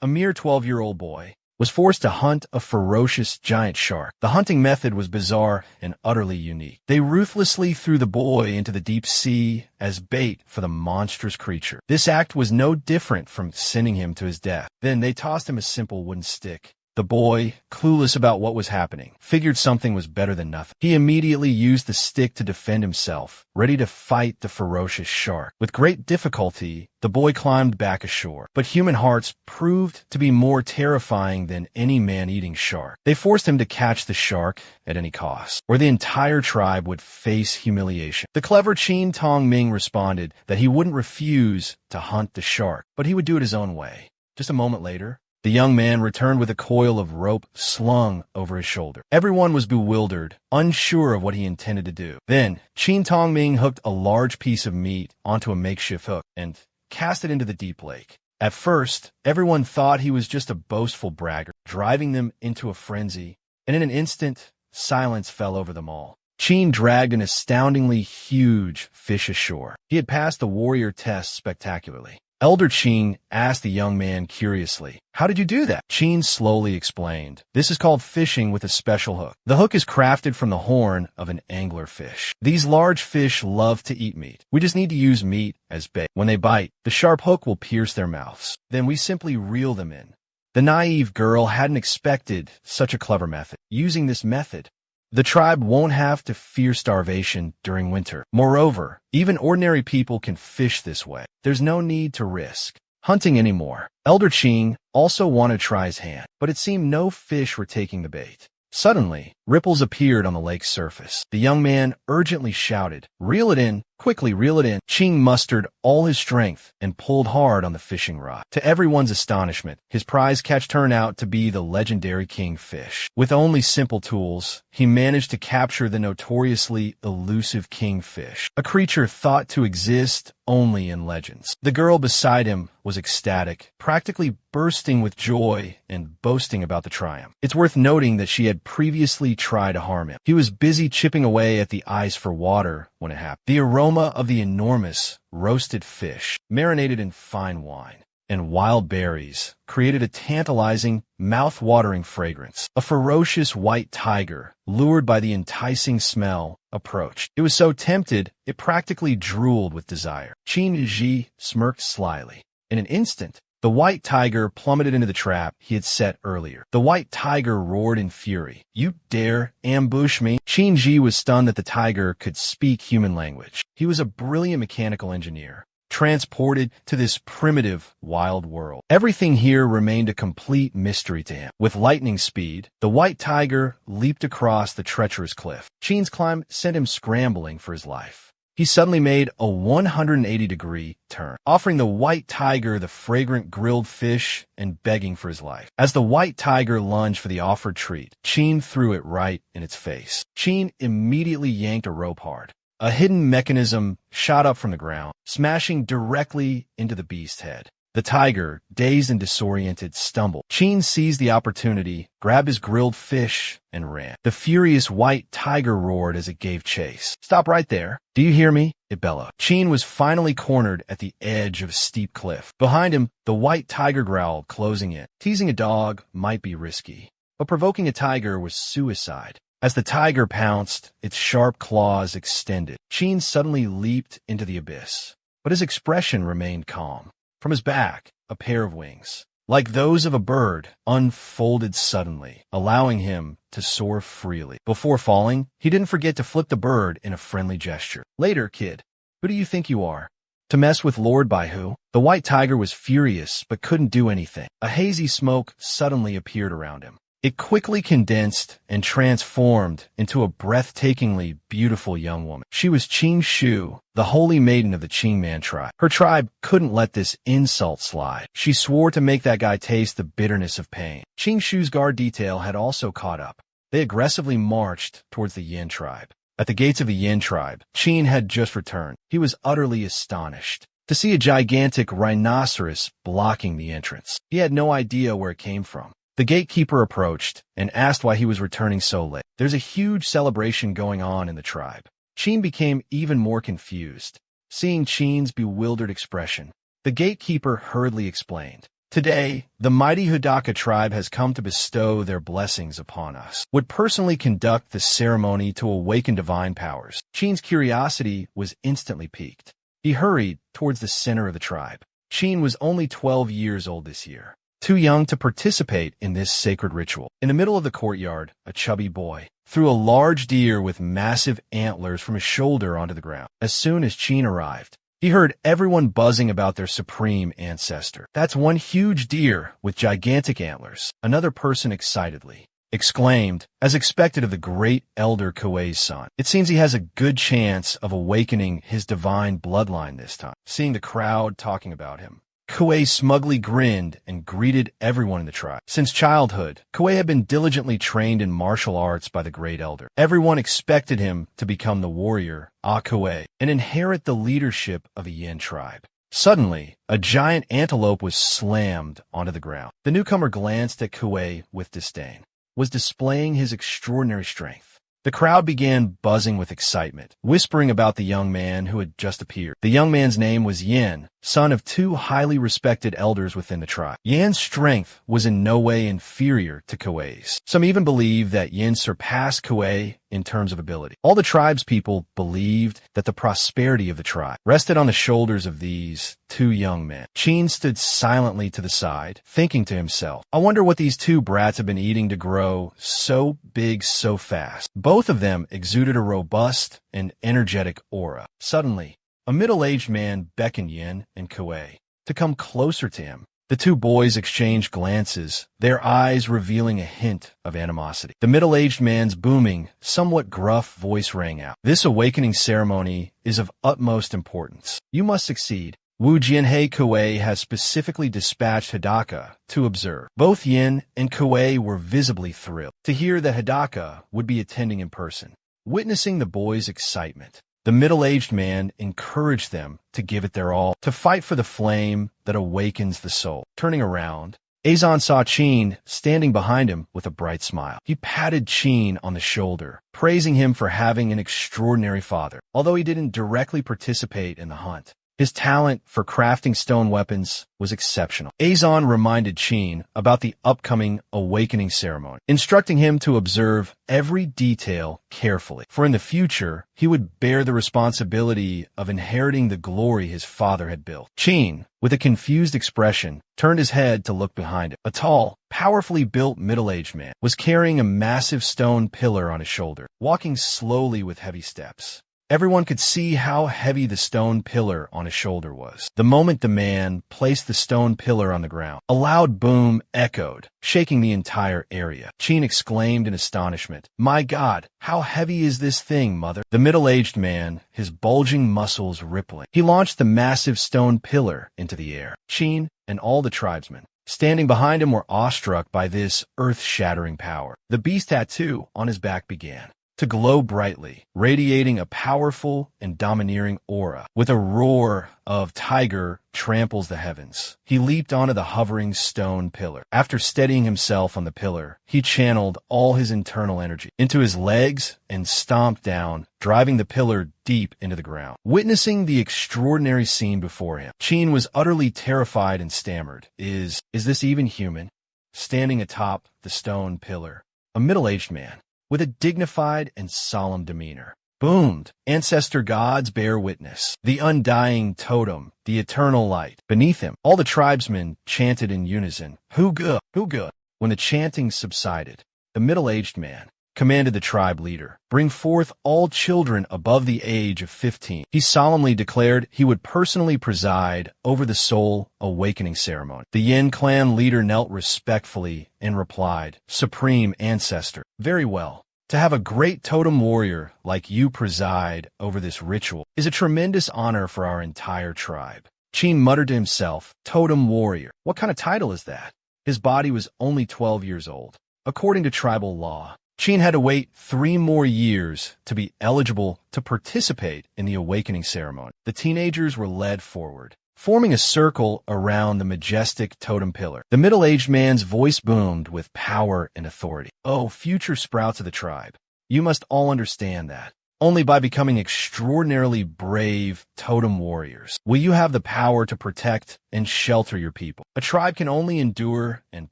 a mere 12-year-old boy, was forced to hunt a ferocious giant shark. The hunting method was bizarre and utterly unique. They ruthlessly threw the boy into the deep sea as bait for the monstrous creature. This act was no different from sending him to his death. Then they tossed him a simple wooden stick. The boy, clueless about what was happening, figured something was better than nothing. He immediately used the stick to defend himself, ready to fight the ferocious shark. With great difficulty, the boy climbed back ashore. But human hearts proved to be more terrifying than any man-eating shark. They forced him to catch the shark at any cost, or the entire tribe would face humiliation. The clever Qin Tong Ming responded that he wouldn't refuse to hunt the shark, but he would do it his own way. Just a moment later, the young man returned with a coil of rope slung over his shoulder. Everyone was bewildered, unsure of what he intended to do. Then, Qin Tongming hooked a large piece of meat onto a makeshift hook and cast it into the deep lake. At first, everyone thought he was just a boastful braggart, driving them into a frenzy, and in an instant, silence fell over them all. Qin dragged an astoundingly huge fish ashore. He had passed the warrior test spectacularly. Elder Qin asked the young man curiously, "How did you do that?" Qin slowly explained, "This is called fishing with a special hook. The hook is crafted from the horn of an anglerfish. These large fish love to eat meat. We just need to use meat as bait. When they bite, the sharp hook will pierce their mouths. Then we simply reel them in." The naive girl hadn't expected such a clever method. Using this method, the tribe won't have to fear starvation during winter. Moreover, even ordinary people can fish this way. There's no need to risk hunting anymore. Elder Qing also wanted to try his hand, but it seemed no fish were taking the bait. Suddenly, ripples appeared on the lake's surface. The young man urgently shouted, "Reel it in! Quickly reel it in!" Qing mustered all his strength and pulled hard on the fishing rod. To everyone's astonishment, his prize catch turned out to be the legendary kingfish. With only simple tools, he managed to capture the notoriously elusive kingfish, a creature thought to exist only in legends. The girl beside him was ecstatic, practically bursting with joy and boasting about the triumph. It's worth noting that she had previously tried to harm him. He was busy chipping away at the ice for water when it happened. The aroma of the enormous roasted fish, marinated in fine wine and wild berries, created a tantalizing, mouth-watering fragrance. A ferocious white tiger, lured by the enticing smell, approached. It was so tempted, it practically drooled with desire. Qin Ji smirked slyly. In an instant, the white tiger plummeted into the trap he had set earlier. The white tiger roared in fury. "You dare ambush me?" Qin Ji was stunned that the tiger could speak human language. He was a brilliant mechanical engineer, transported to this primitive, wild world. Everything here remained a complete mystery to him. With lightning speed, the white tiger leaped across the treacherous cliff. Qin's climb sent him scrambling for his life. He suddenly made a 180-degree turn, offering the white tiger the fragrant grilled fish and begging for his life. As the white tiger lunged for the offered treat, Qin threw it right in its face. Qin immediately yanked a rope hard. A hidden mechanism shot up from the ground, smashing directly into the beast's head. The tiger, dazed and disoriented, stumbled. Qin seized the opportunity, grabbed his grilled fish, and ran. The furious white tiger roared as it gave chase. "Stop right there. Do you hear me?" it bellowed. Qin was finally cornered at the edge of a steep cliff. Behind him, the white tiger growled, closing in. Teasing a dog might be risky, but provoking a tiger was suicide. As the tiger pounced, its sharp claws extended. Qin suddenly leaped into the abyss, but his expression remained calm. From his back, a pair of wings, like those of a bird, unfolded suddenly, allowing him to soar freely. Before falling, he didn't forget to flip the bird in a friendly gesture. "Later, kid. Who do you think you are? To mess with Lord Baihu?" The white tiger was furious, but couldn't do anything. A hazy smoke suddenly appeared around him. It quickly condensed and transformed into a breathtakingly beautiful young woman. She was Qing Shu, the holy maiden of the Qingman tribe. Her tribe couldn't let this insult slide. She swore to make that guy taste the bitterness of pain. Qing Shu's guard detail had also caught up. They aggressively marched towards the Yin tribe. At the gates of the Yin tribe, Qin had just returned. He was utterly astonished to see a gigantic rhinoceros blocking the entrance. He had no idea where it came from. The gatekeeper approached and asked why he was returning so late. "There's a huge celebration going on in the tribe." Qin became even more confused, seeing Qin's bewildered expression. The gatekeeper hurriedly explained, Today, the mighty Hidaka tribe has come to bestow their blessings upon us. Would personally conduct the ceremony to awaken divine powers. Chin's curiosity was instantly piqued. He hurried towards the center of the tribe. Chin was only 12 years old this year, too young to participate in this sacred ritual. In the middle of the courtyard, a chubby boy threw a large deer with massive antlers from his shoulder onto the ground. As soon as Chin arrived, he heard everyone buzzing about their supreme ancestor. "That's one huge deer with gigantic antlers," another person excitedly exclaimed, as expected of the great elder Kuei's son. "It seems he has a good chance of awakening his divine bloodline this time." Seeing the crowd talking about him, Kuei smugly grinned and greeted everyone in the tribe. Since childhood, Kuei had been diligently trained in martial arts by the great elder. Everyone expected him to become the warrior, Kuei, and inherit the leadership of a Yin tribe. Suddenly, a giant antelope was slammed onto the ground. The newcomer glanced at Kuei with disdain, was displaying his extraordinary strength. The crowd began buzzing with excitement, whispering about the young man who had just appeared. The young man's name was Yin, son of two highly respected elders within the tribe. Yin's strength was in no way inferior to Kuei's. Some even believed that Yin surpassed Kuei in terms of ability. All the tribe's people believed that the prosperity of the tribe rested on the shoulders of these two young men. Chin stood silently to the side, thinking to himself, "I wonder what these two brats have been eating to grow so big so fast." Both of them exuded a robust and energetic aura. Suddenly, a middle-aged man beckoned Yin and Kuei to come closer to him. The two boys exchanged glances, their eyes revealing a hint of animosity. The middle-aged man's booming, somewhat gruff voice rang out. "This awakening ceremony is of utmost importance. You must succeed. Wu Jianhei Kuei has specifically dispatched Hidaka to observe." Both Yin and Kuei were visibly thrilled to hear that Hidaka would be attending in person. Witnessing the boys' excitement, the middle-aged man encouraged them to give it their all, to fight for the flame that awakens the soul. Turning around, Azan saw Chin standing behind him with a bright smile. He patted Chin on the shoulder, praising him for having an extraordinary father. Although he didn't directly participate in the hunt, his talent for crafting stone weapons was exceptional. Azan reminded Chin about the upcoming awakening ceremony, instructing him to observe every detail carefully, for in the future, he would bear the responsibility of inheriting the glory his father had built. Chin, with a confused expression, turned his head to look behind him. A tall, powerfully built middle-aged man was carrying a massive stone pillar on his shoulder, walking slowly with heavy steps. Everyone could see how heavy the stone pillar on his shoulder was. The moment the man placed the stone pillar on the ground, a loud boom echoed, shaking the entire area. Chin exclaimed in astonishment, "My God, how heavy is this thing, mother?" The middle-aged man, his bulging muscles rippling, he launched the massive stone pillar into the air. Chin and all the tribesmen standing behind him were awestruck by this earth-shattering power. The beast tattoo on his back began to glow brightly, radiating a powerful and domineering aura. With a roar of tiger tramples the heavens, he leaped onto the hovering stone pillar. After steadying himself on the pillar, he channeled all his internal energy into his legs and stomped down, driving the pillar deep into the ground. Witnessing the extraordinary scene before him, Chin was utterly terrified and stammered, Is this even human?" Standing atop the stone pillar, a middle-aged man with a dignified and solemn demeanor boomed, "Ancestor gods bear witness. The undying totem, the eternal light." Beneath him, all the tribesmen chanted in unison, "Huga, Huga." When the chanting subsided, the middle-aged man commanded the tribe leader, "Bring forth all children above the age of 15. He solemnly declared he would personally preside over the soul awakening ceremony. The Yin clan leader knelt respectfully and replied, "Supreme ancestor, very well. To have a great totem warrior like you preside over this ritual is a tremendous honor for our entire tribe." Chin muttered to himself, "Totem warrior, what kind of title is that?" His body was only 12 years old. According to tribal law, Chin had to wait 3 more years to be eligible to participate in the awakening ceremony. The teenagers were led forward, forming a circle around the majestic totem pillar. The middle-aged man's voice boomed with power and authority. "Oh, future sprouts of the tribe, you must all understand that only by becoming extraordinarily brave totem warriors will you have the power to protect and shelter your people. A tribe can only endure and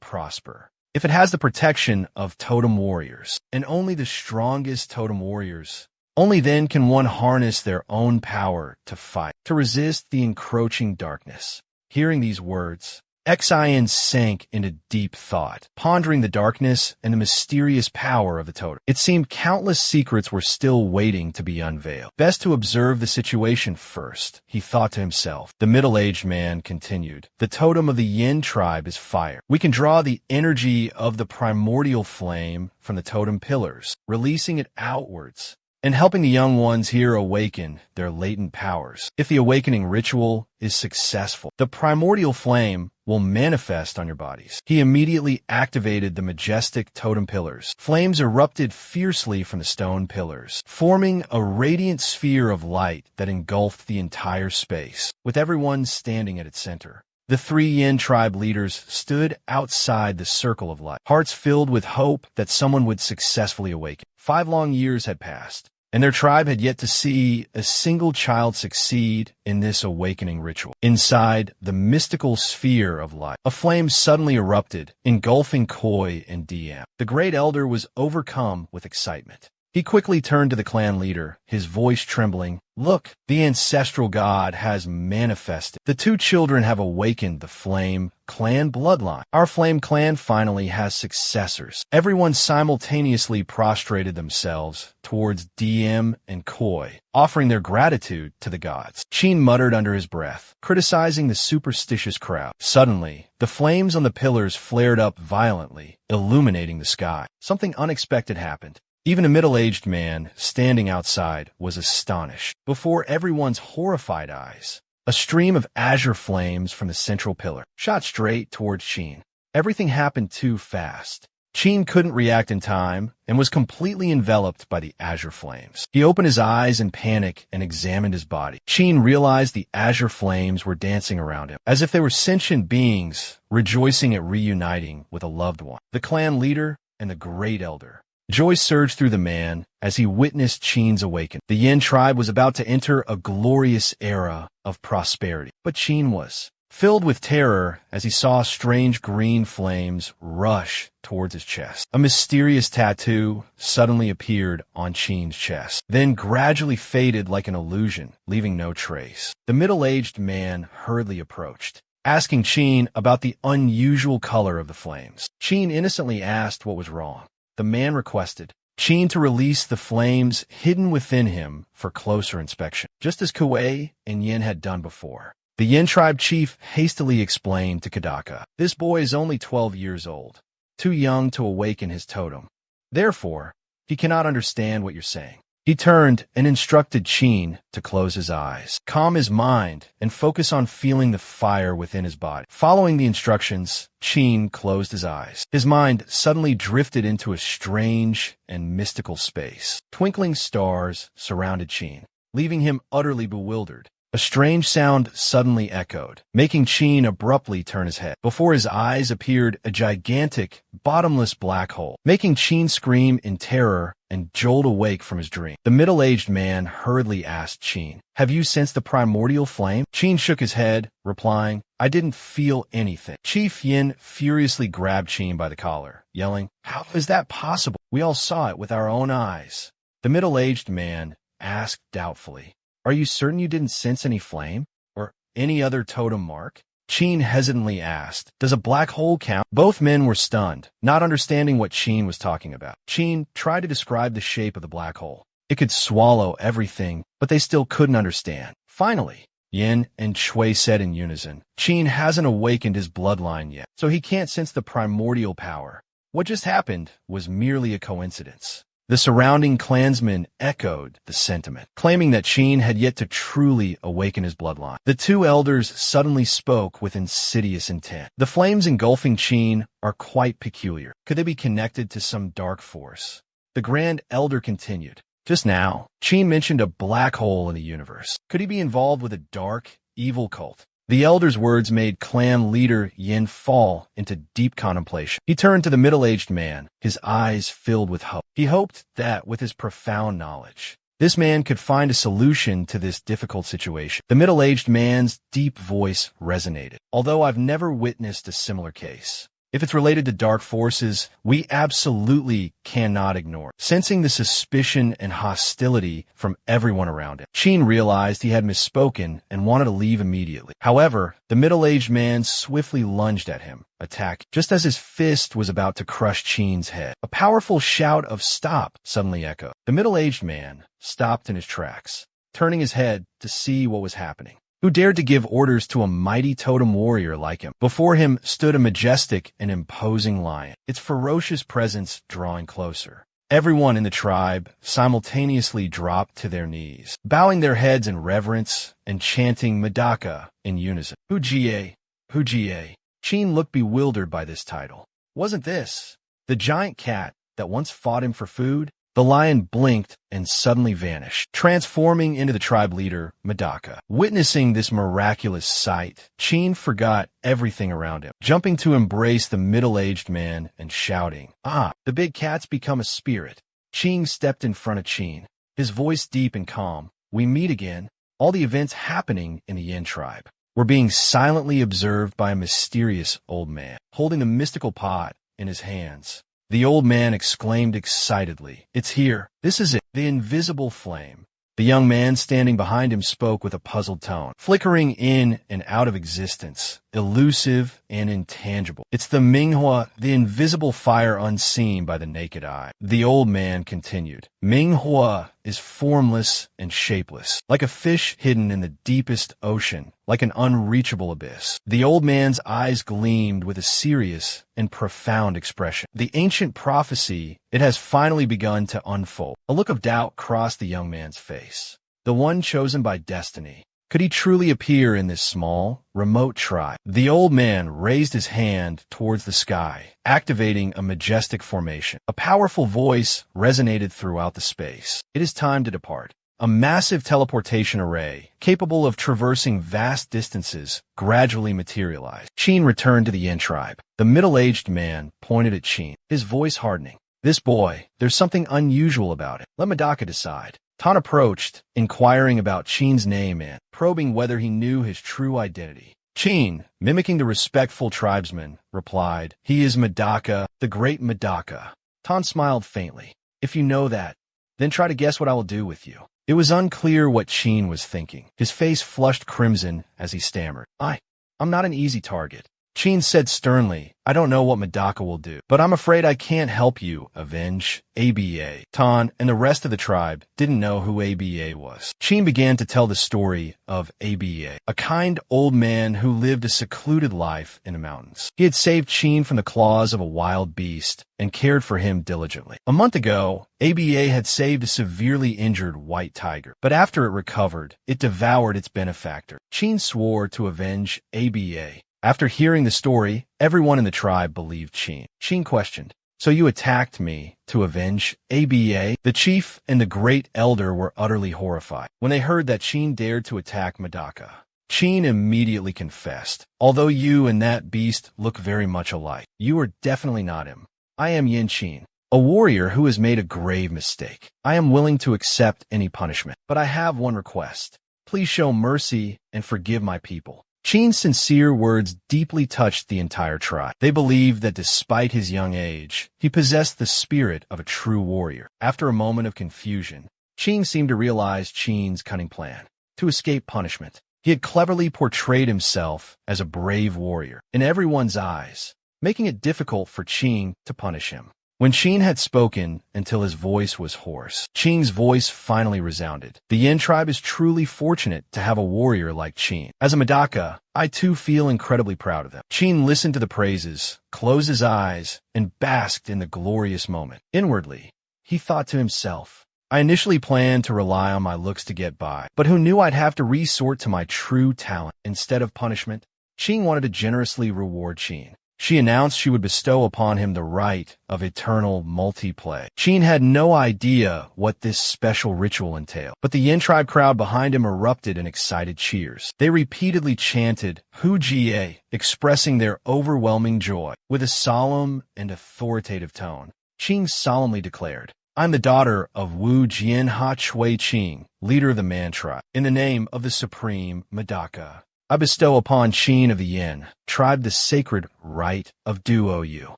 prosper if it has the protection of totem warriors, and only the strongest totem warriors. Only then can one harness their own power to fight, to resist the encroaching darkness. Hearing these words, Xian sank into deep thought, pondering the darkness and the mysterious power of the totem. It seemed countless secrets were still waiting to be unveiled. Best to observe the situation first, he thought to himself. The middle-aged man continued. The totem of the Yin tribe is fire. We can draw the energy of the primordial flame from the totem pillars, releasing it outwards, and helping the young ones here awaken their latent powers. If the awakening ritual is successful, the primordial flame will manifest on your bodies. He immediately activated the majestic totem pillars. Flames erupted fiercely from the stone pillars, forming a radiant sphere of light that engulfed the entire space, with everyone standing at its center. The three Yin tribe leaders stood outside the circle of light, hearts filled with hope that someone would successfully awaken. 5 long years had passed, and their tribe had yet to see a single child succeed in this awakening ritual. Inside the mystical sphere of light, a flame suddenly erupted, engulfing Koi and DM. The great elder was overcome with excitement. He quickly turned to the clan leader, his voice trembling. Look, the ancestral god has manifested. The 2 children have awakened the flame clan bloodline. Our flame clan finally has successors. Everyone simultaneously prostrated themselves towards DM and Koi, offering their gratitude to the gods. Qin muttered under his breath, criticizing the superstitious crowd. Suddenly, the flames on the pillars flared up violently, illuminating the sky. Something unexpected happened. Even a middle-aged man standing outside was astonished. Before everyone's horrified eyes, a stream of azure flames from the central pillar shot straight towards Qin. Everything happened too fast. Qin couldn't react in time and was completely enveloped by the azure flames. He opened his eyes in panic and examined his body. Qin realized the azure flames were dancing around him, as if they were sentient beings rejoicing at reuniting with a loved one. The clan leader and the great elder. Joy surged through the man as he witnessed Qin's awakening. The Yin tribe was about to enter a glorious era of prosperity, but Qin was filled with terror as he saw strange green flames rush towards his chest. A mysterious tattoo suddenly appeared on Qin's chest, then gradually faded like an illusion, leaving no trace. The middle-aged man hurriedly approached, asking Qin about the unusual color of the flames. Qin innocently asked what was wrong. The man requested Qin to release the flames hidden within him for closer inspection, just as Kuei and Yin had done before. The Yin tribe chief hastily explained to Kadaka, "This boy is only 12 years old, too young to awaken his totem. Therefore, he cannot understand what you're saying." He turned and instructed Qin to close his eyes, calm his mind, and focus on feeling the fire within his body. Following the instructions, Qin closed his eyes. His mind suddenly drifted into a strange and mystical space. Twinkling stars surrounded Qin, leaving him utterly bewildered. A strange sound suddenly echoed, making Qin abruptly turn his head. Before his eyes appeared a gigantic, bottomless black hole, making Qin scream in terror and jolt awake from his dream. The middle-aged man hurriedly asked Qin, "Have you sensed the primordial flame?" Qin shook his head, replying, "I didn't feel anything." Chief Yin furiously grabbed Qin by the collar, yelling, "How is that possible? We all saw it with our own eyes." The middle-aged man asked doubtfully, "Are you certain you didn't sense any flame? Or any other totem mark?" Qin hesitantly asked, "Does a black hole count?" Both men were stunned, not understanding what Qin was talking about. Qin tried to describe the shape of the black hole. It could swallow everything, but they still couldn't understand. Finally, Yin and Shui said in unison, "Qin hasn't awakened his bloodline yet, so he can't sense the primordial power. What just happened was merely a coincidence." The surrounding clansmen echoed the sentiment, claiming that Qin had yet to truly awaken his bloodline. The 2 elders suddenly spoke with insidious intent. "The flames engulfing Qin are quite peculiar. Could they be connected to some dark force?" The grand elder continued, "Just now, Qin mentioned a black hole in the universe. Could he be involved with a dark, evil cult?" The elder's words made clan leader Yin fall into deep contemplation. He turned to the middle-aged man, his eyes filled with hope. He hoped that with his profound knowledge, This man could find a solution to this difficult situation. The middle-aged man's deep voice resonated. Although I've never witnessed a similar case. If it's related to dark forces, we absolutely cannot ignore. Sensing the suspicion and hostility from everyone around him, Qin realized he had misspoken and wanted to leave immediately. However, the middle-aged man swiftly lunged at him, attacking, just as his fist was about to crush Qin's head. A powerful shout of "Stop!" suddenly echoed. The middle-aged man stopped in his tracks, turning his head to see what was happening. Who dared to give orders to a mighty totem warrior like him? Before him stood a majestic and imposing lion, its ferocious presence drawing closer. Everyone in the tribe simultaneously dropped to their knees, bowing their heads in reverence and chanting Medaka in unison. Hujie, Hujie. Qin looked bewildered by this title. Wasn't this the giant cat that once fought him for food? The lion blinked and suddenly vanished, transforming into the tribe leader, Medaka. Witnessing this miraculous sight, Qin forgot everything around him, jumping to embrace the middle-aged man and shouting, "Ah, the big cat's become a spirit." Qin stepped in front of Qin, his voice deep and calm. "We meet again." All the events happening in the Yin tribe were being silently observed by a mysterious old man, holding the mystical pot in his hands. The old man exclaimed excitedly, "It's here. This is it. The invisible flame." The young man standing behind him spoke with a puzzled tone, flickering in and out of existence, elusive and intangible. "It's the Manhwa, the invisible fire unseen by the naked eye." The old man continued, "Manhwa is formless and shapeless, like a fish hidden in the deepest ocean, like an unreachable abyss." The old man's eyes gleamed with a serious and profound expression. The ancient prophecy, it has finally begun to unfold. A look of doubt crossed the young man's face. The one chosen by destiny. Could he truly appear in this small, remote tribe? The old man raised his hand towards the sky, activating a majestic formation. A powerful voice resonated throughout the space. "It is time to depart." A massive teleportation array, capable of traversing vast distances, gradually materialized. Qin returned to the Yin tribe. The middle-aged man pointed at Qin, his voice hardening. "This boy, there's something unusual about it. Let Medaka decide." Tan approached, inquiring about Qin's name and probing whether he knew his true identity. Qin, mimicking the respectful tribesman, replied, "He is Medaka, the great Medaka." Tan smiled faintly. "If you know that, then try to guess what I will do with you." It was unclear what Qin was thinking. His face flushed crimson as he stammered. I'm not an easy target." Qin said sternly, "I don't know what Medaka will do, but I'm afraid I can't help you avenge ABA." Tan and the rest of the tribe didn't know who ABA was. Qin began to tell the story of ABA, a kind old man who lived a secluded life in the mountains. He had saved Qin from the claws of a wild beast and cared for him diligently. A month ago, ABA had saved a severely injured white tiger, but after it recovered, it devoured its benefactor. Qin swore to avenge ABA. After hearing the story, everyone in the tribe believed Qin. Qin questioned, "So you attacked me to avenge ABA?" The chief and the great elder were utterly horrified when they heard that Qin dared to attack Medaka. Qin immediately confessed, "Although you and that beast look very much alike, you are definitely not him. I am Yin Qin, a warrior who has made a grave mistake. I am willing to accept any punishment, but I have one request. Please show mercy and forgive my people." Qin's sincere words deeply touched the entire tribe. They believed that despite his young age, he possessed the spirit of a true warrior. After a moment of confusion, Qin seemed to realize Qin's cunning plan to escape punishment. He had cleverly portrayed himself as a brave warrior in everyone's eyes, making it difficult for Qin to punish him. When Qin had spoken until his voice was hoarse, Qin's voice finally resounded. "The Yin tribe is truly fortunate to have a warrior like Qin. As a Medaka, I too feel incredibly proud of them." Qin listened to the praises, closed his eyes, and basked in the glorious moment. Inwardly, he thought to himself, "I initially planned to rely on my looks to get by, but who knew I'd have to resort to my true talent instead of punishment?" Qin wanted to generously reward Qin. She announced she would bestow upon him the right of eternal multiplay. Qin had no idea what this special ritual entailed, but the Yin tribe crowd behind him erupted in excited cheers. They repeatedly chanted "Hu Jie," expressing their overwhelming joy. With a solemn and authoritative tone, Qin solemnly declared, I'm the daughter of Wu Jian Ha Chui Qing, leader of the Man tribe. In the name of the supreme Medaka, I bestow upon Qin of the Yin tribe the sacred right of Duo-Yu.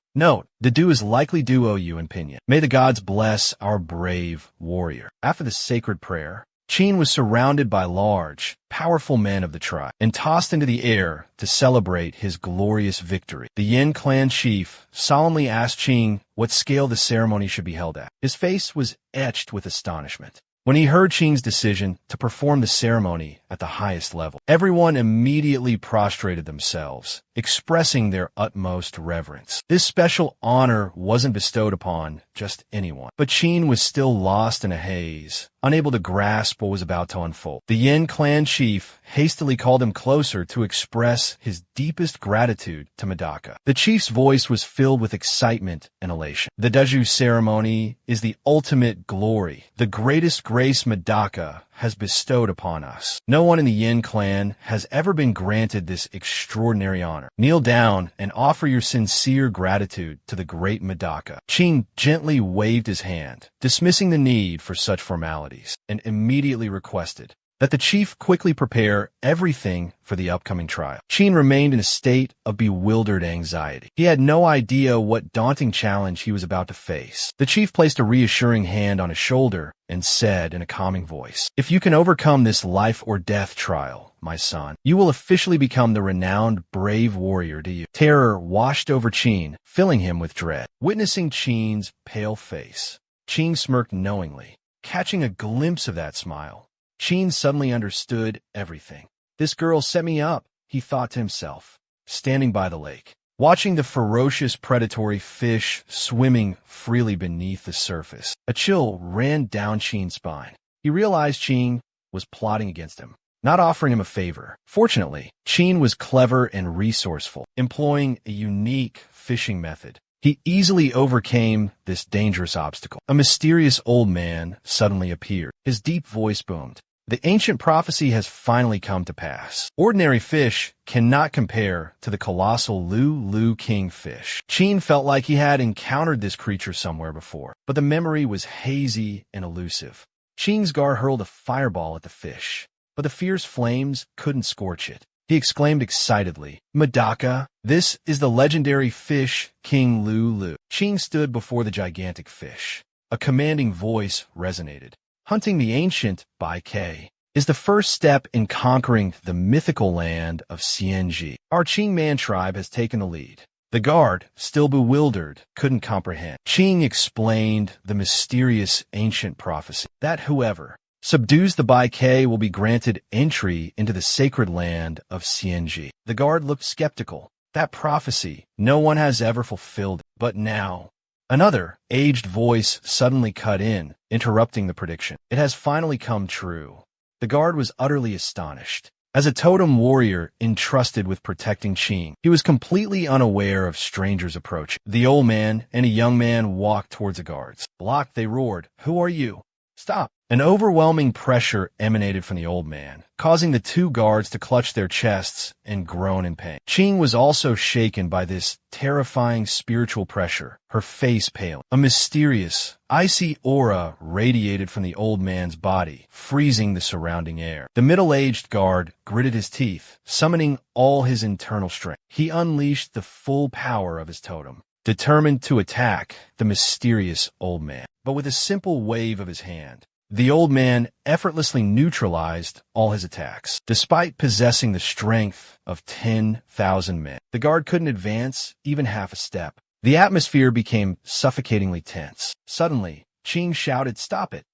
Note, the Du is likely Duo-Yu in Pinyin. May the gods bless our brave warrior. After the sacred prayer, Qin was surrounded by large, powerful men of the tribe and tossed into the air to celebrate his glorious victory. The Yin clan chief solemnly asked Qin what scale the ceremony should be held at. His face was etched with astonishment when he heard Qin's decision to perform the ceremony at the highest level. Everyone immediately prostrated themselves, expressing their utmost reverence. This special honor wasn't bestowed upon just anyone, but Qin was still lost in a haze, unable to grasp what was about to unfold. The Yin clan chief hastily called him closer to express his deepest gratitude to Medaka. The chief's voice was filled with excitement and elation. The Deju ceremony is the ultimate glory, the greatest grace Medaka has bestowed upon us. No one in the Yin clan has ever been granted this extraordinary honor. Kneel down and offer your sincere gratitude to the great Medaka. Qin gently waved his hand, dismissing the need for such formalities, and immediately requested that the chief quickly prepare everything for the upcoming trial. Qin remained in a state of bewildered anxiety. He had no idea what daunting challenge he was about to face. The chief placed a reassuring hand on his shoulder and said in a calming voice, "If you can overcome this life or death trial, my son, you will officially become the renowned brave warrior to you." Terror washed over Qin, filling him with dread. Witnessing Qin's pale face, Qin smirked knowingly. Catching a glimpse of that smile, Qin suddenly understood everything. This girl set me up, he thought to himself, standing by the lake, watching the ferocious predatory fish swimming freely beneath the surface. A chill ran down Qin's spine. He realized Qin was plotting against him, not offering him a favor. Fortunately, Qin was clever and resourceful, employing a unique fishing method. He easily overcame this dangerous obstacle. A mysterious old man suddenly appeared. His deep voice boomed. The ancient prophecy has finally come to pass. Ordinary fish cannot compare to the colossal Lu kingfish. Qin felt like he had encountered this creature somewhere before, but the memory was hazy and elusive. Qin's guard hurled a fireball at the fish, but the fierce flames couldn't scorch it. He exclaimed excitedly, "Medaka, this is the legendary fish, King Lu." Qin stood before the gigantic fish. A commanding voice resonated. Hunting the ancient Bai Ke is the first step in conquering the mythical land of Xianji. Our Qing Man tribe has taken the lead. The guard, still bewildered, couldn't comprehend. Qing explained the mysterious ancient prophecy that whoever subdues the Bai Ke will be granted entry into the sacred land of Xianji. The guard looked skeptical. That prophecy, no one has ever fulfilled it. But now, another aged voice suddenly cut in, interrupting the prediction. It has finally come true. The guard was utterly astonished. As a totem warrior entrusted with protecting Qin, he was completely unaware of strangers approaching. The old man and a young man walked towards the guards. "Block," they roared. "Who are you? Stop." An overwhelming pressure emanated from the old man, causing the two guards to clutch their chests and groan in pain. Qin was also shaken by this terrifying spiritual pressure, her face pale. A mysterious, icy aura radiated from the old man's body, freezing the surrounding air. The middle-aged guard gritted his teeth, summoning all his internal strength. He unleashed the full power of his totem, determined to attack the mysterious old man. But with a simple wave of his hand, the old man effortlessly neutralized all his attacks. Despite possessing the strength of 10,000 men, the guard couldn't advance even half a step. The atmosphere became suffocatingly tense. Suddenly, Qin shouted, "Stop it!"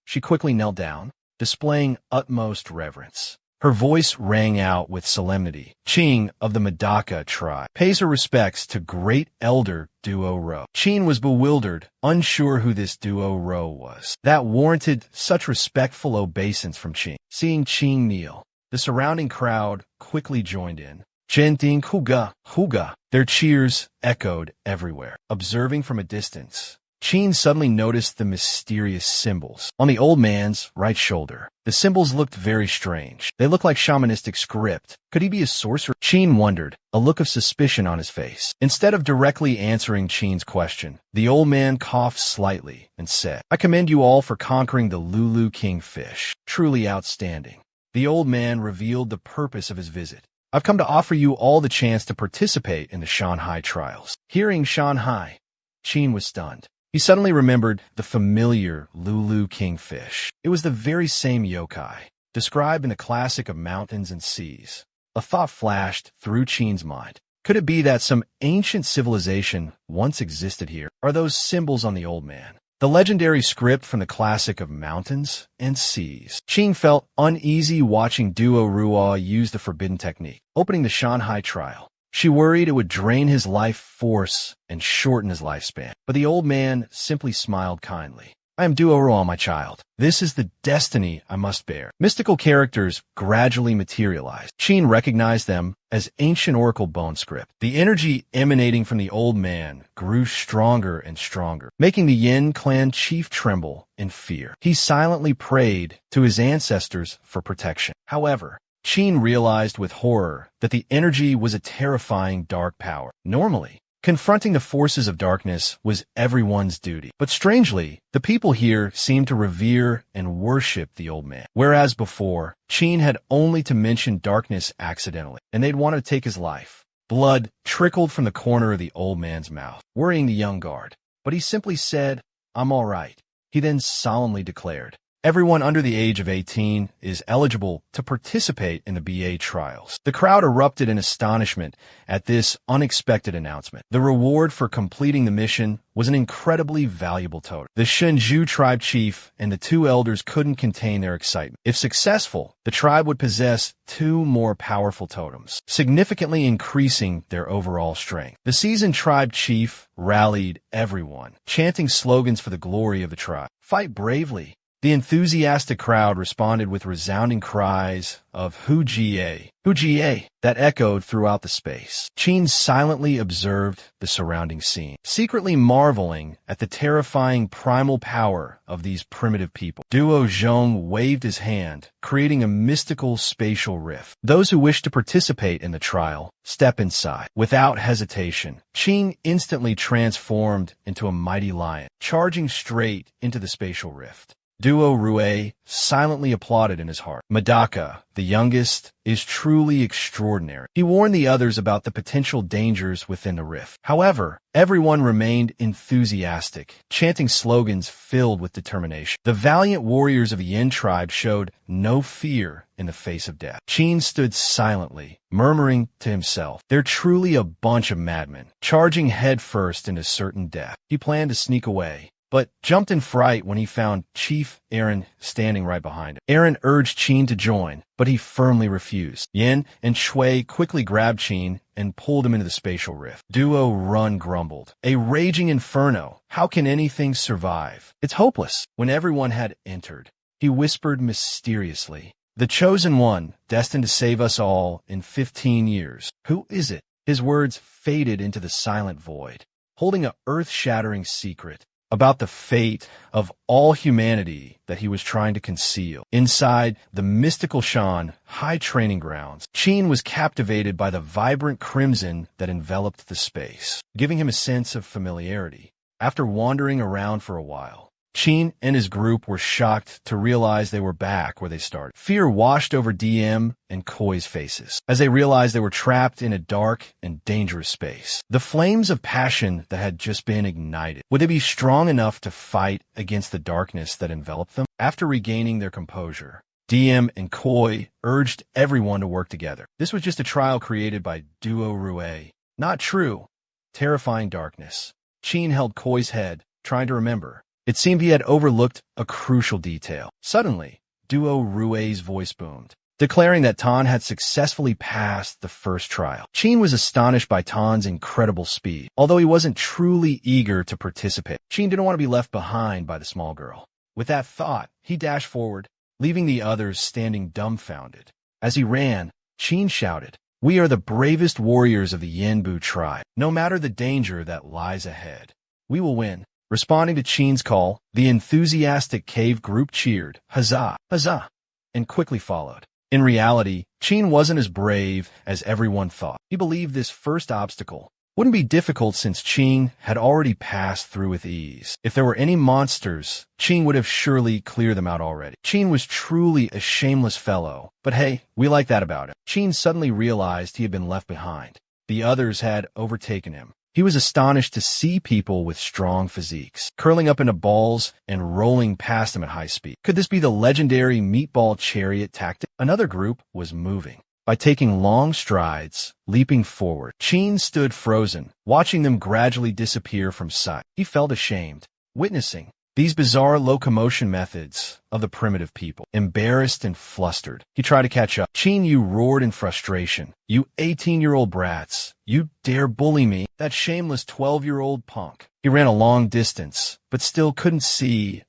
She quickly knelt down, displaying utmost reverence. Her voice rang out with solemnity. Qin of the Medaka tribe pays her respects to great elder Duo Ro. Qin was bewildered, unsure who this Duo Ro was that warranted such respectful obeisance from Qin. Seeing Qin kneel, the surrounding crowd quickly joined in. Genting huga, huga. Their cheers echoed everywhere. Observing from a distance, Qin suddenly noticed the mysterious symbols on the old man's right shoulder. The symbols looked very strange. They looked like shamanistic script. Could he be a sorcerer? Qin wondered, a look of suspicion on his face. Instead of directly answering Qin's question, the old man coughed slightly and said, "I commend you all for conquering the Lulu Kingfish. Truly outstanding." The old man revealed the purpose of his visit. "I've come to offer you all the chance to participate in the Shanghai trials." Hearing Shanghai, Qin was stunned. He suddenly remembered the familiar Lulu Kingfish. It was the very same yokai, described in the classic of mountains and seas. A thought flashed through Qin's mind. Could it be that some ancient civilization once existed here? Are those symbols on the old man the legendary script from the classic of mountains and seas? Qin felt uneasy watching Duo Ruo use the forbidden technique, opening the Shanghai trial. She worried it would drain his life force and shorten his lifespan. But the old man simply smiled kindly. "I am Duo Ruo, my child. This is the destiny I must bear." Mystical characters gradually materialized. Qin recognized them as ancient oracle bone script. The energy emanating from the old man grew stronger and stronger, making the Yin clan chief tremble in fear. He silently prayed to his ancestors for protection. However, Qin realized with horror that the energy was a terrifying dark power. Normally, confronting the forces of darkness was everyone's duty. But strangely, the people here seemed to revere and worship the old man. Whereas before, Qin had only to mention darkness accidentally, and they'd want to take his life. Blood trickled from the corner of the old man's mouth, worrying the young guard. But he simply said, "I'm all right." He then solemnly declared, "Everyone under the age of 18 is eligible to participate in the BA trials." The crowd erupted in astonishment at this unexpected announcement. The reward for completing the mission was an incredibly valuable totem. The Shenzhou tribe chief and the two elders couldn't contain their excitement. If successful, the tribe would possess 2 more powerful totems, significantly increasing their overall strength. The seasoned tribe chief rallied everyone, chanting slogans for the glory of the tribe. "Fight bravely." The enthusiastic crowd responded with resounding cries of "Hu Jie! Hu Jie!" that echoed throughout the space. Qin silently observed the surrounding scene, secretly marveling at the terrifying primal power of these primitive people. Duo Zhong waved his hand, creating a mystical spatial rift. "Those who wish to participate in the trial, step inside." Without hesitation, Qin instantly transformed into a mighty lion, charging straight into the spatial rift. Duo Rue silently applauded in his heart. Madaka, the youngest, is truly extraordinary. He warned the others about the potential dangers within the rift. However, everyone remained enthusiastic, chanting slogans filled with determination. The valiant warriors of the Yin tribe showed no fear in the face of death. Qin stood silently, murmuring to himself, "They're truly a bunch of madmen, charging headfirst into certain death." He planned to sneak away, but jumped in fright when he found Chief Aaron standing right behind him. Aaron urged Qin to join, but he firmly refused. Yin and Shui quickly grabbed Qin and pulled him into the spatial rift. Duo Run grumbled, "A raging inferno. How can anything survive? It's hopeless." When everyone had entered, he whispered mysteriously, "The chosen one, destined to save us all in 15 years. Who is it?" His words faded into the silent void, holding an earth-shattering secret about the fate of all humanity that he was trying to conceal. Inside the mystical Shan high training grounds, Qin was captivated by the vibrant crimson that enveloped the space, giving him a sense of familiarity. After wandering around for a while, Qin and his group were shocked to realize they were back where they started. Fear washed over DM and Koi's faces as they realized they were trapped in a dark and dangerous space. The flames of passion that had just been ignited, would they be strong enough to fight against the darkness that enveloped them? After regaining their composure, DM and Koi urged everyone to work together. This was just a trial created by Duo Rue. Not true. Terrifying darkness. Qin held Koi's head, trying to remember. It seemed he had overlooked a crucial detail. Suddenly, Duo Rue's voice boomed, declaring that Tan had successfully passed the first trial. Qin was astonished by Tan's incredible speed, although he wasn't truly eager to participate. Qin didn't want to be left behind by the small girl. With that thought, he dashed forward, leaving the others standing dumbfounded. As he ran, Qin shouted, "We are the bravest warriors of the Yanbu tribe. No matter the danger that lies ahead, we will win." Responding to Chin's call, the enthusiastic cave group cheered, "Huzzah! Huzzah!" and quickly followed. In reality, Chin wasn't as brave as everyone thought. He believed this first obstacle wouldn't be difficult since Chin had already passed through with ease. If there were any monsters, Chin would have surely cleared them out already. Chin was truly a shameless fellow, but hey, we like that about him. Chin suddenly realized he had been left behind. The others had overtaken him. He was astonished to see people with strong physiques, curling up into balls and rolling past him at high speed. Could this be the legendary meatball chariot tactic? Another group was moving. By taking long strides, leaping forward, Chin stood frozen, watching them gradually disappear from sight. He felt ashamed, witnessing these bizarre locomotion methods of the primitive people. Embarrassed and flustered, he tried to catch up. Chin Yu roared in frustration. "You 18-year-old brats! You dare bully me, that shameless 12-year-old punk!" He ran a long distance, but still couldn't see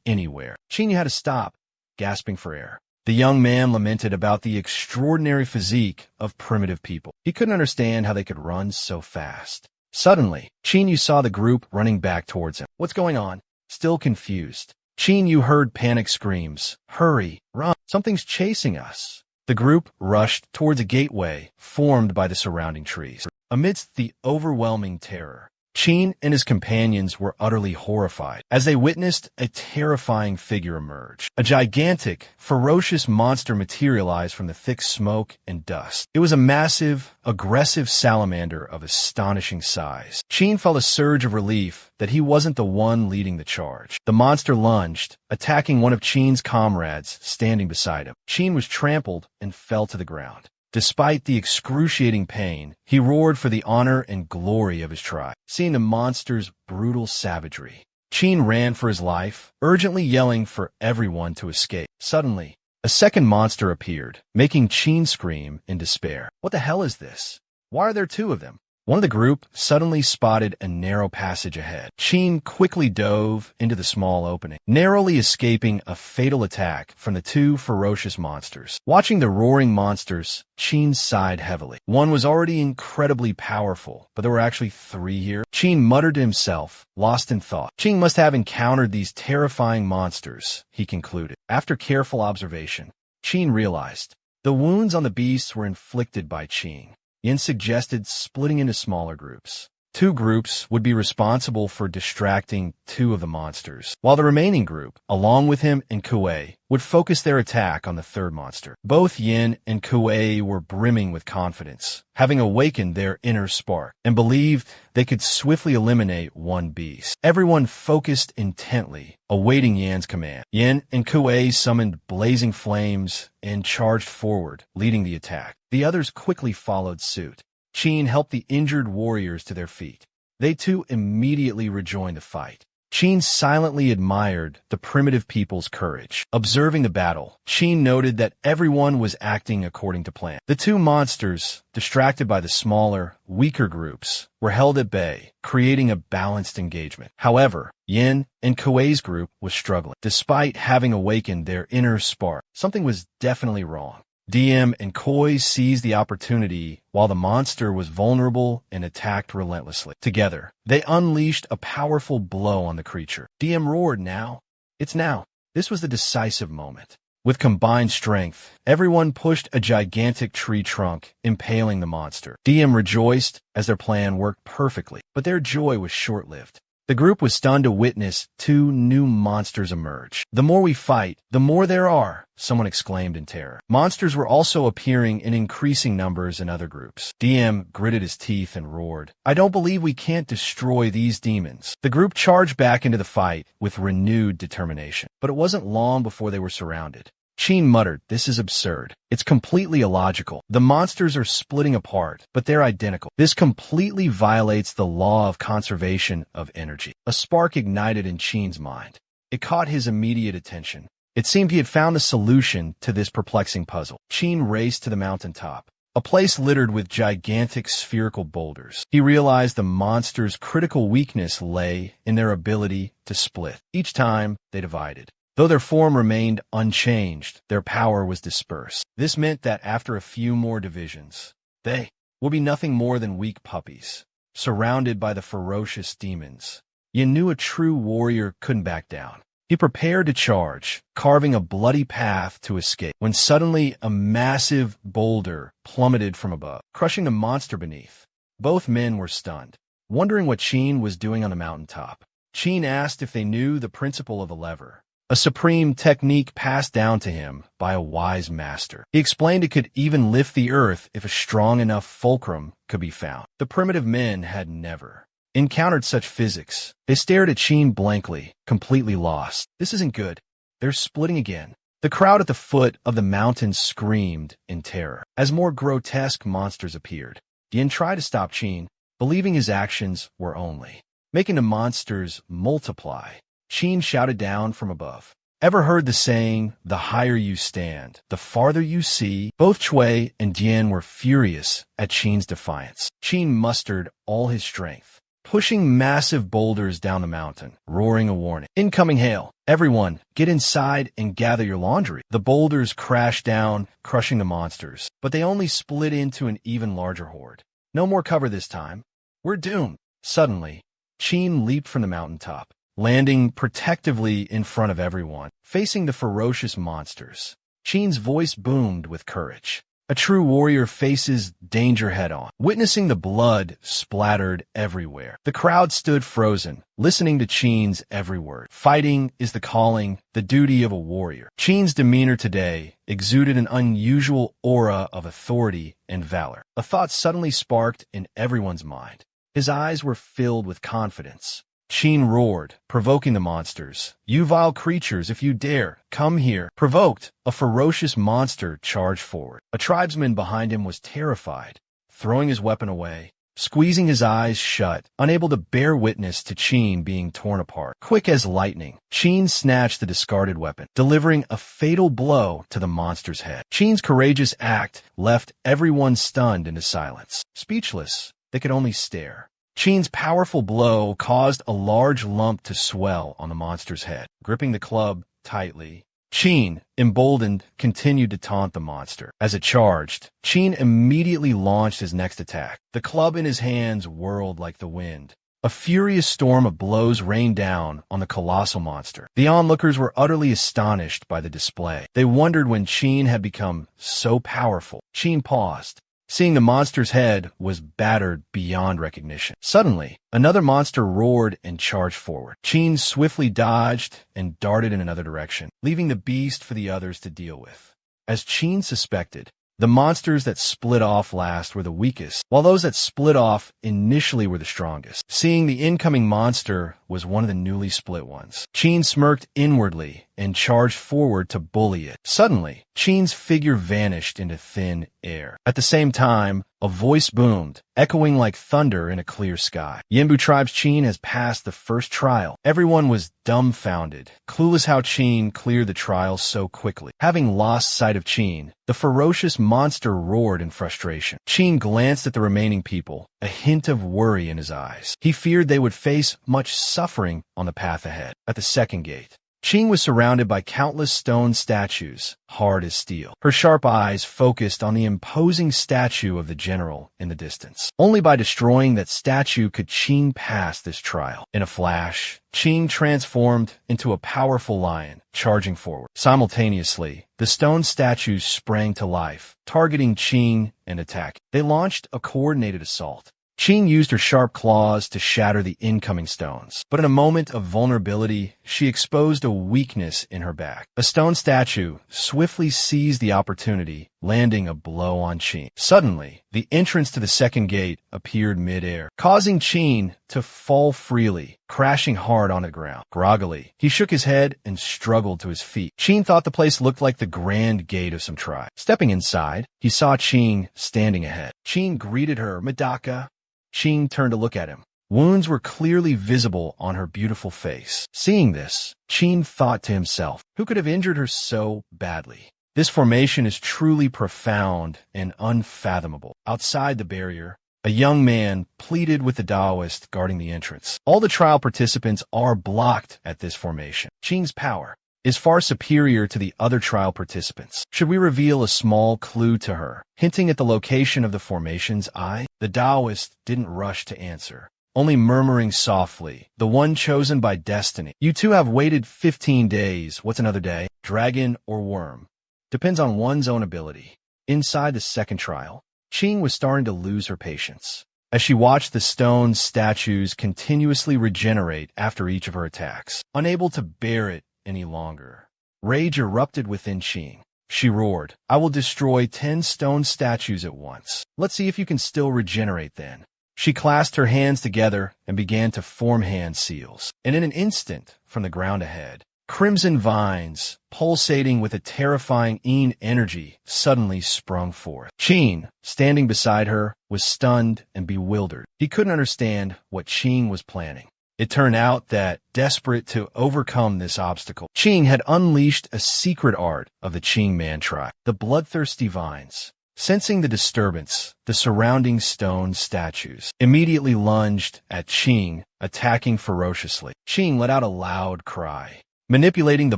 anywhere. Chin Yu had to stop, gasping for air. The young man lamented about the extraordinary physique of primitive people. He couldn't understand how they could run so fast. Suddenly, Chin Yu saw the group running back towards him. "What's going on?" Still confused, Chin Yu heard panic screams. "Hurry, run, something's chasing us." The group rushed towards a gateway formed by the surrounding trees. Amidst the overwhelming terror, Chin and his companions were utterly horrified as they witnessed a terrifying figure emerge. A gigantic, ferocious monster materialized from the thick smoke and dust. It was a massive, aggressive salamander of astonishing size. Chin felt a surge of relief that he wasn't the one leading the charge. The monster lunged, attacking one of Chin's comrades standing beside him. Chin was trampled and fell to the ground. Despite the excruciating pain, he roared for the honor and glory of his tribe. Seeing the monster's brutal savagery, Chin ran for his life, urgently yelling for everyone to escape. Suddenly, a second monster appeared, making Chin scream in despair. "What the hell is this? Why are there two of them?" One of the group suddenly spotted a narrow passage ahead. Chin quickly dove into the small opening, narrowly escaping a fatal attack from the two ferocious monsters. Watching the roaring monsters, Chin sighed heavily. One was already incredibly powerful, but there were actually three here. Chin muttered to himself, lost in thought. Chin must have encountered these terrifying monsters, he concluded. After careful observation, Chin realized the wounds on the beasts were inflicted by Chin. Yin suggested splitting into smaller groups. Two groups would be responsible for distracting two of the monsters, while the remaining group, along with him and Kuei, would focus their attack on the third monster. Both Yin and Kuei were brimming with confidence, having awakened their inner spark, and believed they could swiftly eliminate one beast. Everyone focused intently, awaiting Yan's command. Yin and Kuei summoned blazing flames and charged forward, leading the attack. The others quickly followed suit. Chin helped the injured warriors to their feet. They too immediately rejoined the fight. Chin silently admired the primitive people's courage. Observing the battle, Chin noted that everyone was acting according to plan. The two monsters, distracted by the smaller, weaker groups, were held at bay, creating a balanced engagement. However, Yin and Kuei's group was struggling. Despite having awakened their inner spark, something was definitely wrong. DM and Koi seized the opportunity while the monster was vulnerable and attacked relentlessly. Together, they unleashed a powerful blow on the creature. DM roared, "Now! It's now!" This was the decisive moment. With combined strength, everyone pushed a gigantic tree trunk, impaling the monster. DM rejoiced as their plan worked perfectly, but their joy was short-lived. The group was stunned to witness two new monsters emerge. "The more we fight, the more there are," someone exclaimed in terror. Monsters were also appearing in increasing numbers in other groups. DM gritted his teeth and roared, "I don't believe we can't destroy these demons." The group charged back into the fight with renewed determination, but it wasn't long before they were surrounded. Chin muttered, "This is absurd. It's completely illogical. The monsters are splitting apart, but they're identical. This completely violates the law of conservation of energy." A spark ignited in Chin's mind. It caught his immediate attention. It seemed he had found the solution to this perplexing puzzle. Chin raced to the mountaintop, a place littered with gigantic spherical boulders. He realized the monsters' critical weakness lay in their ability to split. Each time, they divided. Though their form remained unchanged, their power was dispersed. This meant that after a few more divisions, they would be nothing more than weak puppies, surrounded by the ferocious demons. Yin knew a true warrior couldn't back down. He prepared to charge, carving a bloody path to escape, when suddenly a massive boulder plummeted from above, crushing the monster beneath. Both men were stunned, wondering what Qin was doing on the mountaintop. Qin asked if they knew the principle of the lever, a supreme technique passed down to him by a wise master. He explained it could even lift the earth if a strong enough fulcrum could be found. The primitive men had never encountered such physics. They stared at Qin blankly, completely lost. This isn't good. They're splitting again. The crowd at the foot of the mountain screamed in terror as more grotesque monsters appeared. Yin tried to stop Qin, believing his actions were only making the monsters multiply. Qin shouted down from above. Ever heard the saying, the higher you stand, the farther you see? Both Chui and Dian were furious at Qin's defiance. Qin mustered all his strength, pushing massive boulders down the mountain, roaring a warning. Incoming hail! Everyone, get inside and gather your laundry. The boulders crashed down, crushing the monsters, but they only split into an even larger horde. No more cover this time. We're doomed. Suddenly, Qin leaped from the mountaintop, landing protectively in front of everyone, facing the ferocious monsters. Qin's voice boomed with courage. A true warrior faces danger head-on. Witnessing the blood splattered everywhere, the crowd stood frozen, listening to Qin's every word. Fighting is the calling, the duty of a warrior. Qin's demeanor today exuded an unusual aura of authority and valor. A thought suddenly sparked in everyone's mind. His eyes were filled with confidence. Qin roared, provoking the monsters. You vile creatures, if you dare, come here. Provoked, a ferocious monster charged forward. A tribesman behind him was terrified, throwing his weapon away, squeezing his eyes shut, unable to bear witness to Qin being torn apart. Quick as lightning, Qin snatched the discarded weapon, delivering a fatal blow to the monster's head. Qin's courageous act left everyone stunned into silence. Speechless, they could only stare. Qin's powerful blow caused a large lump to swell on the monster's head. Gripping the club tightly, Qin, emboldened, continued to taunt the monster. As it charged, Qin immediately launched his next attack. The club in his hands whirled like the wind. A furious storm of blows rained down on the colossal monster. The onlookers were utterly astonished by the display. They wondered when Qin had become so powerful. Qin paused, seeing the monster's head was battered beyond recognition. Suddenly, another monster roared and charged forward. Qin swiftly dodged and darted in another direction, leaving the beast for the others to deal with. As Qin suspected, the monsters that split off last were the weakest, while those that split off initially were the strongest. Seeing the incoming monster was one of the newly split ones, Qin smirked inwardly and charged forward to bully it. Suddenly, Qin's figure vanished into thin air. At the same time, a voice boomed, echoing like thunder in a clear sky. Yinbu tribe's Qin has passed the first trial. Everyone was dumbfounded, clueless how Qin cleared the trial so quickly. Having lost sight of Qin, the ferocious monster roared in frustration. Qin glanced at the remaining people, a hint of worry in his eyes. He feared they would face much suffering on the path ahead. At the second gate, Qin was surrounded by countless stone statues, hard as steel. Her sharp eyes focused on the imposing statue of the general in the distance. Only by destroying that statue could Qin pass this trial. In a flash, Qin transformed into a powerful lion, charging forward. Simultaneously, the stone statues sprang to life, targeting Qin and attacking. They launched a coordinated assault. Qin used her sharp claws to shatter the incoming stones, but in a moment of vulnerability, she exposed a weakness in her back. A stone statue swiftly seized the opportunity, landing a blow on Qin. Suddenly, the entrance to the second gate appeared mid-air, causing Qin to fall freely, crashing hard on the ground. Groggily, he shook his head and struggled to his feet. Qin thought the place looked like the grand gate of some tribe. Stepping inside, he saw Qin standing ahead. Qin greeted her, "Medaka." Qin turned to look at him. Wounds were clearly visible on her beautiful face. Seeing this, Qin thought to himself, who could have injured her so badly? This formation is truly profound and unfathomable. Outside the barrier, a young man pleaded with the Taoist guarding the entrance. All the trial participants are blocked at this formation. Qin's power is far superior to the other trial participants. Should we reveal a small clue to her, hinting at the location of the formation's eye? The Taoist didn't rush to answer. only murmuring softly, "The one chosen by destiny. You two have waited 15 days. What's another day? Dragon or worm? Depends on one's own ability." Inside the second trial, Qing was starting to lose her patience. As she watched the stone statues continuously regenerate after each of her attacks, unable to bear it any longer, rage erupted within Qing. She roared, "I will destroy 10 stone statues at once. Let's see if you can still regenerate then." She clasped her hands together and began to form hand seals. And in an instant, from the ground ahead, crimson vines, pulsating with a terrifying energy, suddenly sprung forth. Qing, standing beside her, was stunned and bewildered. He couldn't understand what Qing was planning. It turned out that, desperate to overcome this obstacle, Qing had unleashed a secret art of the Qing man tribe, the bloodthirsty vines. Sensing the disturbance, the surrounding stone statues immediately lunged at Qing, attacking ferociously. Qing let out a loud cry, manipulating the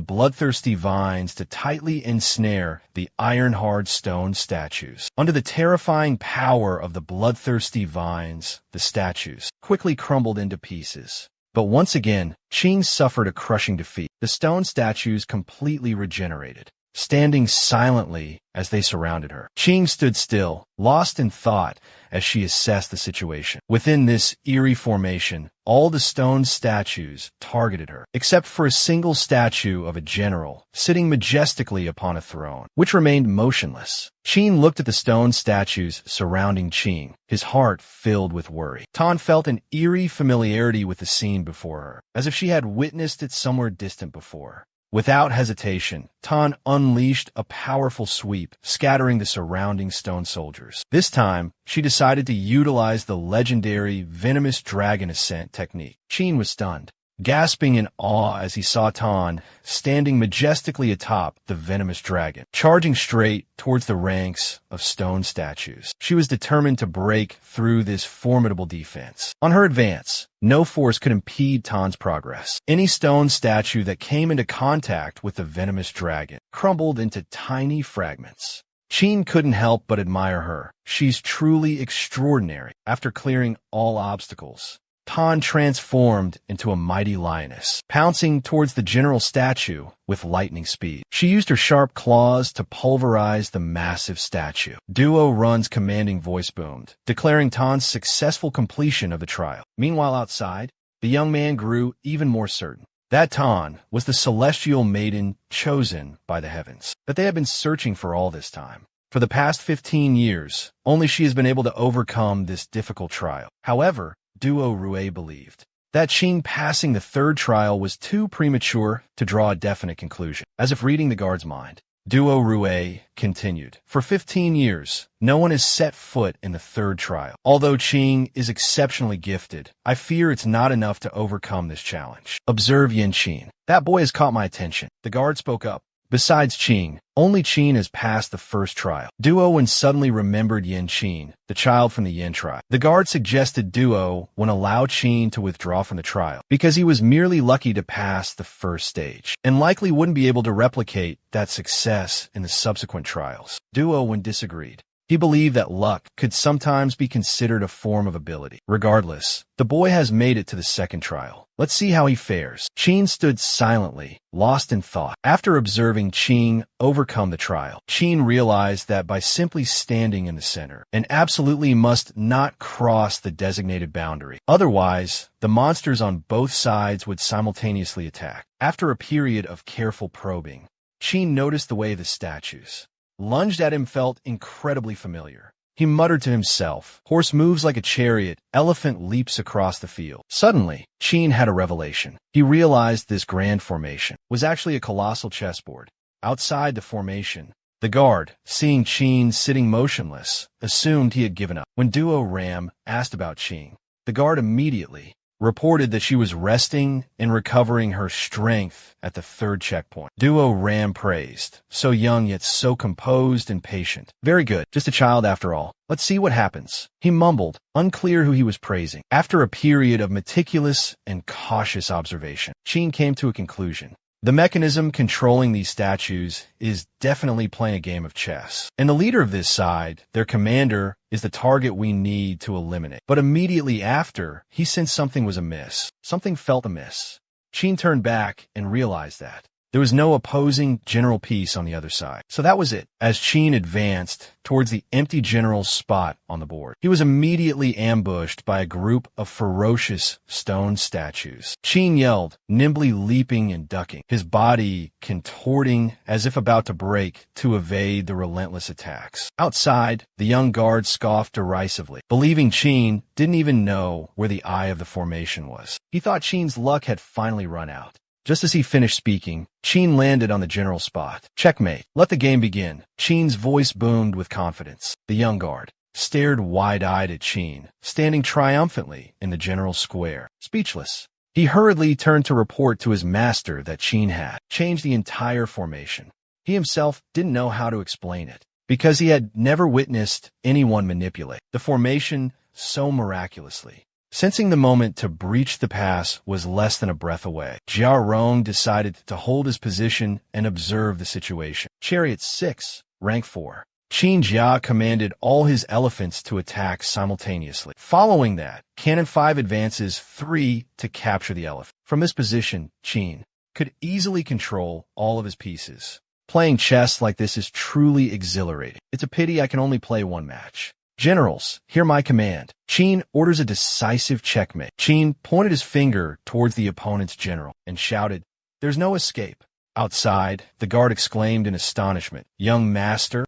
bloodthirsty vines to tightly ensnare the iron-hard stone statues. Under the terrifying power of the bloodthirsty vines, the statues quickly crumbled into pieces. But once again, Qing suffered a crushing defeat. The stone statues completely regenerated, standing silently as they surrounded her. Qing stood still, lost in thought as she assessed the situation. Within this eerie formation, all the stone statues targeted her, except for a single statue of a general, sitting majestically upon a throne, which remained motionless. Qing looked at the stone statues surrounding Qing, his heart filled with worry. Tan felt an eerie familiarity with the scene before her, as if she had witnessed it somewhere distant before. Without hesitation, Tan unleashed a powerful sweep, scattering the surrounding stone soldiers. This time, she decided to utilize the legendary venomous dragon ascent technique. Qin was stunned, gasping in awe as he saw Tan standing majestically atop the venomous dragon, charging straight towards the ranks of stone statues. She was determined to break through this formidable defense. On her advance, no force could impede Tan's progress. Any stone statue that came into contact with the venomous dragon crumbled into tiny fragments. Qin couldn't help but admire her. She's truly extraordinary. After clearing all obstacles, Tan transformed into a mighty lioness, pouncing towards the general statue with lightning speed. She used her sharp claws to pulverize the massive statue. Duo Run's commanding voice boomed, declaring Tan's successful completion of the trial. Meanwhile, outside, the young man grew even more certain that Tan was the celestial maiden chosen by the heavens, that they had been searching for all this time. For the past 15 years, only she has been able to overcome this difficult trial. However, Duo Rue believed that Qing passing the third trial was too premature to draw a definite conclusion. As if reading the guard's mind, Duo Rue continued, "For 15 years, no one has set foot in the third trial. Although Qing is exceptionally gifted, I fear it's not enough to overcome this challenge. Observe Yin Qin. That boy has caught my attention." The guard spoke up. Besides Qing, only Qin has passed the first trial. Duo Wen suddenly remembered Yin Qin, the child from the Yin tribe. The guard suggested Duo Wen allow Qin to withdraw from the trial, because he was merely lucky to pass the first stage, and likely wouldn't be able to replicate that success in the subsequent trials. Duo Wen disagreed. He believed that luck could sometimes be considered a form of ability. Regardless, the boy has made it to the second trial. Let's see how he fares. Qin stood silently, lost in thought. After observing Qing overcome the trial, Qin realized that by simply standing in the center, and absolutely must not cross the designated boundary. Otherwise, the monsters on both sides would simultaneously attack. After a period of careful probing, Qin noticed the way the statues lunged at him felt incredibly familiar. He muttered to himself, "Horse moves like a chariot, elephant leaps across the field." Suddenly, Qin had a revelation. He realized this grand formation was actually a colossal chessboard. Outside the formation, the guard, seeing Qin sitting motionless, assumed he had given up. When Duo Ram asked about Qin, the guard immediately reported that she was resting and recovering her strength at the third checkpoint. Duo Ram praised, "So young yet so composed and patient." "Very good, just a child after all. Let's see what happens," he mumbled, unclear who he was praising. After a period of meticulous and cautious observation, Qin came to a conclusion. The mechanism controlling these statues is definitely playing a game of chess. And the leader of this side, their commander, is the target we need to eliminate. But immediately after, he sensed something was amiss. Something felt amiss. Qin turned back and realized that. There was no opposing general piece on the other side. So that was it. As Qin advanced towards the empty general's spot on the board, he was immediately ambushed by a group of ferocious stone statues. Qin yelled, nimbly leaping and ducking, his body contorting as if about to break to evade the relentless attacks. Outside, the young guard scoffed derisively, believing Qin didn't even know where the eye of the formation was. He thought Qin's luck had finally run out. Just as he finished speaking, Qin landed on the general spot. Checkmate. Let the game begin. Qin's voice boomed with confidence. The young guard stared wide-eyed at Qin, standing triumphantly in the general square, speechless. He hurriedly turned to report to his master that Qin had changed the entire formation. He himself didn't know how to explain it, because he had never witnessed anyone manipulate the formation so miraculously. Sensing the moment to breach the pass was less than a breath away, Jia Rong decided to hold his position and observe the situation. Chariot 6, rank 4. Qin Jia commanded all his elephants to attack simultaneously. Following that, Cannon 5 advances 3 to capture the elephant. From this position, Qin could easily control all of his pieces. Playing chess like this is truly exhilarating. It's a pity I can only play one match. Generals, hear my command. Qin orders a decisive checkmate. Qin pointed his finger towards the opponent's general and shouted, "There's no escape." Outside, the guard exclaimed in astonishment, Young master,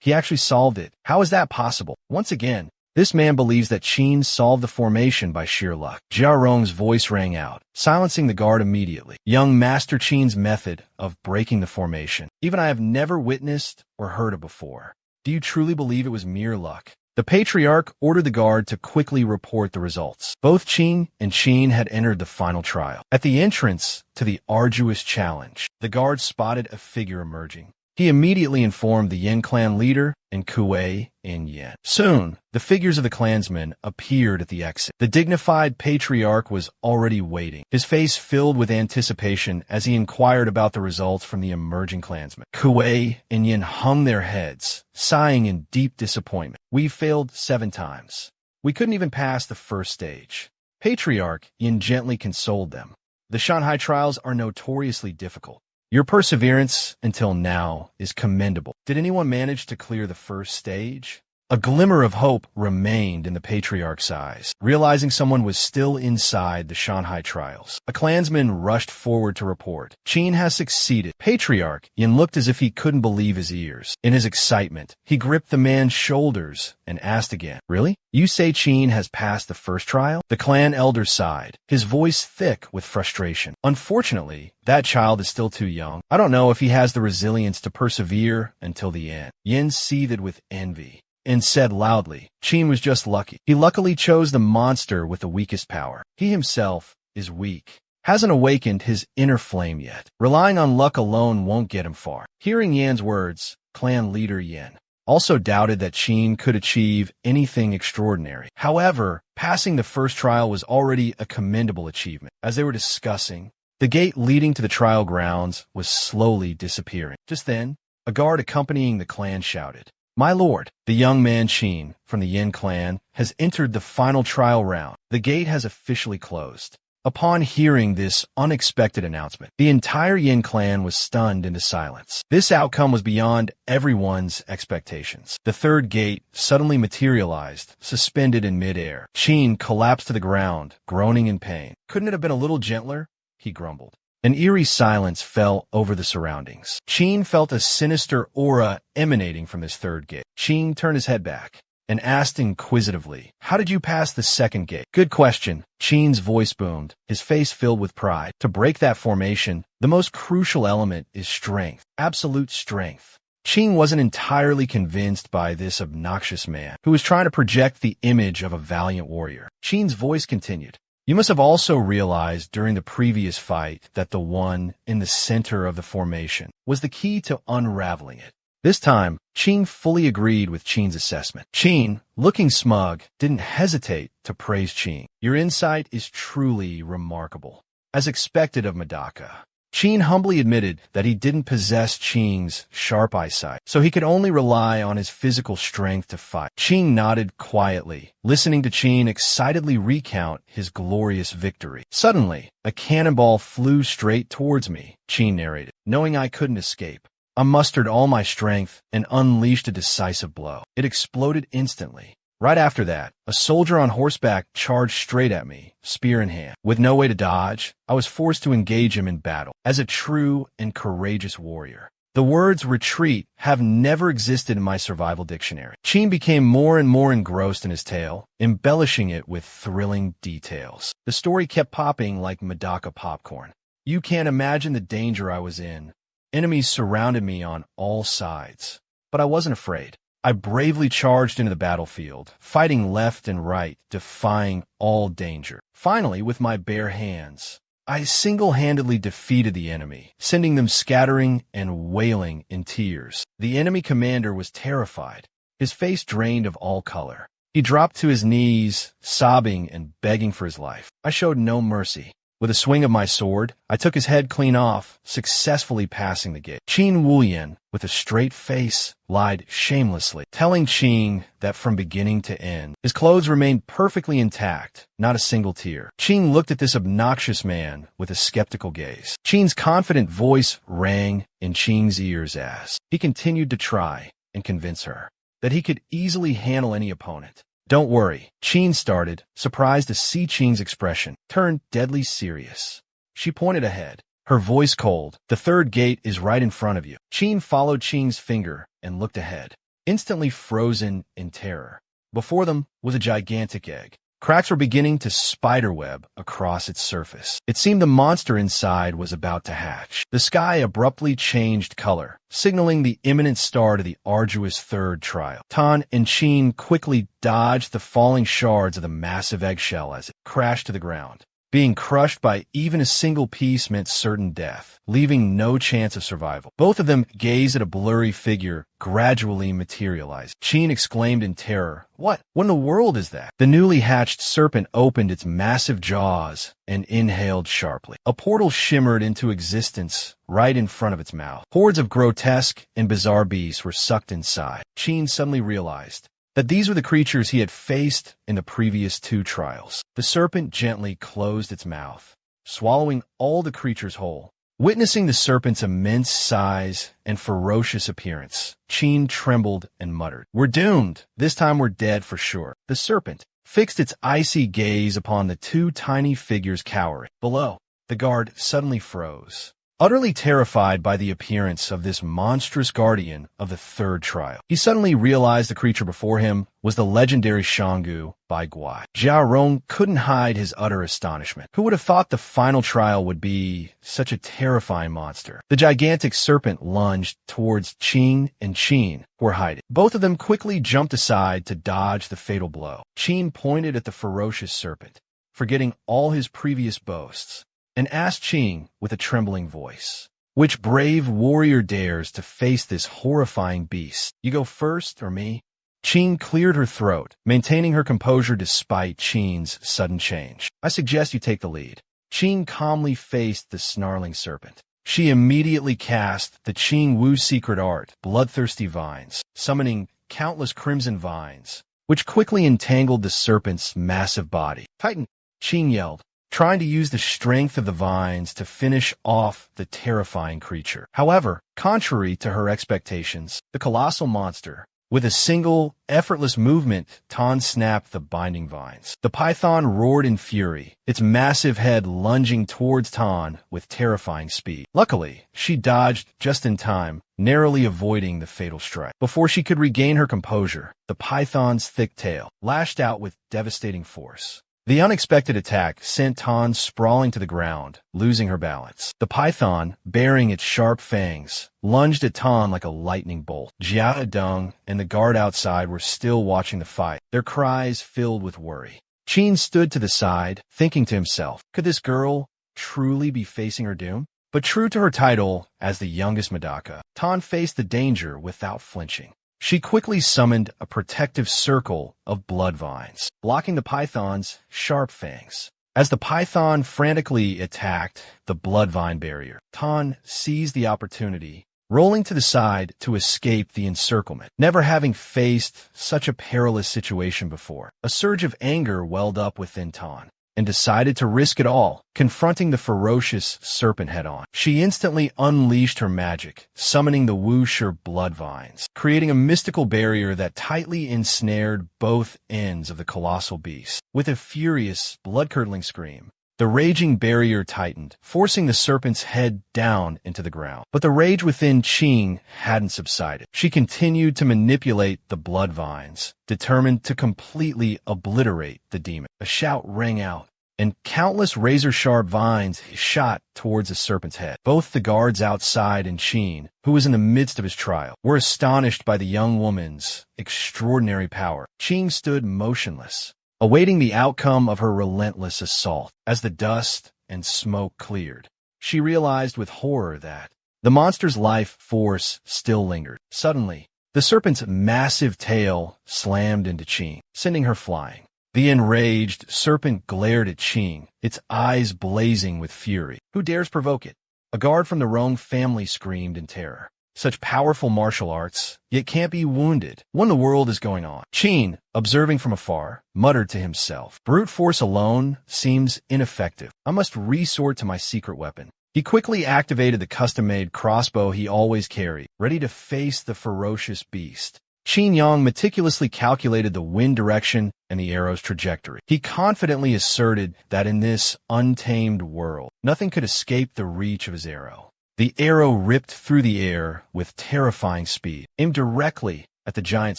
he actually solved it. How is that possible?" Once again, this man believes that Qin solved the formation by sheer luck. Jia Rong's voice rang out, silencing the guard immediately. Young Master Qin's method of breaking the formation. Even I have never witnessed or heard of before. Do you truly believe it was mere luck? The patriarch ordered the guard to quickly report the results. Both Qin and Qin had entered the final trial. At the entrance to the arduous challenge, the guard spotted a figure emerging. He immediately informed the Yin clan leader and Kuei and Yin. Soon, the figures of the clansmen appeared at the exit. The dignified patriarch was already waiting, his face filled with anticipation as he inquired about the results from the emerging clansmen. Kuei and Yin hung their heads, sighing in deep disappointment. "We've failed 7 times. We couldn't even pass the first stage." Patriarch Yin gently consoled them. "The Shanghai trials are notoriously difficult. Your perseverance until now is commendable. Did anyone manage to clear the first stage?" A glimmer of hope remained in the patriarch's eyes, realizing someone was still inside the Shanghai trials. A clansman rushed forward to report, "Qin has succeeded." Patriarch Yin looked as if he couldn't believe his ears. In his excitement, he gripped the man's shoulders and asked again, "Really? You say Qin has passed the first trial?" The clan elder sighed, his voice thick with frustration. "Unfortunately, that child is still too young. I don't know if he has the resilience to persevere until the end." Yin seethed with envy and said loudly, "Qin was just lucky. He luckily chose the monster with the weakest power. He himself is weak. Hasn't awakened his inner flame yet. Relying on luck alone won't get him far." Hearing Yan's words, clan leader Yan also doubted that Qin could achieve anything extraordinary. However, passing the first trial was already a commendable achievement. As they were discussing, the gate leading to the trial grounds was slowly disappearing. Just then, a guard accompanying the clan shouted, "My lord, the young man Qin from the Yin clan has entered the final trial round. The gate has officially closed." Upon hearing this unexpected announcement, the entire Yin clan was stunned into silence. This outcome was beyond everyone's expectations. The third gate suddenly materialized, suspended in midair. Qin collapsed to the ground, groaning in pain. "Couldn't it have been a little gentler?" he grumbled. An eerie silence fell over the surroundings. Qin felt a sinister aura emanating from this third gate. Qin turned his head back and asked inquisitively, "How did you pass the second gate?" "Good question." Qin's voice boomed, his face filled with pride. "To break that formation, the most crucial element is strength, absolute strength." Qin wasn't entirely convinced by this obnoxious man, who was trying to project the image of a valiant warrior. Qin's voice continued, "You must have also realized during the previous fight that the one in the center of the formation was the key to unraveling it." This time, Qin fully agreed with Qin's assessment. Qin, looking smug, didn't hesitate to praise Qin. "Your insight is truly remarkable. As expected of Madaka." Qin humbly admitted that he didn't possess Qing's sharp eyesight, so he could only rely on his physical strength to fight. Qing nodded quietly, listening to Qin excitedly recount his glorious victory. Suddenly, a cannonball flew straight towards me, Qin narrated. Knowing I couldn't escape, I mustered all my strength and unleashed a decisive blow. It exploded instantly. Right after that, a soldier on horseback charged straight at me, spear in hand. With no way to dodge, I was forced to engage him in battle. As a true and courageous warrior, the words retreat have never existed in my survival dictionary. Qin became more and more engrossed in his tale, embellishing it with thrilling details. The story kept popping like Medaka popcorn. You can't imagine the danger I was in. Enemies surrounded me on all sides, but I wasn't afraid. I bravely charged into the battlefield, fighting left and right, defying all danger. Finally, with my bare hands, I single-handedly defeated the enemy, sending them scattering and wailing in tears. The enemy commander was terrified, his face drained of all color. He dropped to his knees, sobbing and begging for his life. I showed no mercy. With a swing of my sword, I took his head clean off, successfully passing the gate. Qin Wuyan, with a straight face, lied shamelessly, telling Qin that from beginning to end, his clothes remained perfectly intact, not a single tear. Qin looked at this obnoxious man with a skeptical gaze. Qin's confident voice rang in Qin's ears as he continued to try and convince her that he could easily handle any opponent. Don't worry, Qin started, surprised to see Qin's expression turn deadly serious. She pointed ahead, her voice cold. The third gate is right in front of you. Qin followed Qin's finger and looked ahead, instantly frozen in terror. Before them was a gigantic egg. Cracks were beginning to spiderweb across its surface. It seemed the monster inside was about to hatch. The sky abruptly changed color, signaling the imminent start of the arduous third trial. Tan and Qin quickly dodged the falling shards of the massive eggshell as it crashed to the ground. Being crushed by even a single piece meant certain death, leaving no chance of survival. Both of them gazed at a blurry figure gradually materialize. Qin exclaimed in terror, What in the world is that?" The newly hatched serpent opened its massive jaws and inhaled sharply. A portal shimmered into existence right in front of its mouth. Hordes of grotesque and bizarre beasts were sucked inside. Qin suddenly realized that these were the creatures he had faced in the previous two trials. The serpent gently closed its mouth, swallowing all the creatures whole. Witnessing the serpent's immense size and ferocious appearance, Qin trembled and muttered, "We're doomed. This time we're dead for sure." The serpent fixed its icy gaze upon the two tiny figures cowering below. The guard suddenly froze, utterly terrified by the appearance of this monstrous guardian of the third trial. He suddenly realized the creature before him was the legendary Shanggu Bai Guai. Jia Rong couldn't hide his utter astonishment. Who would have thought the final trial would be such a terrifying monster? The gigantic serpent lunged towards Qin and Qin, who were hiding. Both of them quickly jumped aside to dodge the fatal blow. Qin pointed at the ferocious serpent, forgetting all his previous boasts, and asked Qin with a trembling voice, "Which brave warrior dares to face this horrifying beast? You go first, or me?" Qin cleared her throat, maintaining her composure despite Qin's sudden change. "I suggest you take the lead." Qin calmly faced the snarling serpent. She immediately cast the Qin Wu secret art, Bloodthirsty Vines, summoning countless crimson vines, which quickly entangled the serpent's massive body. "Titan!" Qin yelled, trying to use the strength of the vines to finish off the terrifying creature. However, contrary to her expectations, the colossal monster, with a single, effortless movement, Tan snapped the binding vines. The python roared in fury, its massive head lunging towards Tan with terrifying speed. Luckily, she dodged just in time, narrowly avoiding the fatal strike. Before she could regain her composure, the python's thick tail lashed out with devastating force. The unexpected attack sent Tan sprawling to the ground, losing her balance. The python, baring its sharp fangs, lunged at Tan like a lightning bolt. Jia Deng and the guard outside were still watching the fight, their cries filled with worry. Qin stood to the side, thinking to himself, could this girl truly be facing her doom? But true to her title as the youngest Medaka, Tan faced the danger without flinching. She quickly summoned a protective circle of blood vines, blocking the python's sharp fangs. As the python frantically attacked the bloodvine barrier, Tan seized the opportunity, rolling to the side to escape the encirclement. Never having faced such a perilous situation before, a surge of anger welled up within Tan, and decided to risk it all, confronting the ferocious serpent head-on. She instantly unleashed her magic, summoning the Wuxia blood vines, creating a mystical barrier that tightly ensnared both ends of the colossal beast. With a furious, blood-curdling scream, the raging barrier tightened, forcing the serpent's head down into the ground. But the rage within Qing hadn't subsided. She continued to manipulate the blood vines, determined to completely obliterate the demon. A shout rang out, and countless razor-sharp vines shot towards the serpent's head. Both the guards outside and Qing, who was in the midst of his trial, were astonished by the young woman's extraordinary power. Qing stood motionless, awaiting the outcome of her relentless assault. As the dust and smoke cleared, she realized with horror that the monster's life force still lingered. Suddenly, the serpent's massive tail slammed into Qing, sending her flying. The enraged serpent glared at Qing, its eyes blazing with fury. Who dares provoke it? A guard from the Rong family screamed in terror. Such powerful martial arts, yet can't be wounded. What in the world is going on? Qing, observing from afar, muttered to himself. Brute force alone seems ineffective. I must resort to my secret weapon. He quickly activated the custom-made crossbow he always carried, ready to face the ferocious beast. Qin Yang meticulously calculated the wind direction and the arrow's trajectory. He confidently asserted that in this untamed world, nothing could escape the reach of his arrow. The arrow ripped through the air with terrifying speed, aimed directly at the giant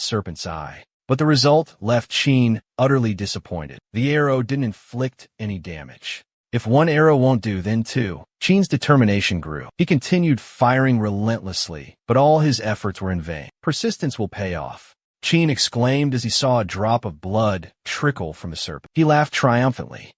serpent's eye. But the result left Qin utterly disappointed. The arrow didn't inflict any damage. If one arrow won't do, then two. Qin's determination grew. He continued firing relentlessly, but all his efforts were in vain. Persistence will pay off, Qin exclaimed as he saw a drop of blood trickle from the serpent. He laughed triumphantly.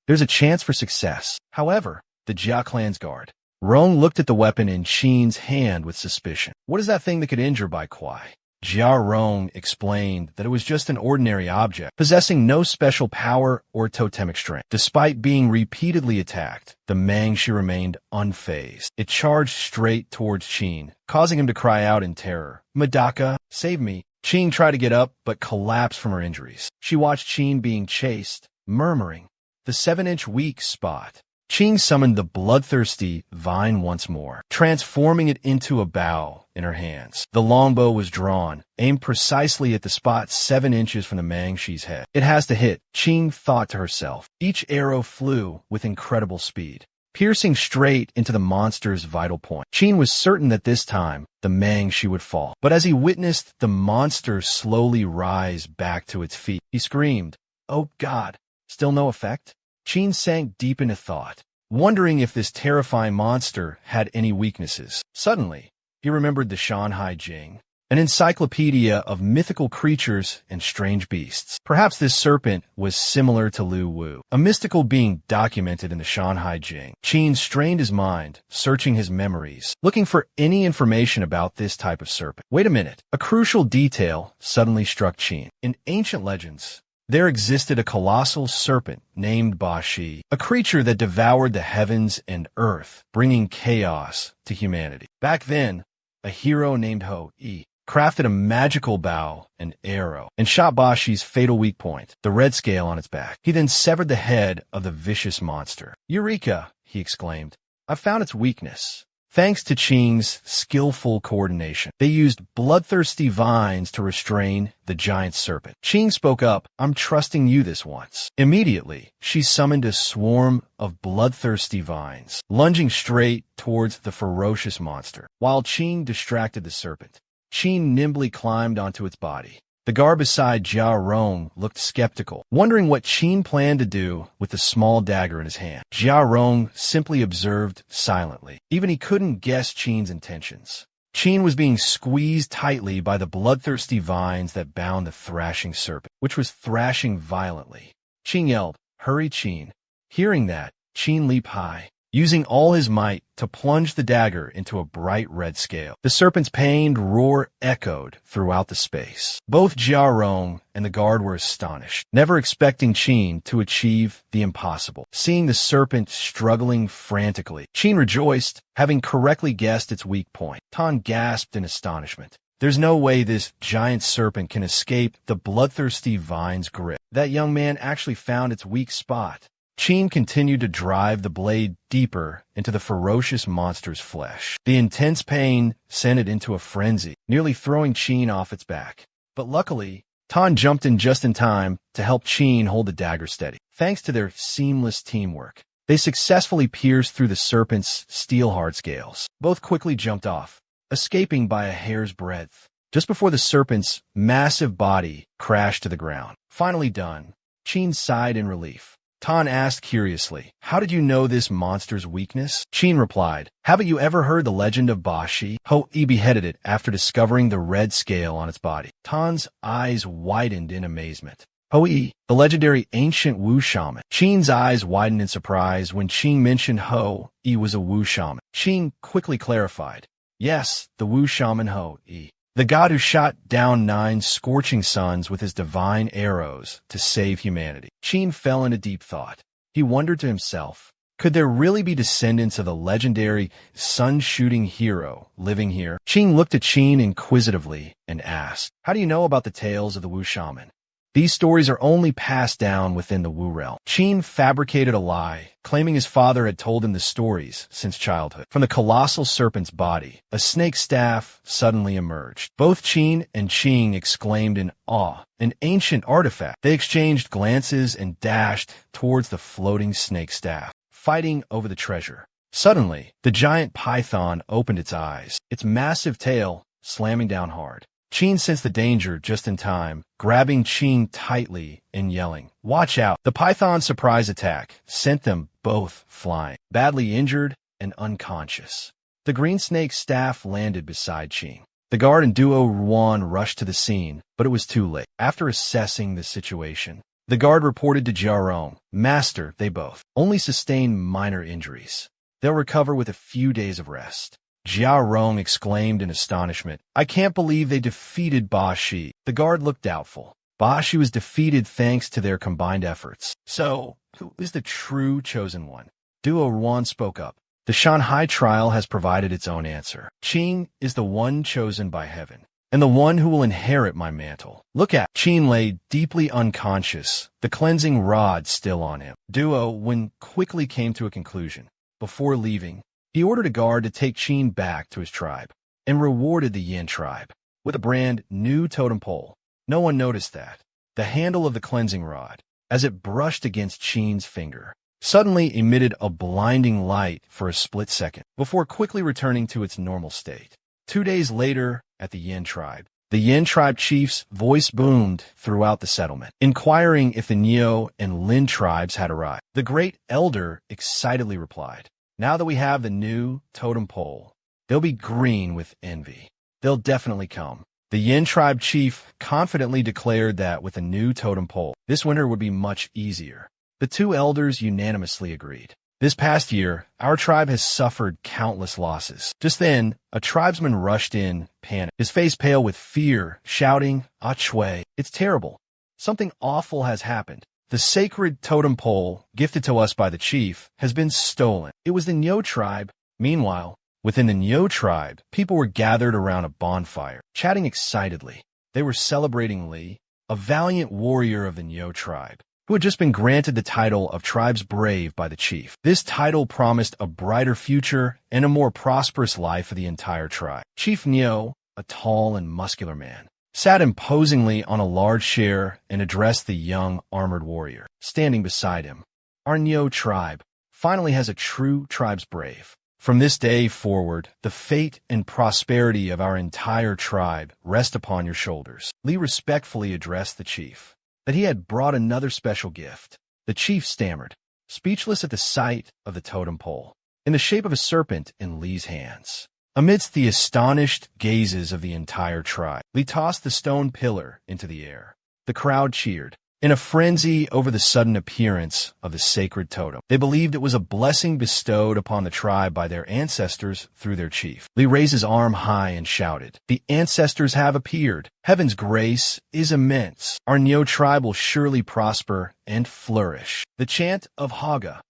There's a chance for success. However, the Jia clan's guard, Rong, looked at the weapon in Qin's hand with suspicion. What is that thing that could injure Bai Kuai? Jia Rong explained that it was just an ordinary object, possessing no special power or totemic strength. Despite being repeatedly attacked, the Mangshi remained unfazed. It charged straight towards Qin, causing him to cry out in terror. Madaka, save me. Qin tried to get up, but collapsed from her injuries. She watched Qin being chased, murmuring, "The 7-inch weak spot." Qing summoned the bloodthirsty vine once more, transforming it into a bow in her hands. The longbow was drawn, aimed precisely at the spot 7 inches from the Mangshi's head. It has to hit, Qing thought to herself. Each arrow flew with incredible speed, piercing straight into the monster's vital point. Qin was certain that this time, the Mangshi would fall. But as he witnessed the monster slowly rise back to its feet, he screamed, "Oh God, still no effect?" Qin sank deep into thought, wondering if this terrifying monster had any weaknesses. Suddenly, he remembered the Shanhai Jing, an encyclopedia of mythical creatures and strange beasts. Perhaps this serpent was similar to Lu Wu, a mystical being documented in the Shanhai Jing. Qin strained his mind, searching his memories, looking for any information about this type of serpent. Wait a minute. A crucial detail suddenly struck Qin. In ancient legends, there existed a colossal serpent named Ba Shi, a creature that devoured the heavens and earth, bringing chaos to humanity. Back then, a hero named Ho Yi crafted a magical bow and arrow and shot Ba Shi's fatal weak point, the red scale on its back. He then severed the head of the vicious monster. "Eureka!" he exclaimed. "I found its weakness." Thanks to Qing's skillful coordination, they used bloodthirsty vines to restrain the giant serpent. Qing spoke up, "I'm trusting you this once." Immediately, she summoned a swarm of bloodthirsty vines, lunging straight towards the ferocious monster. While Qing distracted the serpent, Qing nimbly climbed onto its body. The guard beside Jia Rong looked skeptical, wondering what Qin planned to do with the small dagger in his hand. Jia Rong simply observed silently. Even he couldn't guess Qin's intentions. Qin was being squeezed tightly by the bloodthirsty vines that bound the thrashing serpent, which was thrashing violently. Qin yelled, "Hurry, Qin." Hearing that, Qin leaped high, using all his might to plunge the dagger into a bright red scale. The serpent's pained roar echoed throughout the space. Both Jia Rong and the guard were astonished, never expecting Qin to achieve the impossible. Seeing the serpent struggling frantically, Qin rejoiced, having correctly guessed its weak point. Tan gasped in astonishment. There's no way this giant serpent can escape the bloodthirsty vine's grip. That young man actually found its weak spot. Qin continued to drive the blade deeper into the ferocious monster's flesh. The intense pain sent it into a frenzy, nearly throwing Qin off its back. But luckily, Tan jumped in just in time to help Qin hold the dagger steady. Thanks to their seamless teamwork, they successfully pierced through the serpent's steel-hard scales. Both quickly jumped off, escaping by a hair's breadth, just before the serpent's massive body crashed to the ground. Finally done, Qin sighed in relief. Tan asked curiously, "How did you know this monster's weakness?" Qin replied, "Haven't you ever heard the legend of Ba Shi? He beheaded it after discovering the red scale on its body." Tan's eyes widened in amazement. Hou-yi, the legendary ancient Wu shaman. Qin's eyes widened in surprise when Qin mentioned Hou-yi was a Wu shaman. Qin quickly clarified, "Yes, the Wu shaman Hou-yi. The god who shot down 9 scorching suns with his divine arrows to save humanity." Qin fell into deep thought. He wondered to himself, could there really be descendants of the legendary sun-shooting hero living here? Qin looked at Qin inquisitively and asked, "How do you know about the tales of the Wu shaman? These stories are only passed down within the Wu realm." Qin fabricated a lie, claiming his father had told him the stories since childhood. From the colossal serpent's body, a snake staff suddenly emerged. Both Qin and Qing exclaimed in awe, "An ancient artifact." They exchanged glances and dashed towards the floating snake staff, fighting over the treasure. Suddenly, the giant python opened its eyes, its massive tail slamming down hard. Qin sensed the danger just in time, grabbing Qin tightly and yelling, "Watch out!" The python's surprise attack sent them both flying, badly injured and unconscious. The green snake's staff landed beside Qin. The guard and Duo Ruan rushed to the scene, but it was too late. After assessing the situation, the guard reported to Jia Rong, "Master, they both only sustained minor injuries. They'll recover with a few days of rest." Jia Rong exclaimed in astonishment, "I can't believe they defeated Ba Shi." The guard looked doubtful. Ba Shi was defeated thanks to their combined efforts. So, who is the true chosen one? Duo Ruan spoke up. The Shanghai trial has provided its own answer. Qin is the one chosen by heaven, and the one who will inherit my mantle. Look at Qin lay deeply unconscious, the cleansing rod still on him. Duo quickly came to a conclusion. Before leaving, he ordered a guard to take Qin back to his tribe and rewarded the Yin tribe with a brand new totem pole. No one noticed that. The handle of the cleansing rod, as it brushed against Qin's finger, suddenly emitted a blinding light for a split second before quickly returning to its normal state. 2 days later, at the Yin tribe chief's voice boomed throughout the settlement, inquiring if the Niu and Lin tribes had arrived. The great elder excitedly replied, "Now that we have the new totem pole, they'll be green with envy. They'll definitely come." The Yin tribe chief confidently declared that with a new totem pole, this winter would be much easier. The 2 elders unanimously agreed. This past year, our tribe has suffered countless losses. Just then, a tribesman rushed in, panicked, his face pale with fear, shouting, "Ah Chui, it's terrible. Something awful has happened. The sacred totem pole, gifted to us by the chief, has been stolen." It was the Niu tribe. Meanwhile, within the Niu tribe, people were gathered around a bonfire, chatting excitedly. They were celebrating Li, a valiant warrior of the Niu tribe, who had just been granted the title of Tribe's Brave by the chief. This title promised a brighter future and a more prosperous life for the entire tribe. Chief Niu, a tall and muscular man, sat imposingly on a large chair and addressed the young armored warrior standing beside him. "Our Niu tribe finally has a true tribe's brave. From this day forward, the fate and prosperity of our entire tribe rest upon your shoulders." Li respectfully addressed the chief that he had brought another special gift. The chief stammered, speechless at the sight of the totem pole, in the shape of a serpent in Li's hands. Amidst the astonished gazes of the entire tribe, Li tossed the stone pillar into the air. The crowd cheered. in a frenzy over the sudden appearance of the sacred totem. They believed it was a blessing bestowed upon the tribe by their ancestors through their chief. Li raised his arm high and shouted, "The ancestors have appeared. Heaven's grace is immense. Our Nyo tribe will surely prosper and flourish." The chant of Haga,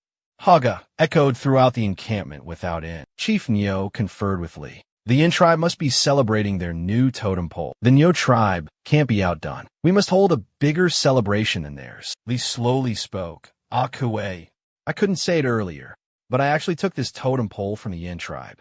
Haga, echoed throughout the encampment without end. Chief Nyo conferred with Li. The Yin tribe must be celebrating their new totem pole. The Nyo tribe can't be outdone. We must hold a bigger celebration than theirs. Li slowly spoke. Akue. I couldn't say it earlier, but I actually took this totem pole from the Yin tribe.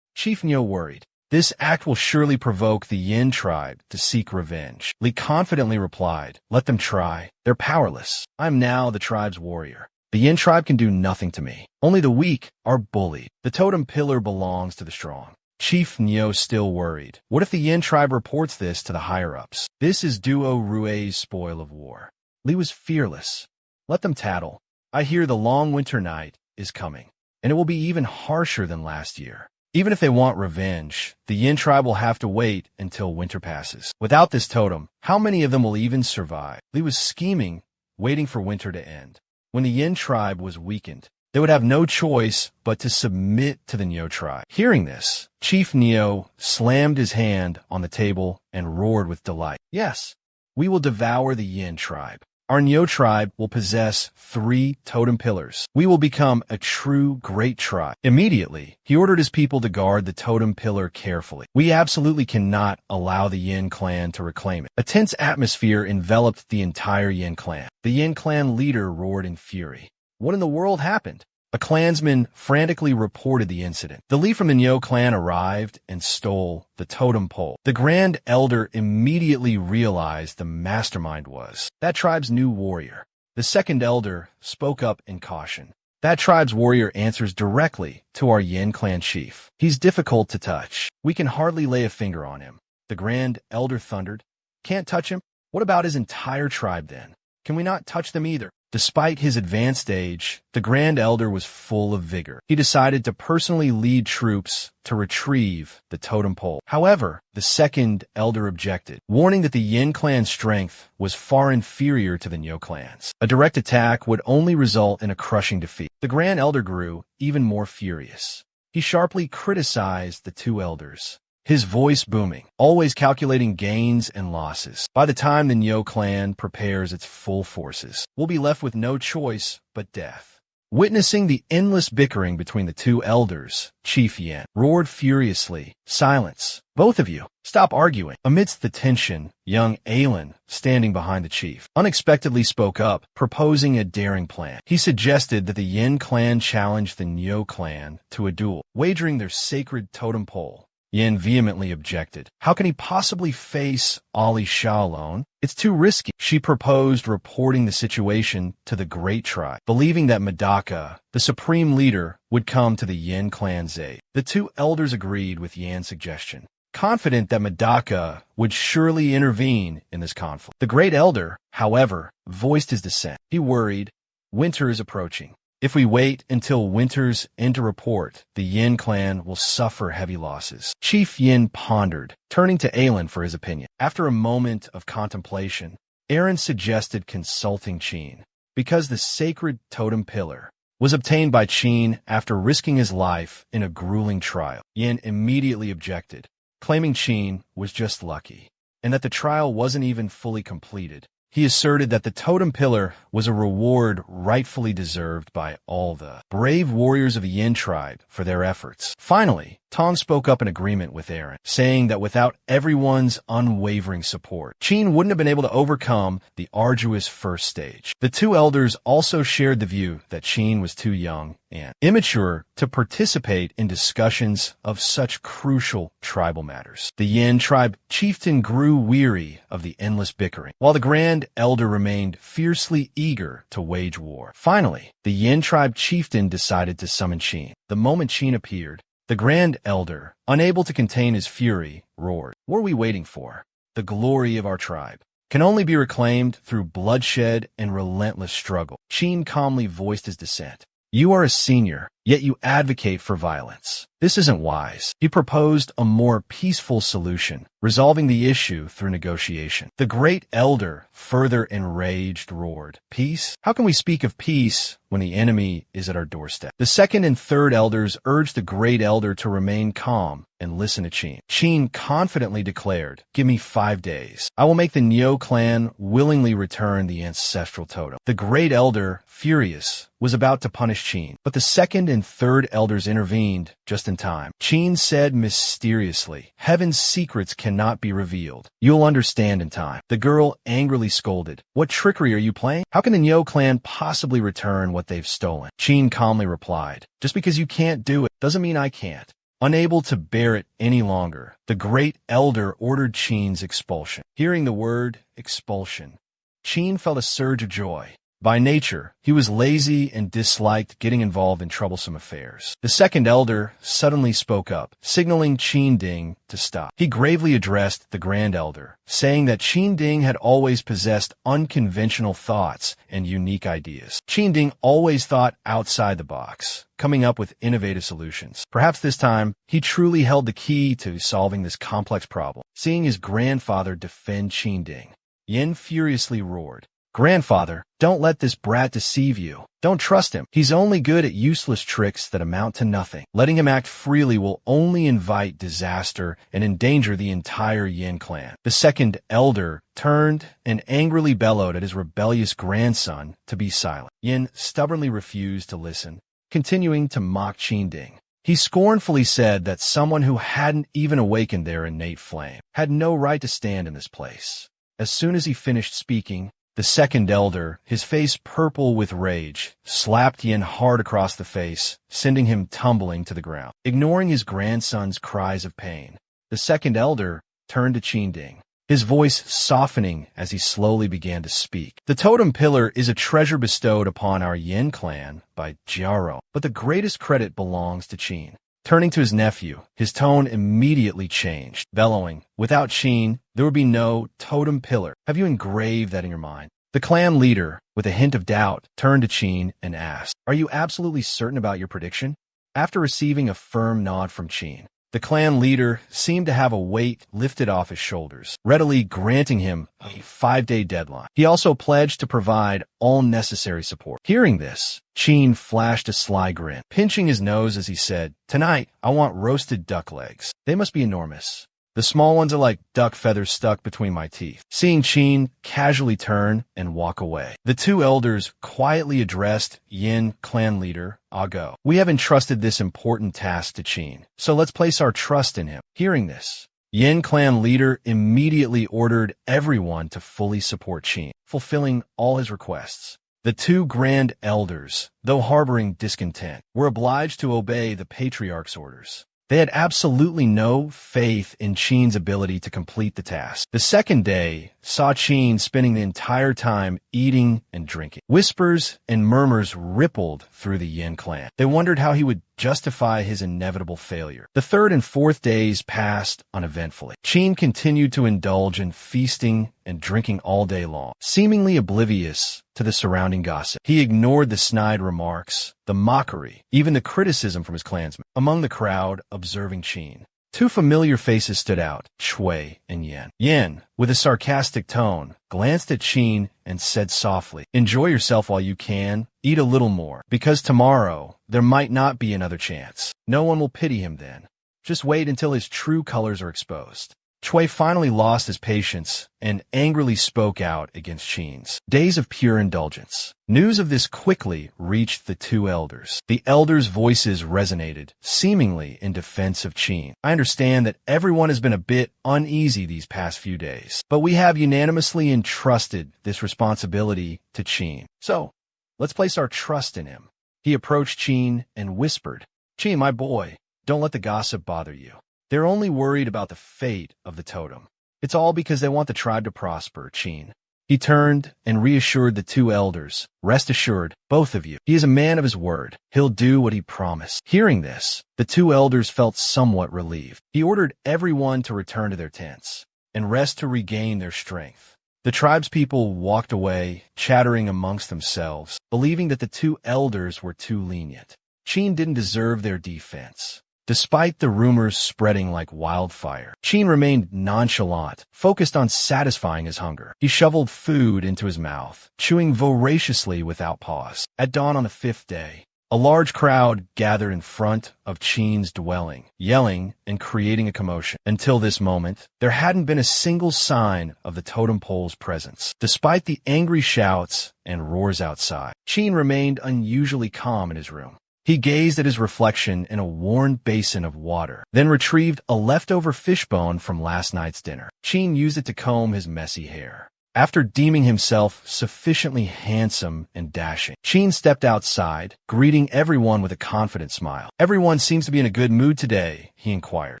Chief Nyo worried. This act will surely provoke the Yin tribe to seek revenge. Li confidently replied, "Let them try. They're powerless. I'm now the tribe's warrior. The Yin tribe can do nothing to me. Only the weak are bullied. The totem pillar belongs to the strong." Chief Nyo still worried. What if the Yin tribe reports this to the higher-ups? This is Duo Rue's spoil of war. Li was fearless. Let them tattle. I hear the long winter night is coming, and it will be even harsher than last year. Even if they want revenge, the Yin tribe will have to wait until winter passes. Without this totem, how many of them will even survive? Li was scheming, waiting for winter to end. When the Yin tribe was weakened, they would have no choice but to submit to the Nyo tribe. Hearing this, Chief Nyo slammed his hand on the table and roared with delight. Yes, we will devour the Yin tribe. Our Nyo tribe will possess 3 totem pillars. We will become a true great tribe. Immediately, he ordered his people to guard the totem pillar carefully. We absolutely cannot allow the Yin clan to reclaim it. A tense atmosphere enveloped the entire Yin clan. The Yin clan leader roared in fury. What in the world happened? A clansman frantically reported the incident. The Li from the Nyo clan arrived and stole the totem pole. The Grand Elder immediately realized the mastermind was that tribe's new warrior. The second elder spoke up in caution. That tribe's warrior answers directly to our Yin clan chief. He's difficult to touch. We can hardly lay a finger on him. The Grand Elder thundered. Can't touch him? What about his entire tribe then? Can we not touch them either? Despite his advanced age, the Grand Elder was full of vigor. He decided to personally lead troops to retrieve the totem pole. However, the second Elder objected, warning that the Yin clan's strength was far inferior to the Nyo clan's. A direct attack would only result in a crushing defeat. The Grand Elder grew even more furious. He sharply criticized the 2 elders, his voice booming, always calculating gains and losses. By the time the Nyo clan prepares its full forces, we'll be left with no choice but death. Witnessing the endless bickering between the 2 elders, Chief Yin roared furiously, "Silence! Both of you! Stop arguing!" Amidst the tension, young Alan, standing behind the chief, unexpectedly spoke up, proposing a daring plan. He suggested that the Yin clan challenge the Nyo clan to a duel, wagering their sacred totem pole. Yin vehemently objected. How can he possibly face Ali Shah alone? It's too risky. She proposed reporting the situation to the Great Tribe, believing that Madaka, the supreme leader, would come to the Yin clan's aid. The 2 elders agreed with Yan's suggestion, confident that Madaka would surely intervene in this conflict. The Great Elder, however, voiced his dissent. He worried, winter is approaching. If we wait until winter's end to report, the Yin clan will suffer heavy losses. Chief Yin pondered, turning to Alan for his opinion. After a moment of contemplation, Aaron suggested consulting Qin. Because the sacred totem pillar was obtained by Qin after risking his life in a grueling trial, Yin immediately objected, claiming Qin was just lucky, and that the trial wasn't even fully completed. He asserted that the totem pillar was a reward rightfully deserved by all the brave warriors of the Yin tribe for their efforts. Finally, Tong spoke up in agreement with Aaron, saying that without everyone's unwavering support, Qin wouldn't have been able to overcome the arduous first stage. The 2 elders also shared the view that Qin was too young and immature to participate in discussions of such crucial tribal matters. The Yin tribe chieftain grew weary of the endless bickering, while the Grand Elder remained fiercely eager to wage war. Finally, the Yin tribe chieftain decided to summon Qin. The moment Qin appeared, the Grand Elder, unable to contain his fury, roared, "What are we waiting for? The glory of our tribe can only be reclaimed through bloodshed and relentless struggle." Qin calmly voiced his dissent. "You are a senior. yet you advocate for violence. This isn't wise. He proposed a more peaceful solution, resolving the issue through negotiation. The great elder, further enraged, roared, "Peace? How can we speak of peace when the enemy is at our doorstep?" The second and third elders urged the great elder to remain calm and listen to Qin. Qin confidently declared, "Give me 5 days. I will make the Nyo clan willingly return the ancestral totem." The great elder, furious, was about to punish Qin, but the second and third elders intervened just in time. Qin said mysteriously, "Heaven's secrets cannot be revealed. You'll understand in time." The girl angrily scolded, "What trickery are you playing? How can the Nyo clan possibly return what they've stolen?" Qin calmly replied, "Just because you can't do it doesn't mean I can't." Unable to bear it any longer, the great elder ordered Qin's expulsion. Hearing the word expulsion, Qin felt a surge of joy. By nature, he was lazy and disliked getting involved in troublesome affairs. The second elder suddenly spoke up, signaling Qin Ding to stop. He gravely addressed the grand elder, saying that Qin Ding had always possessed unconventional thoughts and unique ideas. Qin Ding always thought outside the box, coming up with innovative solutions. Perhaps this time, he truly held the key to solving this complex problem. Seeing his grandfather defend Qin Ding, Yin furiously roared, "Grandfather, don't let this brat deceive you. Don't trust him. He's only good at useless tricks that amount to nothing. Letting him act freely will only invite disaster and endanger the entire Yin clan." The second elder turned and angrily bellowed at his rebellious grandson to be silent. Yin stubbornly refused to listen, continuing to mock Qin Ding. He scornfully said that someone who hadn't even awakened their innate flame had no right to stand in this place. As soon as he finished speaking, the second elder, his face purple with rage, slapped Yin hard across the face, sending him tumbling to the ground. Ignoring his grandson's cries of pain, the second elder turned to Qin Ding, his voice softening as he slowly began to speak. "The totem pillar is a treasure bestowed upon our Yin clan by Jiaro, but the greatest credit belongs to Qin." Turning to his nephew, his tone immediately changed, bellowing, "Without Qin, there would be no totem pillar. Have you engraved that in your mind?" The clan leader, with a hint of doubt, turned to Qin and asked, "Are you absolutely certain about your prediction?" After receiving a firm nod from Qin, the clan leader seemed to have a weight lifted off his shoulders, readily granting him a 5-day deadline. He also pledged to provide all necessary support. Hearing this, Qin flashed a sly grin, pinching his nose as he said, "Tonight, I want roasted duck legs. They must be enormous. The small ones are like duck feathers stuck between my teeth." Seeing Qin casually turn and walk away, the two elders quietly addressed Yin clan leader, "Go. We have entrusted this important task to Qin, so let's place our trust in him." Hearing this, Yin clan leader immediately ordered everyone to fully support Qin, fulfilling all his requests. The two grand elders, though harboring discontent, were obliged to obey the patriarch's orders. They had absolutely no faith in Qin's ability to complete the task. The second day saw Qin spending the entire time eating and drinking. Whispers and murmurs rippled through the Yin clan. They wondered how he would justify his inevitable failure. The third and fourth days passed uneventfully. Qin continued to indulge in feasting and drinking all day long, seemingly oblivious to the surrounding gossip. He ignored the snide remarks, the mockery, even the criticism from his clansmen. Among the crowd observing Qin, two familiar faces stood out, Shui and Yen. Yen, with a sarcastic tone, glanced at Qin and said softly, "Enjoy yourself while you can. Eat a little more, because tomorrow there might not be another chance. No one will pity him then. Just wait until his true colors are exposed." Shui finally lost his patience and angrily spoke out against Qin's days of pure indulgence. News of this quickly reached the two elders. The elders' voices resonated, seemingly in defense of Qin. "I understand that everyone has been a bit uneasy these past few days, but we have unanimously entrusted this responsibility to Qin. So, let's place our trust in him." He approached Qin and whispered, "Qin, my boy, don't let the gossip bother you. They're only worried about the fate of the totem. It's all because they want the tribe to prosper, Qin." He turned and reassured the two elders, "Rest assured, both of you, he is a man of his word. He'll do what he promised." Hearing this, the two elders felt somewhat relieved. He ordered everyone to return to their tents and rest to regain their strength. The tribespeople walked away, chattering amongst themselves, believing that the two elders were too lenient. Qin didn't deserve their defense. Despite the rumors spreading like wildfire, Qin remained nonchalant, focused on satisfying his hunger. He shoveled food into his mouth, chewing voraciously without pause. At dawn on the fifth day, a large crowd gathered in front of Qin's dwelling, yelling and creating a commotion. Until this moment, there hadn't been a single sign of the totem pole's presence. Despite the angry shouts and roars outside, Qin remained unusually calm in his room. He gazed at his reflection in a worn basin of water, then retrieved a leftover fishbone from last night's dinner. Qin used it to comb his messy hair. After deeming himself sufficiently handsome and dashing, Qin stepped outside, greeting everyone with a confident smile. "Everyone seems to be in a good mood today," he inquired.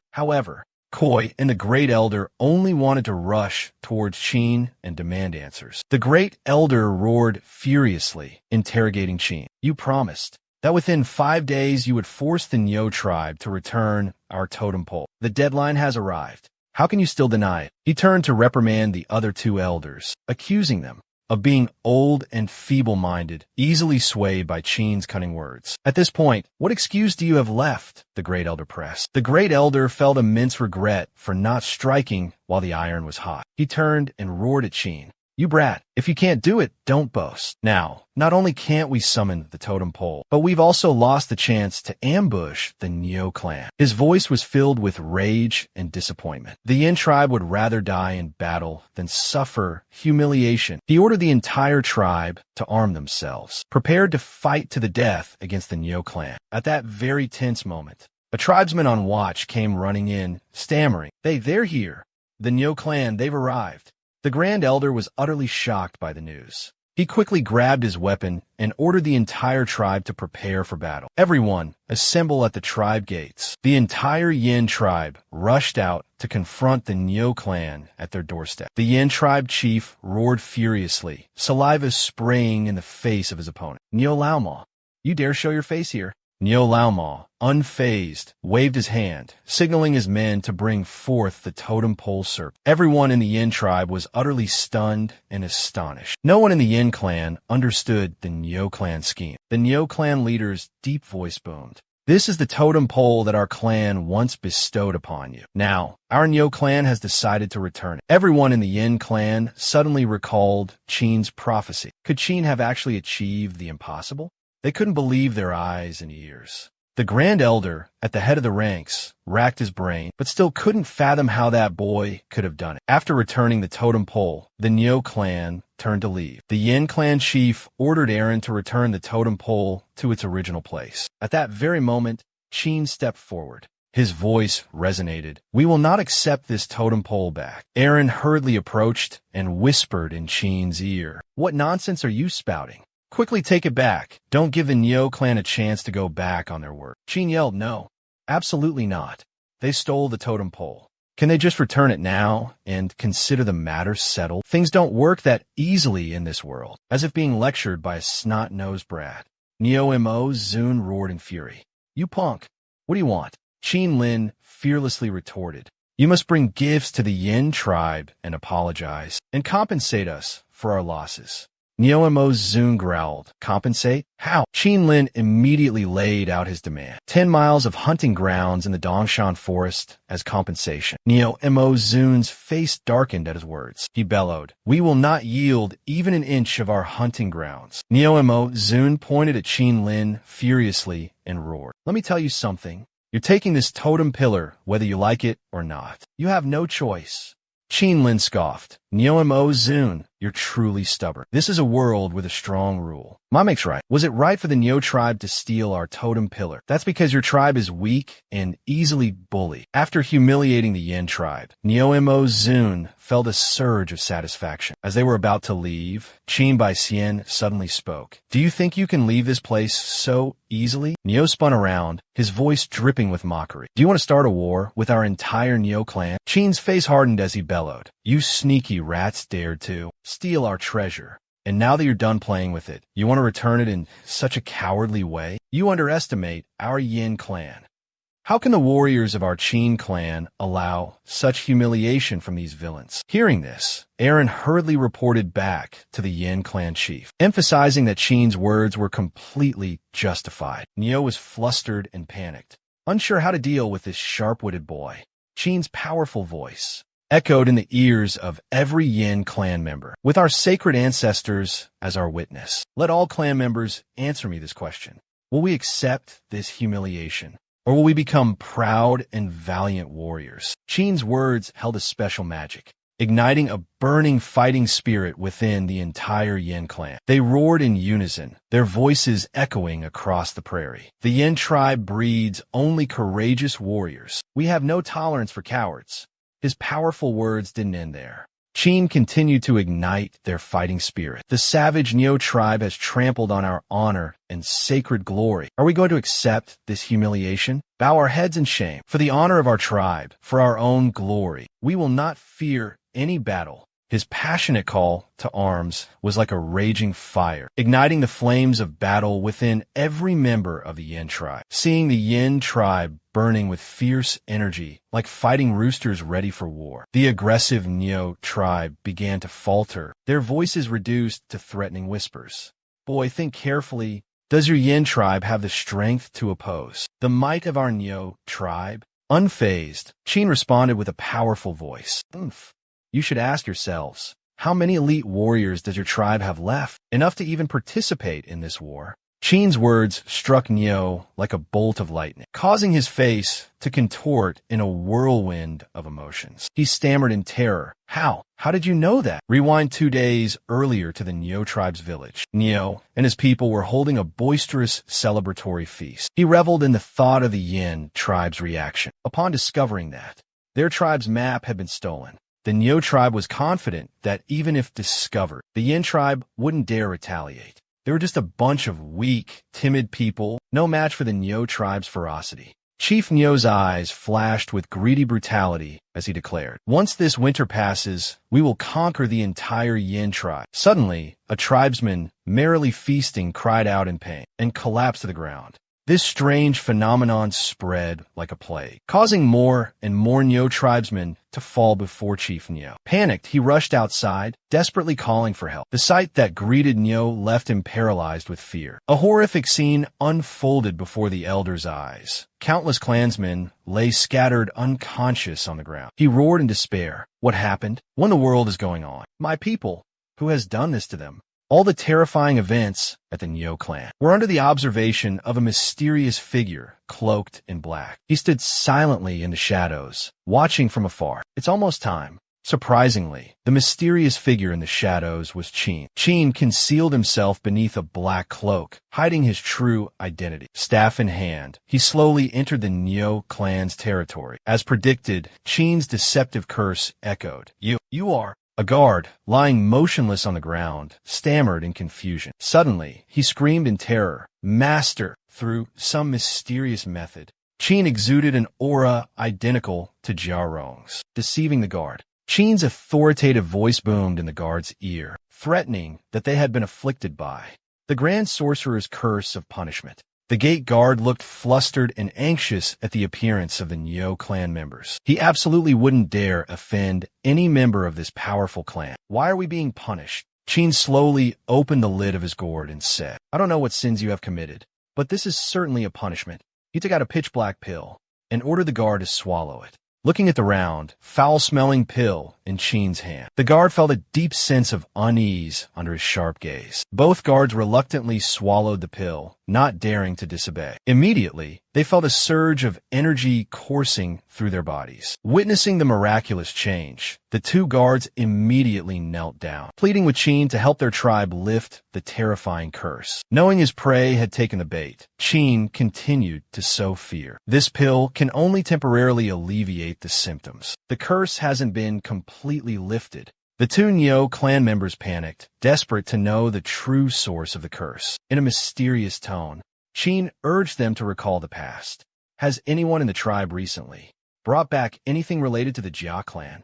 However, Koi and the Great Elder only wanted to rush towards Qin and demand answers. The Great Elder roared furiously, interrogating Qin. "You promised that within 5 days you would force the Nyo tribe to return our totem pole. The deadline has arrived. How can you still deny it?" He turned to reprimand the other two elders, accusing them of being old and feeble-minded, easily swayed by Qin's cunning words. "At this point, what excuse do you have left?" the Great Elder pressed. The Great Elder felt immense regret for not striking while the iron was hot. He turned and roared at Qin. "You brat, if you can't do it, don't boast. Now, not only can't we summon the totem pole, but we've also lost the chance to ambush the Nyo clan." His voice was filled with rage and disappointment. The Yin tribe would rather die in battle than suffer humiliation. He ordered the entire tribe to arm themselves, prepared to fight to the death against the Nyo clan. At that very tense moment, a tribesman on watch came running in, stammering, They're here. The Nyo clan, they've arrived." The Grand Elder was utterly shocked by the news. He quickly grabbed his weapon and ordered the entire tribe to prepare for battle. "Everyone, assemble at the tribe gates." The entire Yin tribe rushed out to confront the Nyo clan at their doorstep. The Yin tribe chief roared furiously, saliva spraying in the face of his opponent. "Nyo Laoma, you dare show your face here?" Nyo Laoma, unfazed, waved his hand, signaling his men to bring forth the totem pole serpent. Everyone in the Yin tribe was utterly stunned and astonished. No one in the Yin clan understood the Nyo clan scheme. The Nyo clan leader's deep voice boomed. "This is the totem pole that our clan once bestowed upon you. Now, our Nyo clan has decided to return it." Everyone in the Yin clan suddenly recalled Qin's prophecy. Could Qin have actually achieved the impossible? They couldn't believe their eyes and ears. The Grand Elder, at the head of the ranks, racked his brain, but still couldn't fathom how that boy could have done it. After returning the totem pole, the Nyo clan turned to leave. The Yin clan chief ordered Aaron to return the totem pole to its original place. At that very moment, Qin stepped forward. His voice resonated. "We will not accept this totem pole back." Aaron hurriedly approached and whispered in Qin's ear, "What nonsense are you spouting? Quickly take it back. Don't give the Nyo clan a chance to go back on their word." Qin yelled, "No, absolutely not. They stole the totem pole. Can they just return it now and consider the matter settled? Things don't work that easily in this world." As if being lectured by a snot-nosed brat, Neo Mo Zun roared in fury. "You punk. What do you want?" Qin Lin fearlessly retorted. "You must bring gifts to the Yin tribe and apologize, and compensate us for our losses." Neo Mo Zun growled. "Compensate? How?" Qin Lin immediately laid out his demand. 10 miles of hunting grounds in the Dongshan forest as compensation. Neo Mo Zun's face darkened at his words. He bellowed, "We will not yield even an inch of our hunting grounds." Neo Mo Zun pointed at Qin Lin furiously and roared, "Let me tell you something. You're taking this totem pillar whether you like it or not. You have no choice." Qin Lin scoffed. "Neo Mo Zun, you're truly stubborn. This is a world with a strong rule. Ma makes right. Was it right for the Nyo tribe to steal our totem pillar? That's because your tribe is weak and easily bullied." After humiliating the Yin tribe, Neo Mo Zun felt a surge of satisfaction. As they were about to leave, Qin Bai Xian suddenly spoke. "Do you think you can leave this place so easily?" Neo spun around, his voice dripping with mockery. "Do you want to start a war with our entire Nyo clan?" Qin's face hardened as he bellowed. "You sneaky rats dared to steal our treasure. And now that you're done playing with it, you want to return it in such a cowardly way? You underestimate our Yin clan. How can the warriors of our Qin clan allow such humiliation from these villains? Hearing this, Aaron hurriedly reported back to the Yin clan chief, emphasizing that Qin's words were completely justified. Neo was flustered and panicked, unsure how to deal with this sharp-witted boy. Qin's powerful voice echoed in the ears of every Yin clan member. With our sacred ancestors as our witness, let all clan members answer me this question. Will we accept this humiliation, or will we become proud and valiant warriors? Qin's words held a special magic, igniting a burning fighting spirit within the entire Yin clan. They roared in unison, their voices echoing across the prairie. The Yin tribe breeds only courageous warriors. We have no tolerance for cowards. His powerful words didn't end there. Qin continued to ignite their fighting spirit. The savage Neo tribe has trampled on our honor and sacred glory. Are we going to accept this humiliation? Bow our heads in shame. For the honor of our tribe, for our own glory, we will not fear any battle. His passionate call to arms was like a raging fire, igniting the flames of battle within every member of the Yin tribe. Seeing the Yin tribe burning with fierce energy, like fighting roosters ready for war, the aggressive Neo tribe began to falter, their voices reduced to threatening whispers. Boy, think carefully. Does your Yin tribe have the strength to oppose the might of our Neo tribe? Unfazed, Qin responded with a powerful voice. You should ask yourselves, how many elite warriors does your tribe have left? Enough to even participate in this war? Qin's words struck Neo like a bolt of lightning, causing his face to contort in a whirlwind of emotions. He stammered in terror. How? How did you know that? Rewind 2 days earlier to the Neo tribe's village. Neo and his people were holding a boisterous celebratory feast. He reveled in the thought of the Yin tribe's reaction upon discovering that their tribe's map had been stolen. The Neo tribe was confident that even if discovered, the Yin tribe wouldn't dare retaliate. They were just a bunch of weak, timid people, no match for the Neo tribe's ferocity. Chief Neo's eyes flashed with greedy brutality as he declared, "Once this winter passes, we will conquer the entire Yin tribe." Suddenly, a tribesman, merrily feasting, cried out in pain and collapsed to the ground. This strange phenomenon spread like a plague, causing more and more Neo tribesmen to fall before Chief Neo. Panicked, he rushed outside, desperately calling for help. The sight that greeted Neo left him paralyzed with fear. A horrific scene unfolded before the elder's eyes. Countless clansmen lay scattered unconscious on the ground. He roared in despair. What happened? What in the world is going on? My people, who has done this to them? All the terrifying events at the Neo clan were under the observation of a mysterious figure cloaked in black. He stood silently in the shadows, watching from afar. It's almost time. Surprisingly, the mysterious figure in the shadows was Qin. Qin concealed himself beneath a black cloak, hiding his true identity. Staff in hand, he slowly entered the Neo clan's territory. As predicted, Qin's deceptive curse echoed. You are... A guard, lying motionless on the ground, stammered in confusion. Suddenly, he screamed in terror. Master, through some mysterious method, Qin exuded an aura identical to Jiarong's, deceiving the guard. Qin's authoritative voice boomed in the guard's ear, threatening that they had been afflicted by the Grand Sorcerer's curse of punishment. The gate guard looked flustered and anxious at the appearance of the Neo clan members. He absolutely wouldn't dare offend any member of this powerful clan. Why are we being punished? Qin slowly opened the lid of his gourd and said, I don't know what sins you have committed, but this is certainly a punishment. He took out a pitch-black pill and ordered the guard to swallow it. Looking at the round, foul-smelling pill in Qin's hand, the guard felt a deep sense of unease under his sharp gaze. Both guards reluctantly swallowed the pill, not daring to disobey. Immediately, they felt a surge of energy coursing through their bodies. Witnessing the miraculous change, the two guards immediately knelt down, pleading with Qin to help their tribe lift the terrifying curse. Knowing his prey had taken the bait, Qin continued to sow fear. This pill can only temporarily alleviate the symptoms. The curse hasn't been completely lifted. The two Neo clan members panicked, desperate to know the true source of the curse. In a mysterious tone, Qin urged them to recall the past. Has anyone in the tribe recently brought back anything related to the Jia clan?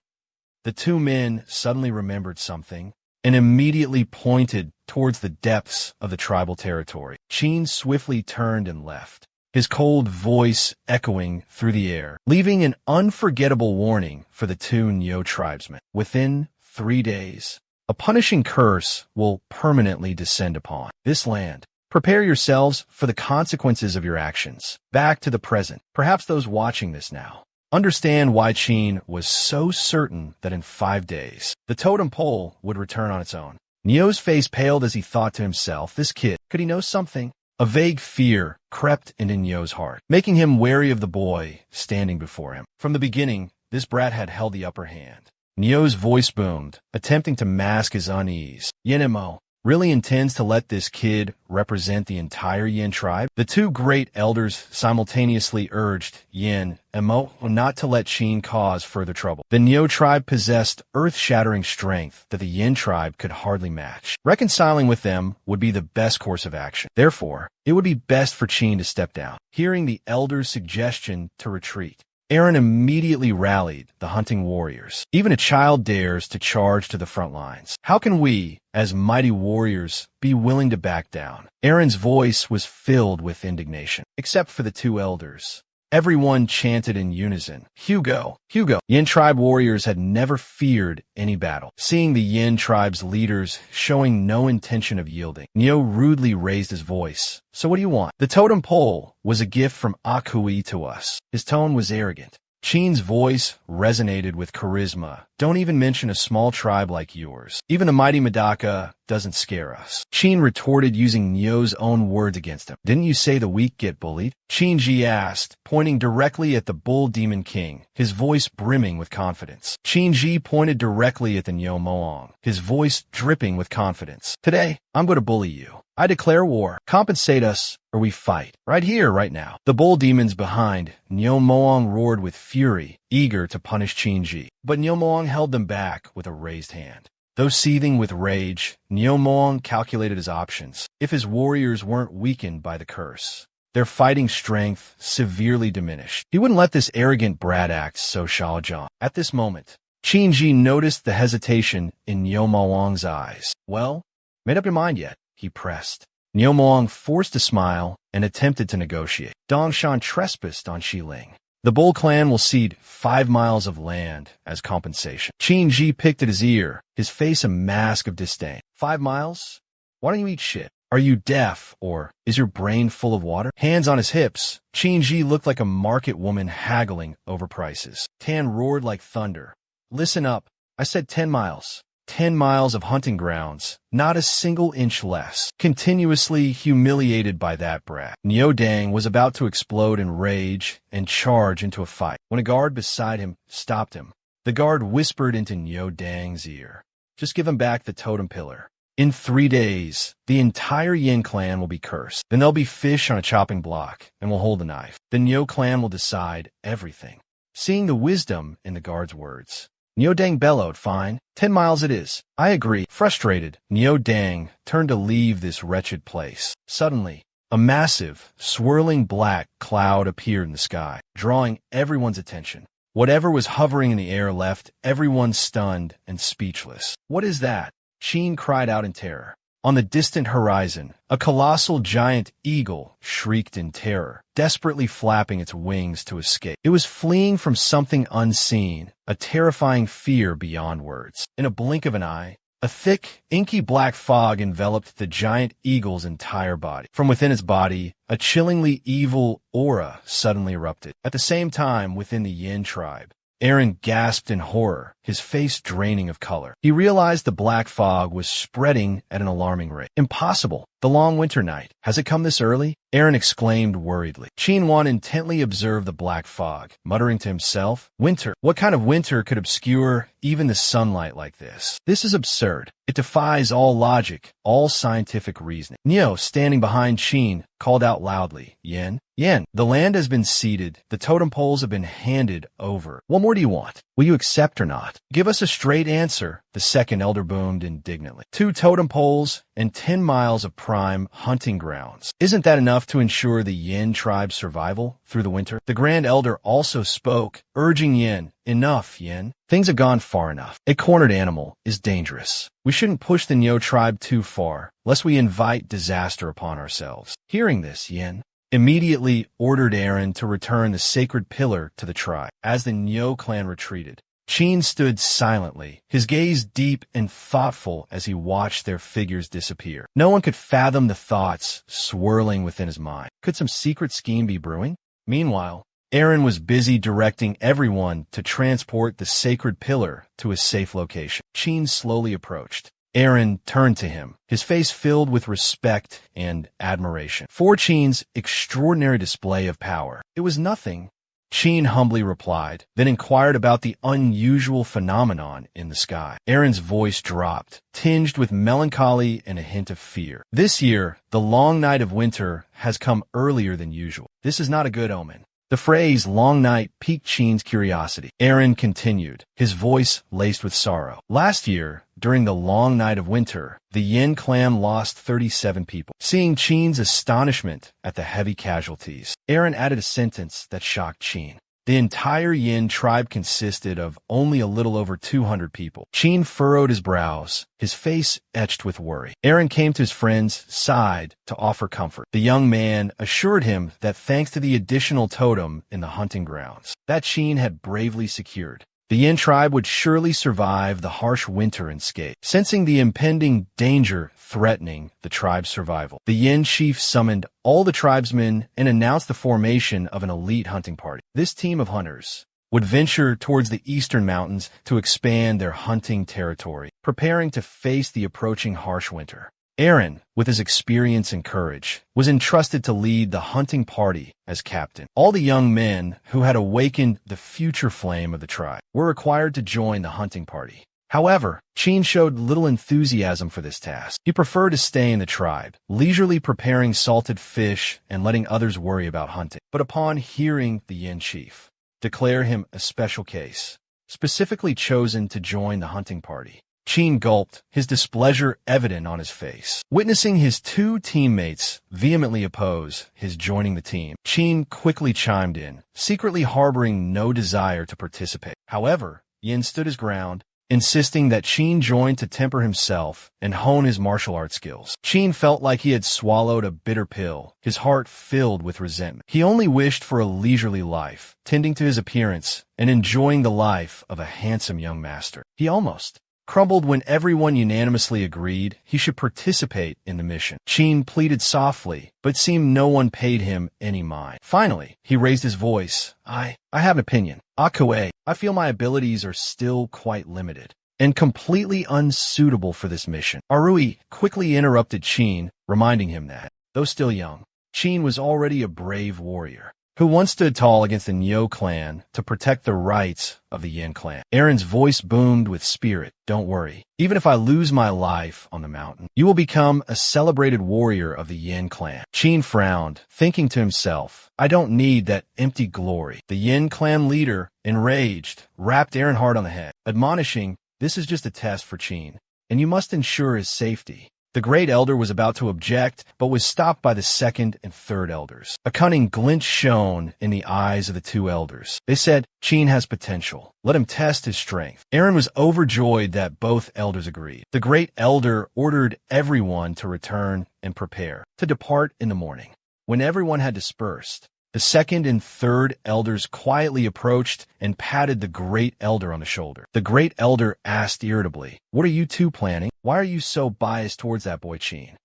The two men suddenly remembered something and immediately pointed towards the depths of the tribal territory. Qin swiftly turned and left, his cold voice echoing through the air, leaving an unforgettable warning for the two Neo tribesmen. Within 3 days, a punishing curse will permanently descend upon this land. Prepare yourselves for the consequences of your actions. Back to the present. Perhaps those watching this now understand why Qin was so certain that in 5 days, the totem pole would return on its own. Neo's face paled as he thought to himself, this kid, could he know something? A vague fear crept into Neo's heart, making him wary of the boy standing before him. From the beginning, this brat had held the upper hand. Neo's voice boomed, attempting to mask his unease. Yin Mo really intends to let this kid represent the entire Yin tribe? The two great elders simultaneously urged Yin and Mo not to let Qin cause further trouble. The Neo tribe possessed earth-shattering strength that the Yin tribe could hardly match. Reconciling with them would be the best course of action. Therefore, it would be best for Qin to step down. Hearing the elders' suggestion to retreat, Aaron immediately rallied the hunting warriors. Even a child dares to charge to the front lines. How can we, as mighty warriors, be willing to back down? Aaron's voice was filled with indignation, except for the two elders. Everyone chanted in unison, Hugo, Hugo. Yin tribe warriors had never feared any battle. Seeing the Yin tribe's leaders showing no intention of yielding, Neo rudely raised his voice. So what do you want? The totem pole was a gift from Akui to us. His tone was arrogant. Qin's voice resonated with charisma. Don't even mention a small tribe like yours. Even the mighty Medaka doesn't scare us. Qin retorted using Neo's own words against him. Didn't you say the weak get bullied? Qin asked, pointing directly at the bull demon king, his voice brimming with confidence. Qin pointed directly at the Neo Moong, his voice dripping with confidence. Today, I'm going to bully you. I declare war. Compensate us, or we fight. Right here, right now. The bull demons behind Neo Moong roared with fury, eager to punish Qin. But Neo Moong held them back with a raised hand. Though seething with rage, Neo Moong calculated his options. If his warriors weren't weakened by the curse, their fighting strength severely diminished. He wouldn't let this arrogant brat act so Shaojong. At this moment, Qin noticed the hesitation in Neo Moong's eyes. Well, made up your mind yet? He pressed. Neo Moong forced a smile and attempted to negotiate. Dongshan trespassed on Xiling. The Bull clan will cede 5 miles of land as compensation. Qin picked at his ear, his face a mask of disdain. 5 miles? Why don't you eat shit? Are you deaf, or is your brain full of water? Hands on his hips, Qin looked like a market woman haggling over prices. Tan roared like thunder. Listen up. I said 10 miles. 10 miles of hunting grounds, not a single inch less. Continuously humiliated by that brat, Neo Dang was about to explode in rage and charge into a fight when a guard beside him stopped him. The guard whispered into Neo Dang's ear, just give him back the totem pillar. In 3 days, the entire Yin clan will be cursed. Then there'll be fish on a chopping block, and we'll hold the knife. The Neo clan will decide everything. Seeing the wisdom in the guard's words, Neo Dang bellowed, fine, 10 miles it is. I agree. Frustrated, Neo Dang turned to leave this wretched place. Suddenly, a massive, swirling black cloud appeared in the sky, drawing everyone's attention. Whatever was hovering in the air left everyone stunned and speechless. What is that? Qin cried out in terror. On the distant horizon, a colossal giant eagle shrieked in terror, desperately flapping its wings to escape. It was fleeing from something unseen, a terrifying fear beyond words. In a blink of an eye, a thick, inky black fog enveloped the giant eagle's entire body. From within its body, a chillingly evil aura suddenly erupted. At the same time, within the Yin tribe, Aaron gasped in horror, his face draining of color. He realized the black fog was spreading at an alarming rate. Impossible! The long winter night. Has it come this early? Aaron exclaimed worriedly. Qin intently observed the black fog, muttering to himself, winter. What kind of winter could obscure even the sunlight like this? This is absurd. It defies all logic, all scientific reasoning. Neo, standing behind Qin, called out loudly, Yin, Yin, the land has been ceded. The totem poles have been handed over. What more do you want? Will you accept or not? Give us a straight answer, the second elder boomed indignantly. 2 totem poles and 10 miles of prime hunting grounds. Isn't that enough to ensure the Yin tribe's survival through the winter? The Grand Elder also spoke, urging Yin, enough, Yin. Things have gone far enough. A cornered animal is dangerous. We shouldn't push the Neo tribe too far, lest we invite disaster upon ourselves. Hearing this, Yin immediately ordered Aaron to return the sacred pillar to the tribe. As the Nyo clan retreated, Chin stood silently, his gaze deep and thoughtful as he watched their figures disappear. No one could fathom the thoughts swirling within his mind. Could some secret scheme be brewing? Meanwhile, Aaron was busy directing everyone to transport the sacred pillar to a safe location. Chin slowly approached. Aaron turned to him, his face filled with respect and admiration for Chin's extraordinary display of power. It was nothing, Chin humbly replied, then inquired about the unusual phenomenon in the sky. Aaron's voice dropped, tinged with melancholy and a hint of fear. This year, the long night of winter has come earlier than usual. This is not a good omen. The phrase long night piqued Chin's curiosity. Aaron continued, his voice laced with sorrow. Last year, during the long night of winter, the Yin clan lost 37 people. Seeing Chin's astonishment at the heavy casualties, Aaron added a sentence that shocked Chin. The entire Yin tribe consisted of only a little over 200 people. Chin furrowed his brows, his face etched with worry. Aaron came to his friend's side to offer comfort. The young man assured him that thanks to the additional totem in the hunting grounds that Chin had bravely secured, the Yin tribe would surely survive the harsh winter unscathed. Sensing the impending danger threatening the tribe's survival, the Yin chief summoned all the tribesmen and announced the formation of an elite hunting party. This team of hunters would venture towards the eastern mountains to expand their hunting territory, preparing to face the approaching harsh winter. Aaron, with his experience and courage, was entrusted to lead the hunting party as captain. All the young men who had awakened the future flame of the tribe were required to join the hunting party. However, Chin showed little enthusiasm for this task. He preferred to stay in the tribe, leisurely preparing salted fish and letting others worry about hunting. But upon hearing the Yin chief declare him a special case, specifically chosen to join the hunting party, Chin gulped, his displeasure evident on his face. Witnessing his two teammates vehemently oppose his joining the team, Chin quickly chimed in, secretly harboring no desire to participate. However, Yin stood his ground, insisting that Chin join to temper himself and hone his martial arts skills. Chin felt like he had swallowed a bitter pill, his heart filled with resentment. He only wished for a leisurely life, tending to his appearance and enjoying the life of a handsome young master. He almost crumbled when everyone unanimously agreed he should participate in the mission. Chin pleaded softly, but seemed no one paid him any mind. Finally, he raised his voice. I have an opinion. Akue, I feel my abilities are still quite limited and completely unsuitable for this mission. Arui quickly interrupted Chin, reminding him that, though still young, Chin was already a brave warrior who once stood tall against the Nyo clan to protect the rights of the Yin clan. Aaron's voice boomed with spirit. Don't worry. Even if I lose my life on the mountain, you will become a celebrated warrior of the Yin clan. Chin frowned, thinking to himself, I don't need that empty glory. The Yin clan leader, enraged, rapped Aaron hard on the head, admonishing, this is just a test for Chin, and you must ensure his safety. The great elder was about to object, but was stopped by the second and third elders. A cunning glint shone in the eyes of the two elders. They said, Chin has potential. Let him test his strength. Aaron was overjoyed that both elders agreed. The great elder ordered everyone to return and prepare to depart in the morning. When everyone had dispersed, the second and third elders quietly approached and patted the great elder on the shoulder. The great elder asked irritably, what are you two planning? Why are you so biased towards that boy Chin?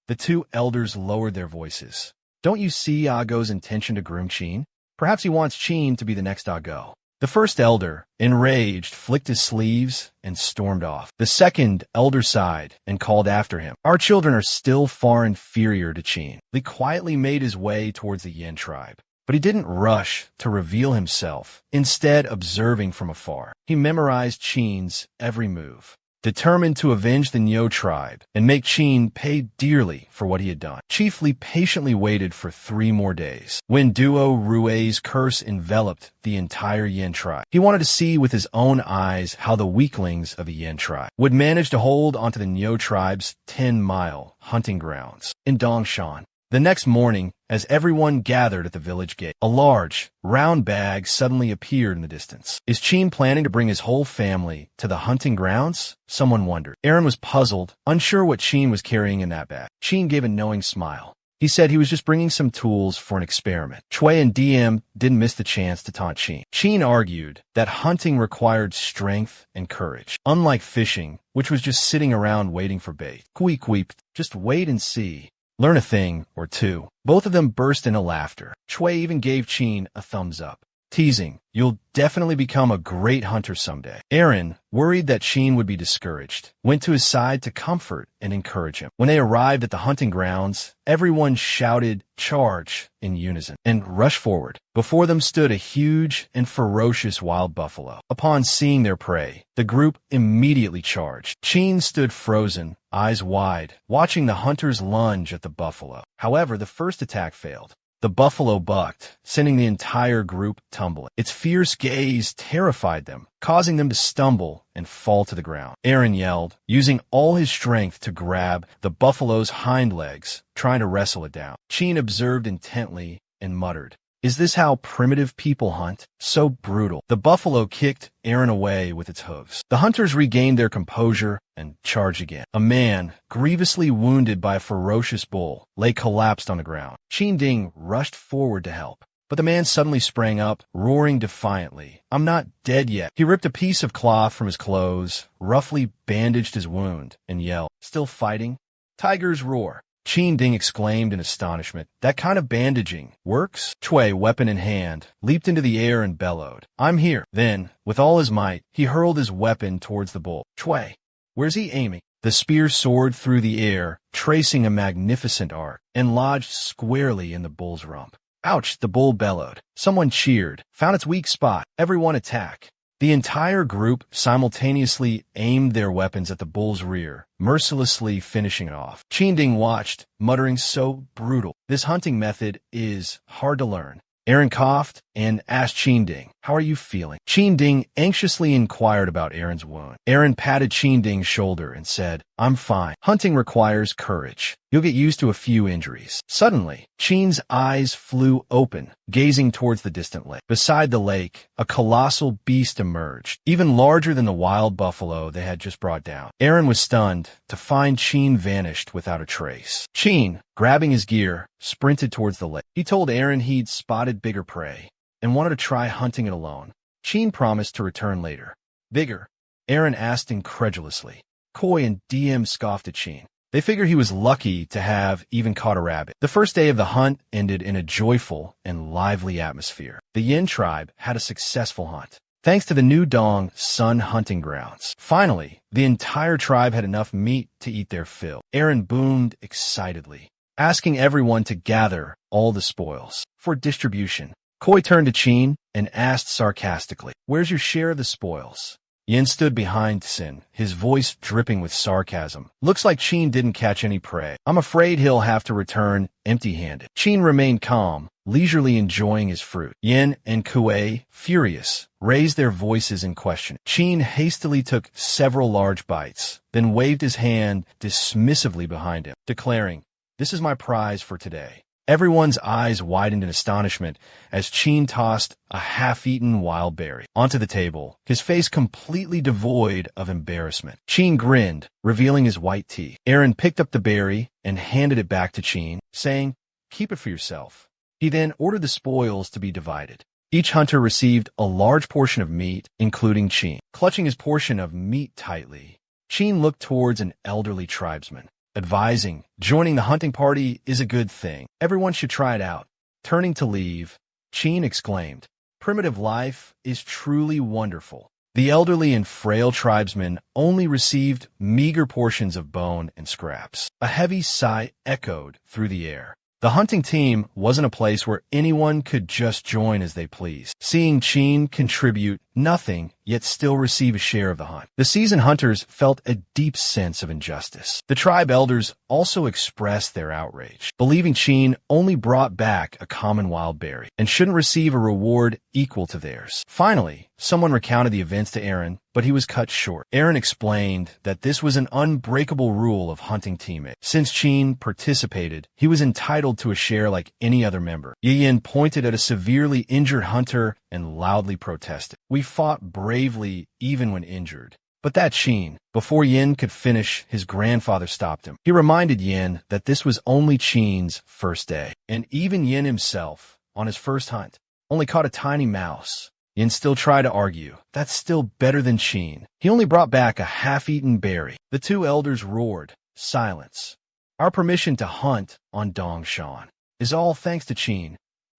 The two elders lowered their voices. Don't you see Ago's intention to groom Chin? Perhaps he wants Chin to be the next Ago. The first elder, enraged, flicked his sleeves and stormed off. The second elder sighed and called after him. Our children are still far inferior to Chin. He quietly made his way towards the Yin tribe, but he didn't rush to reveal himself, instead observing from afar. He memorized Chin's every move, determined to avenge the Nyo tribe and make Chin pay dearly for what he had done. Chief Li patiently waited for 3 more days. When Duo Rue's curse enveloped the entire Yin tribe, he wanted to see with his own eyes how the weaklings of the Yin tribe would manage to hold onto the Nyo tribe's 10-mile hunting grounds in Dongshan. The next morning, as everyone gathered at the village gate, a large, round bag suddenly appeared in the distance. Is Chin planning to bring his whole family to the hunting grounds? Someone wondered. Aaron was puzzled, unsure what Chin was carrying in that bag. Chin gave a knowing smile. He said he was just bringing some tools for an experiment. Chui and DM didn't miss the chance to taunt Qin. Qin argued that hunting required strength and courage, unlike fishing, which was just sitting around waiting for bait. Kui queeped, just wait and see. Learn a thing or two. Both of them burst into laughter. Chui even gave Qin a thumbs up, teasing, "You'll definitely become a great hunter someday." Aaron, worried that Qin would be discouraged, went to his side to comfort and encourage him. When they arrived at the hunting grounds, everyone shouted, "Charge!" in unison, and rushed forward. Before them stood a huge and ferocious wild buffalo. Upon seeing their prey, the group immediately charged. Qin stood frozen, eyes wide, watching the hunters lunge at the buffalo. However, the first attack failed. The buffalo bucked, sending the entire group tumbling. Its fierce gaze terrified them, causing them to stumble and fall to the ground. Aaron yelled, using all his strength to grab the buffalo's hind legs, trying to wrestle it down. Qin observed intently and muttered, "Is this how primitive people hunt? So brutal." The buffalo kicked Aaron away with its hooves. The hunters regained their composure and charged again. A man, grievously wounded by a ferocious bull, lay collapsed on the ground. Qin Ding rushed forward to help, but the man suddenly sprang up, roaring defiantly, "I'm not dead yet." He ripped a piece of cloth from his clothes, roughly bandaged his wound, and yelled, "Still fighting? Tigers roar." Qin Ding exclaimed in astonishment, "That kind of bandaging works?" Chui, weapon in hand, leaped into the air and bellowed, "I'm here." Then, with all his might, he hurled his weapon towards the bull. "Chui, where's he aiming?" The spear soared through the air, tracing a magnificent arc, and lodged squarely in the bull's rump. "Ouch!" the bull bellowed. Someone cheered, "Found its weak spot. Everyone attack." The entire group simultaneously aimed their weapons at the bull's rear, mercilessly finishing it off. Qin Ding watched, muttering, "So brutal. This hunting method is hard to learn." Aaron coughed and asked Qin Ding, "How are you feeling?" Qin Ding anxiously inquired about Aaron's wound. Aaron patted Qin Ding's shoulder and said, "I'm fine. Hunting requires courage. You'll get used to a few injuries." Suddenly, Qin's eyes flew open, gazing towards the distant lake. Beside the lake, a colossal beast emerged, even larger than the wild buffalo they had just brought down. Aaron was stunned to find Qin vanished without a trace. Qin, grabbing his gear, sprinted towards the lake. He told Aaron he'd spotted bigger prey and wanted to try hunting it alone. Qin promised to return later. "Bigger?" Aaron asked incredulously. Koi and DM scoffed at Qin. They figured he was lucky to have even caught a rabbit. The first day of the hunt ended in a joyful and lively atmosphere. The Yin tribe had a successful hunt, thanks to the new Dong Sun hunting grounds. Finally, the entire tribe had enough meat to eat their fill. Aaron boomed excitedly, asking everyone to gather all the spoils for distribution. Koi turned to Qin and asked sarcastically, "Where's your share of the spoils?" Yin stood behind Sin, his voice dripping with sarcasm. "Looks like Qin didn't catch any prey. I'm afraid he'll have to return empty-handed." Qin remained calm, leisurely enjoying his fruit. Yin and Kuei, furious, raised their voices in question. Qin hastily took several large bites, then waved his hand dismissively behind him, declaring, "This is my prize for today." Everyone's eyes widened in astonishment as Qin tossed a half-eaten wild berry onto the table, his face completely devoid of embarrassment. Qin grinned, revealing his white teeth. Aaron picked up the berry and handed it back to Qin, saying, "Keep it for yourself." He then ordered the spoils to be divided. Each hunter received a large portion of meat, including Qin. Clutching his portion of meat tightly, Qin looked towards an elderly tribesman, advising, "Joining the hunting party is a good thing. Everyone should try it out." Turning to leave, Qin exclaimed, "Primitive life is truly wonderful." The elderly and frail tribesmen only received meager portions of bone and scraps. A heavy sigh echoed through the air. The hunting team wasn't a place where anyone could just join as they pleased. Seeing Qin contribute nothing, yet still receive a share of the hunt, the seasoned hunters felt a deep sense of injustice. The tribe elders also expressed their outrage, believing Qin only brought back a common wild berry and shouldn't receive a reward equal to theirs. Finally, someone recounted the events to Aaron, but he was cut short. Aaron explained that this was an unbreakable rule of hunting teammates. Since Qin participated, he was entitled to a share like any other member. Yin pointed at a severely injured hunter and loudly protested, "We fought bravely even when injured. But that Qin, before Yin could finish, his grandfather stopped him. He reminded Yin that this was only Qin's first day, and even Yin himself, on his first hunt, only caught a tiny mouse. Yin still tried to argue. That's still better than Qin. He only brought back a half-eaten berry. The two elders roared. Silence. Our permission to hunt on Dongshan is all thanks to Qin.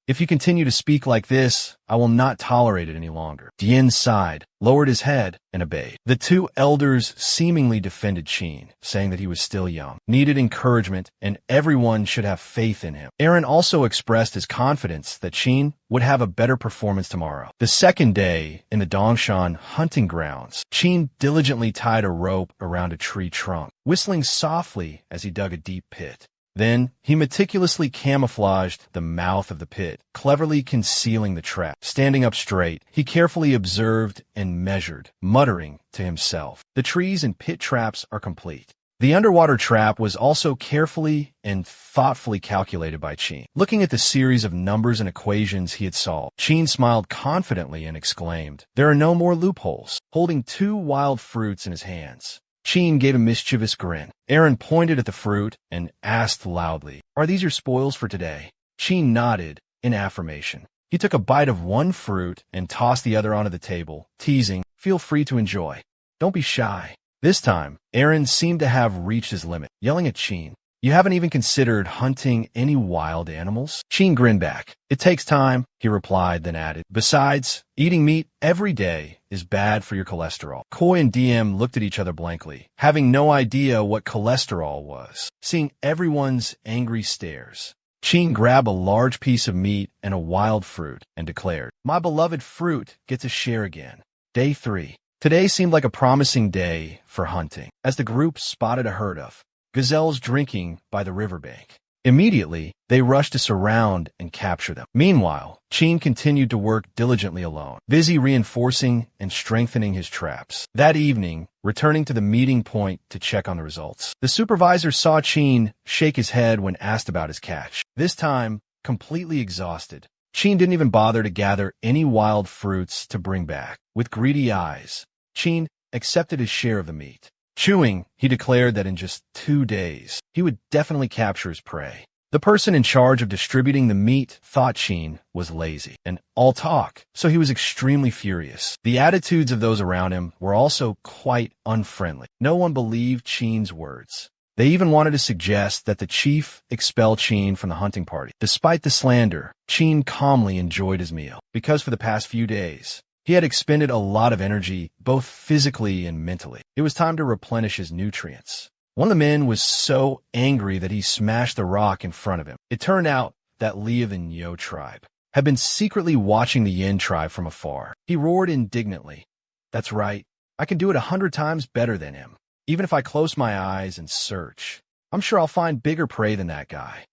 If you continue to speak like this, I will not tolerate it any longer. Yin sighed, lowered his head, and obeyed. The two elders seemingly defended Qin, saying that he was still young, needed encouragement, and everyone should have faith in him. Aaron also expressed his confidence that Qin would have a better performance tomorrow. The second day, in the Dongshan hunting grounds, Qin diligently tied a rope around a tree trunk, whistling softly as he dug a deep pit. Then, he meticulously camouflaged the mouth of the pit, cleverly concealing the trap. Standing up straight, he carefully observed and measured, muttering to himself. The trees and pit traps are complete. The underwater trap was also carefully and thoughtfully calculated by Qin. Looking at the series of numbers and equations he had solved, Qin smiled confidently and exclaimed, "There are no more loopholes." Holding 2 wild fruits in his hands, Qin gave a mischievous grin. Aaron pointed at the fruit and asked loudly, "Are these your spoils for today?" Qin nodded in affirmation. He took a bite of one fruit and tossed the other onto the table, teasing, "Feel free to enjoy. Don't be shy." This time, Aaron seemed to have reached his limit, yelling at Qin, "You haven't even considered hunting any wild animals?" Qin grinned back. "It takes time," he replied, then added, "Besides, eating meat every day is bad for your cholesterol." Koi and DM looked at each other blankly, having no idea what cholesterol was. Seeing everyone's angry stares, Qin grabbed a large piece of meat and a wild fruit and declared, "My beloved fruit gets a share again." Day 3. Today seemed like a promising day for hunting, as the group spotted a herd of gazelles drinking by the riverbank. Immediately, they rushed to surround and capture them. Meanwhile, Qin continued to work diligently alone, busy reinforcing and strengthening his traps. That evening, returning to the meeting point to check on the results, the supervisor saw Qin shake his head when asked about his catch. This time, completely exhausted, Qin didn't even bother to gather any wild fruits to bring back. With greedy eyes, Qin accepted his share of the meat. Chewing, he declared that in just 2 days, he would definitely capture his prey. The person in charge of distributing the meat thought Qin was lazy and all talk, so he was extremely furious. The attitudes of those around him were also quite unfriendly. No one believed Qin's words. They even wanted to suggest that the chief expel Qin from the hunting party. Despite the slander, Qin calmly enjoyed his meal, because for the past few days, he had expended a lot of energy, both physically and mentally. It was time to replenish his nutrients. One of the men was so angry that he smashed the rock in front of him. It turned out that Li of the Nyo tribe had been secretly watching the Yin tribe from afar. He roared indignantly, "That's right, I can do it 100 times better than him. Even if I close my eyes and search, I'm sure I'll find bigger prey than that guy."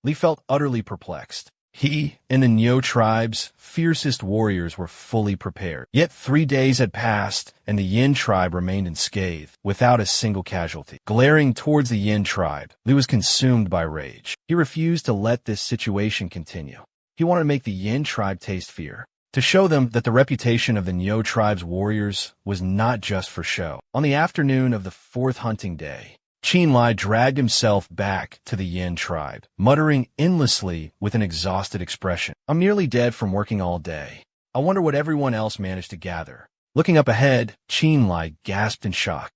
Li felt utterly perplexed. He and the Nyo tribe's fiercest warriors were fully prepared. Yet 3 days had passed, and the Yin tribe remained unscathed, without a single casualty. Glaring towards the Yin tribe, Li was consumed by rage. He refused to let this situation continue. He wanted to make the Yin tribe taste fear, to show them that the reputation of the Nyo tribe's warriors was not just for show. On the afternoon of the 4th hunting day, Qin Lai dragged himself back to the Yin tribe, muttering endlessly with an exhausted expression. "I'm nearly dead from working all day. I wonder what everyone else managed to gather." Looking up ahead, Qin Lai gasped in shock.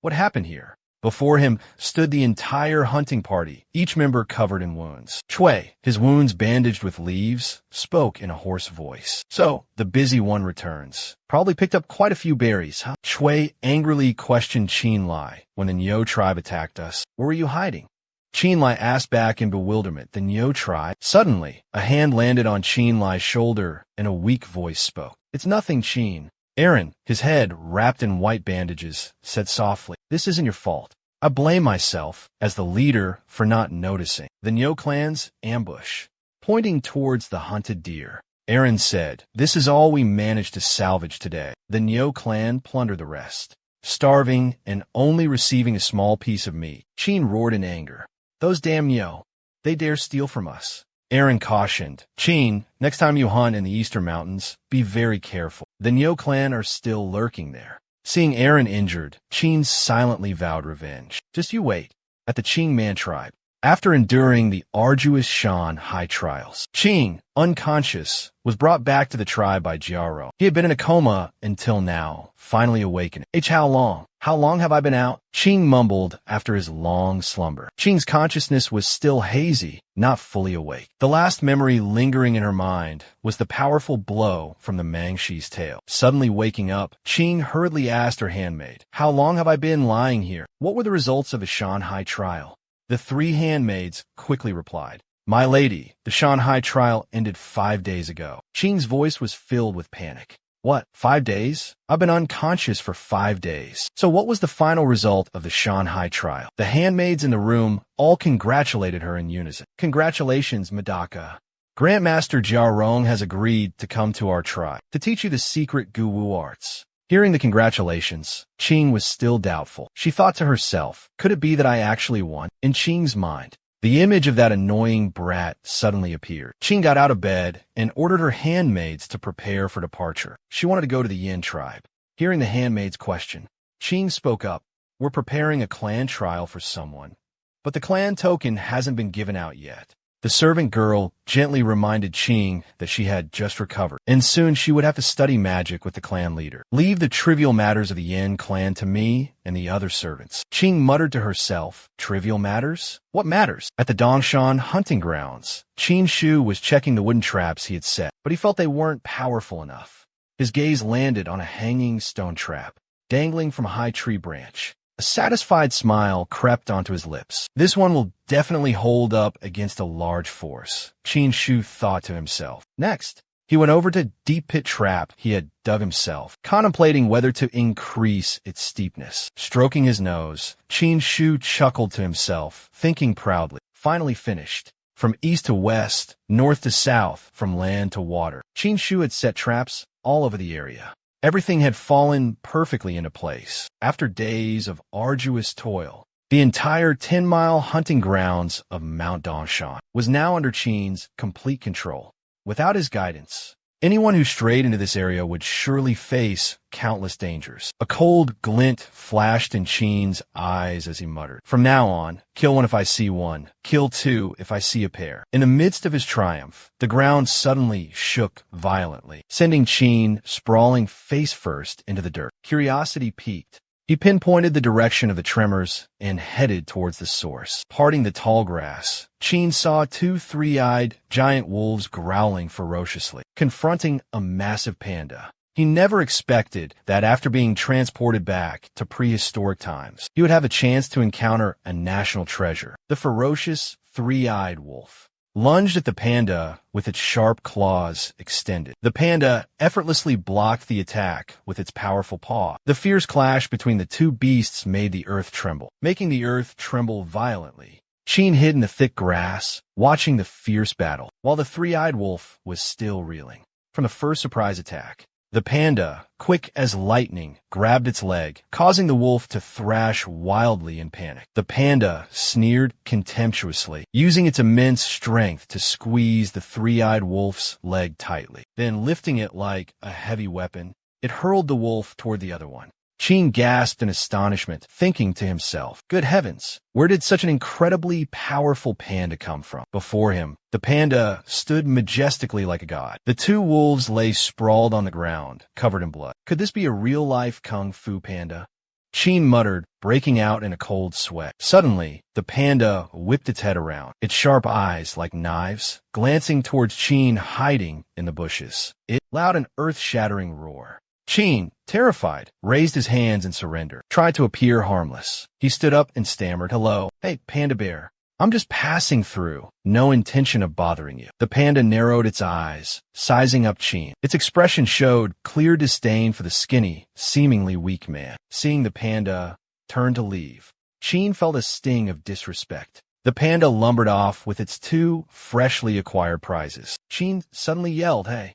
What happened here?" Before him stood the entire hunting party, each member covered in wounds. Chui, his wounds bandaged with leaves, spoke in a hoarse voice. "So, the busy one returns. Probably picked up quite a few berries, huh?" Chui angrily questioned Qin Lai. "When the Nyo tribe attacked us, where were you hiding?" Qin Lai asked back in bewilderment. "The Nyo tribe?" Suddenly, a hand landed on Qin Lai's shoulder and a weak voice spoke. "It's nothing, Qin." Aaron, his head wrapped in white bandages, said softly, "This isn't your fault. I blame myself, as the leader, for not noticing." The Nyo clan's ambush. Pointing towards the hunted deer, Aaron said, "This is all we managed to salvage today." The Nyo clan plundered the rest, starving and only receiving a small piece of meat. Qin roared in anger. "Those damn Nyo, they dare steal from us." Aaron cautioned, "Qin, next time you hunt in the Eastern Mountains, be very careful. The Nyo clan are still lurking there." Seeing Aaron injured, Qin silently vowed revenge. Just you wait. At the Qing Man tribe. After enduring the arduous Shan high trials, Qing, unconscious, was brought back to the tribe by Jiaro. He had been in a coma until now, finally awakening. How long? How long have I been out? Qing mumbled after his long slumber. Qing's consciousness was still hazy, not fully awake. The last memory lingering in her mind was the powerful blow from the Mangxi's tail. Suddenly waking up, Qing hurriedly asked her handmaid, "How long have I been lying here? What were the results of the Shanghai trial?" The 3 handmaids quickly replied, "My lady, the Shanghai trial ended 5 days ago." Qing's voice was filled with panic. "What, 5 days? I've been unconscious for 5 days. So what was the final result of the Shanghai trial?" The handmaids in the room all congratulated her in unison. "Congratulations, Madaka. Grandmaster Jiarong has agreed to come to our tribe to teach you the secret Guwu arts." Hearing the congratulations, Qing was still doubtful. She thought to herself, could it be that I actually won? In Qing's mind, the image of that annoying brat suddenly appeared. Qing got out of bed and ordered her handmaids to prepare for departure. She wanted to go to the Yin tribe. Hearing the handmaid's question, Qing spoke up, "We're preparing a clan trial for someone, but the clan token hasn't been given out yet." The servant girl gently reminded Qing that she had just recovered, and soon she would have to study magic with the clan leader. "Leave the trivial matters of the Yin clan to me and the other servants." Qing muttered to herself, "Trivial matters? What matters?" At the Dongshan hunting grounds, Qin Shu was checking the wooden traps he had set, but he felt they weren't powerful enough. His gaze landed on a hanging stone trap, dangling from a high tree branch. A satisfied smile crept onto his lips. "This one will definitely hold up against a large force," Qin Shu thought to himself. Next, he went over to a deep pit trap he had dug himself, contemplating whether to increase its steepness. Stroking his nose, Qin Shu chuckled to himself, thinking proudly. Finally finished. From east to west, north to south, from land to water, Qin Shu had set traps all over the area. Everything had fallen perfectly into place. After days of arduous toil, the entire 10-mile hunting grounds of Mount Dongshan was now under Qin's complete control. Without his guidance, anyone who strayed into this area would surely face countless dangers. A cold glint flashed in Qin's eyes as he muttered, "From now on, kill one if I see one, kill 2 if I see a pair." In the midst of his triumph, the ground suddenly shook violently, sending Qin sprawling face first into the dirt. Curiosity piqued. He pinpointed the direction of the tremors and headed towards the source. Parting the tall grass, Qin saw 2 three-eyed giant wolves growling ferociously, confronting a massive panda. He never expected that after being transported back to prehistoric times, he would have a chance to encounter a national treasure. The ferocious, three-eyed wolf lunged at the panda with its sharp claws extended. The panda effortlessly blocked the attack with its powerful paw. The fierce clash between the 2 beasts made the earth tremble, making the earth tremble violently. Qin hid in the thick grass, watching the fierce battle, while the three-eyed wolf was still reeling from the first surprise attack. The panda, quick as lightning, grabbed its leg, causing the wolf to thrash wildly in panic. The panda sneered contemptuously, using its immense strength to squeeze the three-eyed wolf's leg tightly. Then, lifting it like a heavy weapon, it hurled the wolf toward the other one. Qin gasped in astonishment, thinking to himself, "Good heavens, where did such an incredibly powerful panda come from?" Before him, the panda stood majestically like a god. The 2 wolves lay sprawled on the ground, covered in blood. Could this be a real-life kung fu panda? Qin muttered, breaking out in a cold sweat. Suddenly, the panda whipped its head around, its sharp eyes like knives, glancing towards Qin hiding in the bushes. It loud an earth-shattering roar. Qin, terrified, raised his hands in surrender, tried to appear harmless. He stood up and stammered, "Hello, hey, Panda Bear. I'm just passing through. No intention of bothering you." The panda narrowed its eyes, sizing up Qin. Its expression showed clear disdain for the skinny, seemingly weak man. Seeing the panda turn to leave, Qin felt a sting of disrespect. The panda lumbered off with its 2 freshly acquired prizes. Qin suddenly yelled, "Hey,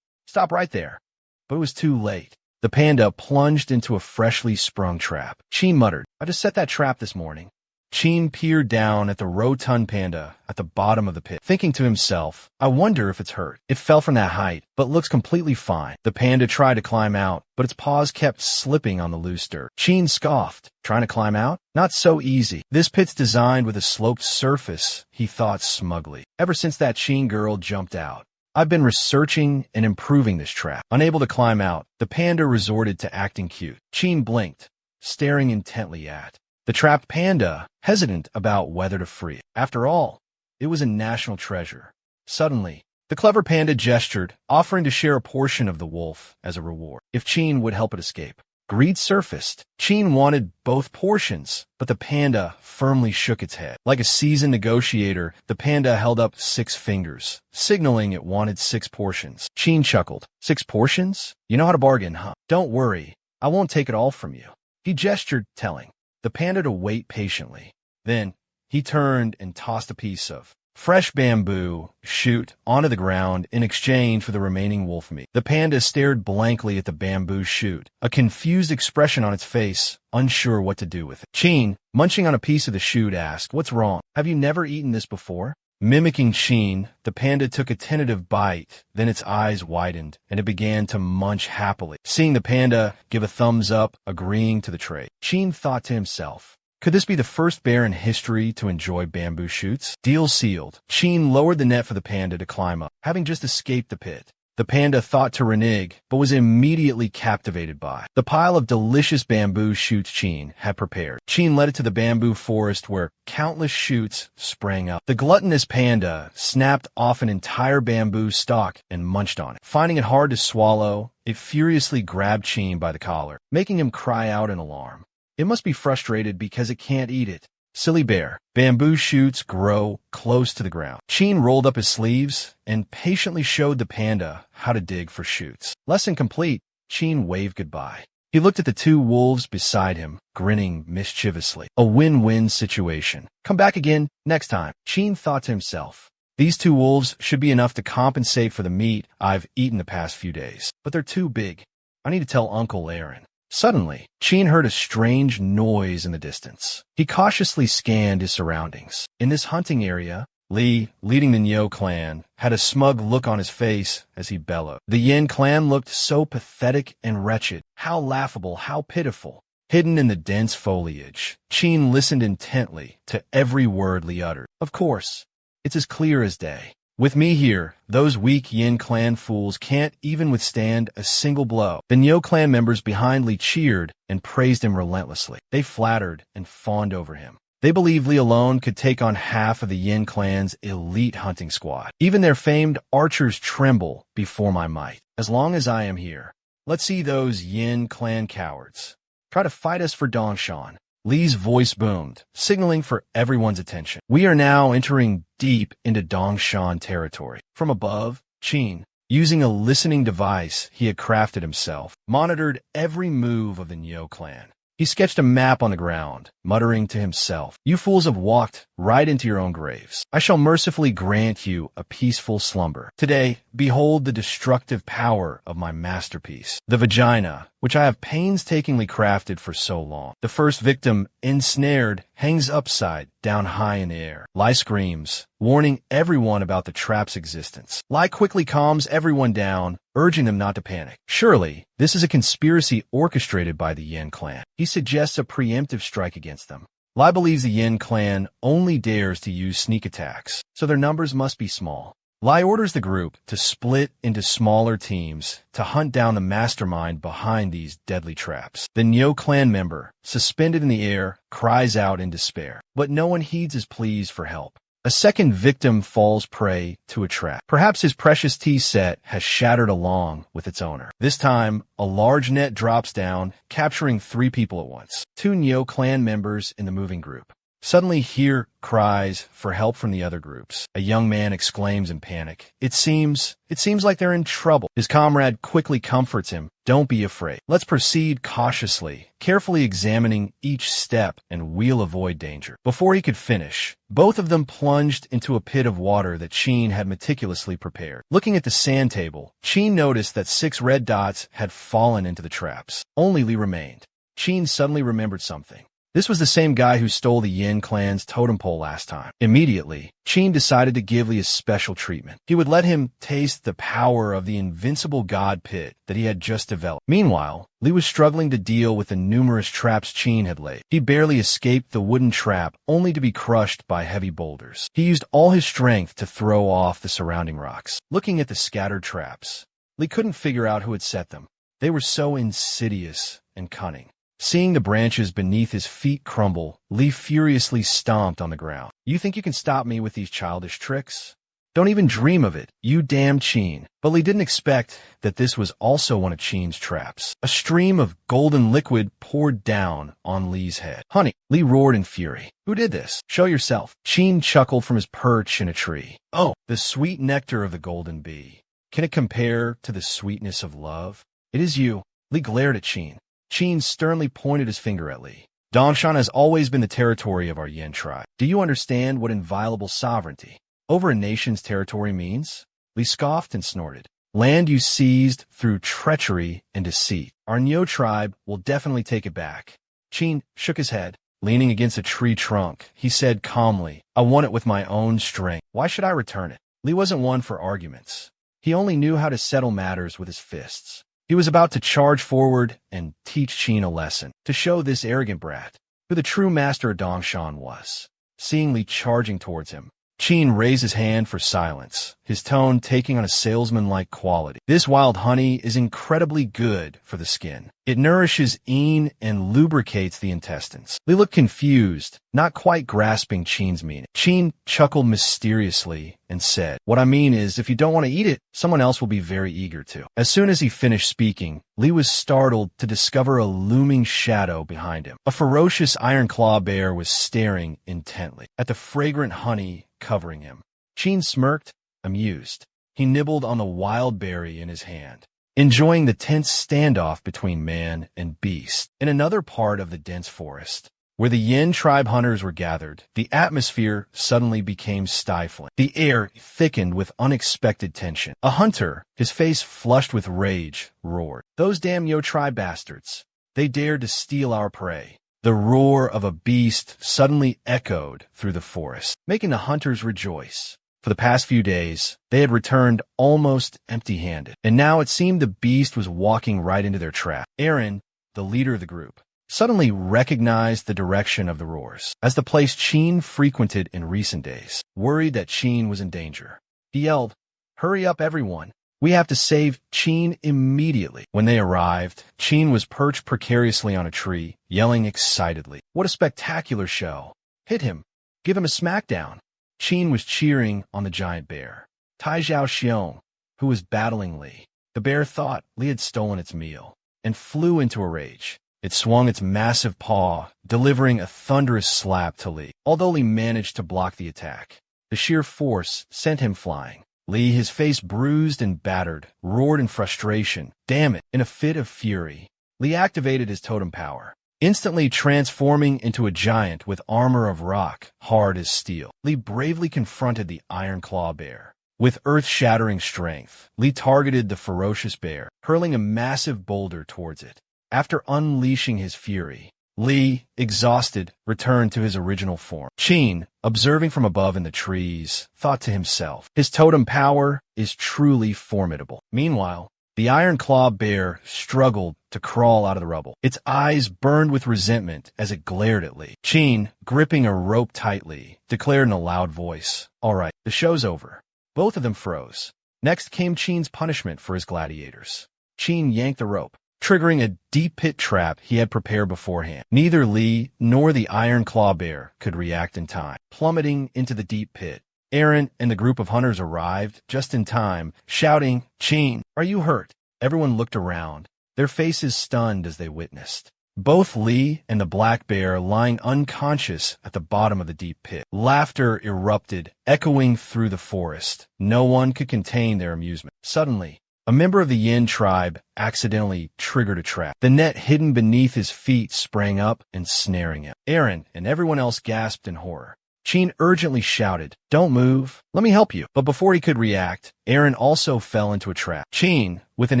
stop right there." But it was too late. The panda plunged into a freshly sprung trap. Qin muttered, "I just set that trap this morning. Chin peered down at the rotund panda at the bottom of the pit, thinking to himself, I wonder if it's hurt. It fell from that height, but looks completely fine. The panda tried to climb out, but its paws kept slipping on the loose dirt. Chin scoffed. Trying to climb out? Not so easy. This pit's designed with a sloped surface, he thought smugly. Ever since that Chin girl jumped out, I've been researching and improving this trap. Unable to climb out, the panda resorted to acting cute. Chin blinked, staring intently at the trapped panda, hesitant about whether to free it. After all, it was a national treasure. Suddenly, the clever panda gestured, offering to share a portion of the wolf as a reward if Chin would help it escape. Greed surfaced. Chin wanted both portions, but the panda firmly shook its head. Like a seasoned negotiator, the panda held up 6 fingers, signaling it wanted 6 portions. Chin chuckled. 6 portions? You know how to bargain, huh? Don't worry, I won't take it all from you. He gestured, telling the panda to wait patiently. Then, he turned and tossed a piece of fresh bamboo shoot onto the ground in exchange for the remaining wolf meat. The panda stared blankly at the bamboo shoot, a confused expression on its face, unsure what to do with it. Chin, munching on a piece of the shoot, asked, What's wrong? Have you never eaten this before? Mimicking Chin, the panda took a tentative bite, then its eyes widened, and it began to munch happily. Seeing the panda give a thumbs up, agreeing to the trade, Chin thought to himself, could this be the first bear in history to enjoy bamboo shoots? Deal sealed. Chin lowered the net for the panda to climb up, having just escaped the pit. The panda thought to renege, but was immediately captivated by the pile of delicious bamboo shoots Chin had prepared. Chin led it to the bamboo forest where countless shoots sprang up. The gluttonous panda snapped off an entire bamboo stalk and munched on it. Finding it hard to swallow, it furiously grabbed Chin by the collar, making him cry out in alarm. It must be frustrated because it can't eat it. Silly bear. Bamboo shoots grow close to the ground. Chin rolled up his sleeves and patiently showed the panda how to dig for shoots. Lesson complete. Chin waved goodbye. He looked at the 2 wolves beside him, grinning mischievously. A win-win situation. Come back again next time. Chin thought to himself. These 2 wolves should be enough to compensate for the meat I've eaten the past few days. But they're too big. I need to tell Uncle Aaron. Suddenly, Chin heard a strange noise in the distance. He cautiously scanned his surroundings. In this hunting area, Li, leading the Nyo clan, had a smug look on his face as he bellowed. The Yin clan looked so pathetic and wretched. How laughable, how pitiful. Hidden in the dense foliage, Chin listened intently to every word Li uttered. Of course, it's as clear as day. With me here, those weak Yin clan fools can't even withstand a single blow. The Nyo clan members behind Li cheered and praised him relentlessly. They flattered and fawned over him. They believed Li alone could take on half of the Yin clan's elite hunting squad. Even their famed archers tremble before my might. As long as I am here, let's see those Yin clan cowards try to fight us for Dongshan. Li's voice boomed, signaling for everyone's attention. We are now entering deep into Dongshan territory. From above, Chin, using a listening device he had crafted himself, monitored every move of the Nyo clan. He sketched a map on the ground, muttering to himself, You fools have walked right into your own graves. I shall mercifully grant you a peaceful slumber. Today, behold the destructive power of my masterpiece, the vagina, which I have painstakingly crafted for so long. The first victim, ensnared, hangs upside down high in the air. Li screams, warning everyone about the trap's existence. Li quickly calms everyone down, urging them not to panic. Surely, this is a conspiracy orchestrated by the Yin clan. He suggests a preemptive strike against them. Li believes the Yin clan only dares to use sneak attacks, so their numbers must be small. Li orders the group to split into smaller teams to hunt down the mastermind behind these deadly traps. The Nyo clan member, suspended in the air, cries out in despair, but no one heeds his pleas for help. A second victim falls prey to a trap. Perhaps his precious tea set has shattered along with its owner. This time, a large net drops down, capturing 3 people at once. 2 Nyo clan members in the moving group suddenly hear cries for help from the other groups. A young man exclaims in panic. It seems like they're in trouble. His comrade quickly comforts him. Don't be afraid. Let's proceed cautiously, carefully examining each step, and we'll avoid danger. Before he could finish, both of them plunged into a pit of water that Chin had meticulously prepared. Looking at the sand table, Chin noticed that 6 red dots had fallen into the traps. Only Li remained. Chin suddenly remembered something. This was the same guy who stole the Yin clan's totem pole last time. Immediately, Qin decided to give Li a special treatment. He would let him taste the power of the invincible god pit that he had just developed. Meanwhile, Li was struggling to deal with the numerous traps Qin had laid. He barely escaped the wooden trap, only to be crushed by heavy boulders. He used all his strength to throw off the surrounding rocks. Looking at the scattered traps, Li couldn't figure out who had set them. They were so insidious and cunning. Seeing the branches beneath his feet crumble, Li furiously stomped on the ground. You think you can stop me with these childish tricks? Don't even dream of it, you damn Qin. But Li didn't expect that this was also one of Qin's traps. A stream of golden liquid poured down on Li's head. Honey, Li roared in fury. Who did this? Show yourself. Qin chuckled from his perch in a tree. Oh, the sweet nectar of the golden bee. Can it compare to the sweetness of love? It is you. Li glared at Qin. Qin sternly pointed his finger at Li. Dongshan has always been the territory of our Yin tribe. Do you understand what inviolable sovereignty over a nation's territory means? Li scoffed and snorted. Land you seized through treachery and deceit. Our Nyo tribe will definitely take it back. Qin shook his head. Leaning against a tree trunk, he said calmly, I won it with my own strength. Why should I return it? Li wasn't one for arguments. He only knew how to settle matters with his fists. He was about to charge forward and teach Qin a lesson, to show this arrogant brat who the true master of Dongshan was. Seeing Li charging towards him, Qin raised his hand for silence, his tone taking on a salesman-like quality. This wild honey is incredibly good for the skin. It nourishes yin and lubricates the intestines. Li looked confused, not quite grasping Qin's meaning. Qin chuckled mysteriously and said, What I mean is, if you don't want to eat it, someone else will be very eager to. As soon as he finished speaking, Li was startled to discover a looming shadow behind him. A ferocious iron claw bear was staring intently at the fragrant honey covering him. Qin smirked, amused. He nibbled on the wild berry in his hand, enjoying the tense standoff between man and beast. In another part of the dense forest, where the Yin tribe hunters were gathered, the atmosphere suddenly became stifling. The air thickened with unexpected tension. A hunter, his face flushed with rage, roared, Those damn Yo tribe bastards! They dared to steal our prey. The roar of a beast suddenly echoed through the forest, making the hunters rejoice. For the past few days, they had returned almost empty-handed, and now it seemed the beast was walking right into their trap. Aaron, the leader of the group, suddenly recognized the direction of the roars as the place Qin frequented in recent days. Worried that Qin was in danger, he yelled, Hurry up, everyone. We have to save Qin immediately. When they arrived, Qin was perched precariously on a tree, yelling excitedly. What a spectacular show. Hit him. Give him a smackdown. Qin was cheering on the giant bear, Tai Zhao Xiong, who was battling Li. The bear thought Li had stolen its meal and flew into a rage. It swung its massive paw, delivering a thunderous slap to Li. Although Li managed to block the attack, the sheer force sent him flying. Li, his face bruised and battered, roared in frustration. Damn it! In a fit of fury, Li activated his totem power, instantly transforming into a giant with armor of rock, hard as steel. Li bravely confronted the iron claw bear. With earth-shattering strength, Li targeted the ferocious bear, hurling a massive boulder towards it. After unleashing his fury, Li, exhausted, returned to his original form. Qin, observing from above in the trees, thought to himself, his totem power is truly formidable. Meanwhile, the iron claw bear struggled to crawl out of the rubble. Its eyes burned with resentment as it glared at Li. Qin, gripping a rope tightly, declared in a loud voice, All right, the show's over. Both of them froze. Next came Qin's punishment for his gladiators. Qin yanked the rope, triggering a deep pit trap he had prepared beforehand. Neither Li nor the iron claw bear could react in time. Plummeting into the deep pit, Aaron and the group of hunters arrived just in time, shouting, Qin, are you hurt? Everyone looked around, their faces stunned as they witnessed both Li and the black bear lying unconscious at the bottom of the deep pit. Laughter erupted, echoing through the forest. No one could contain their amusement. Suddenly, a member of the Yin tribe accidentally triggered a trap. The net hidden beneath his feet sprang up and snaring him. Aaron and everyone else gasped in horror. Qin urgently shouted, Don't move, let me help you. But before he could react, Aaron also fell into a trap. Qin, with an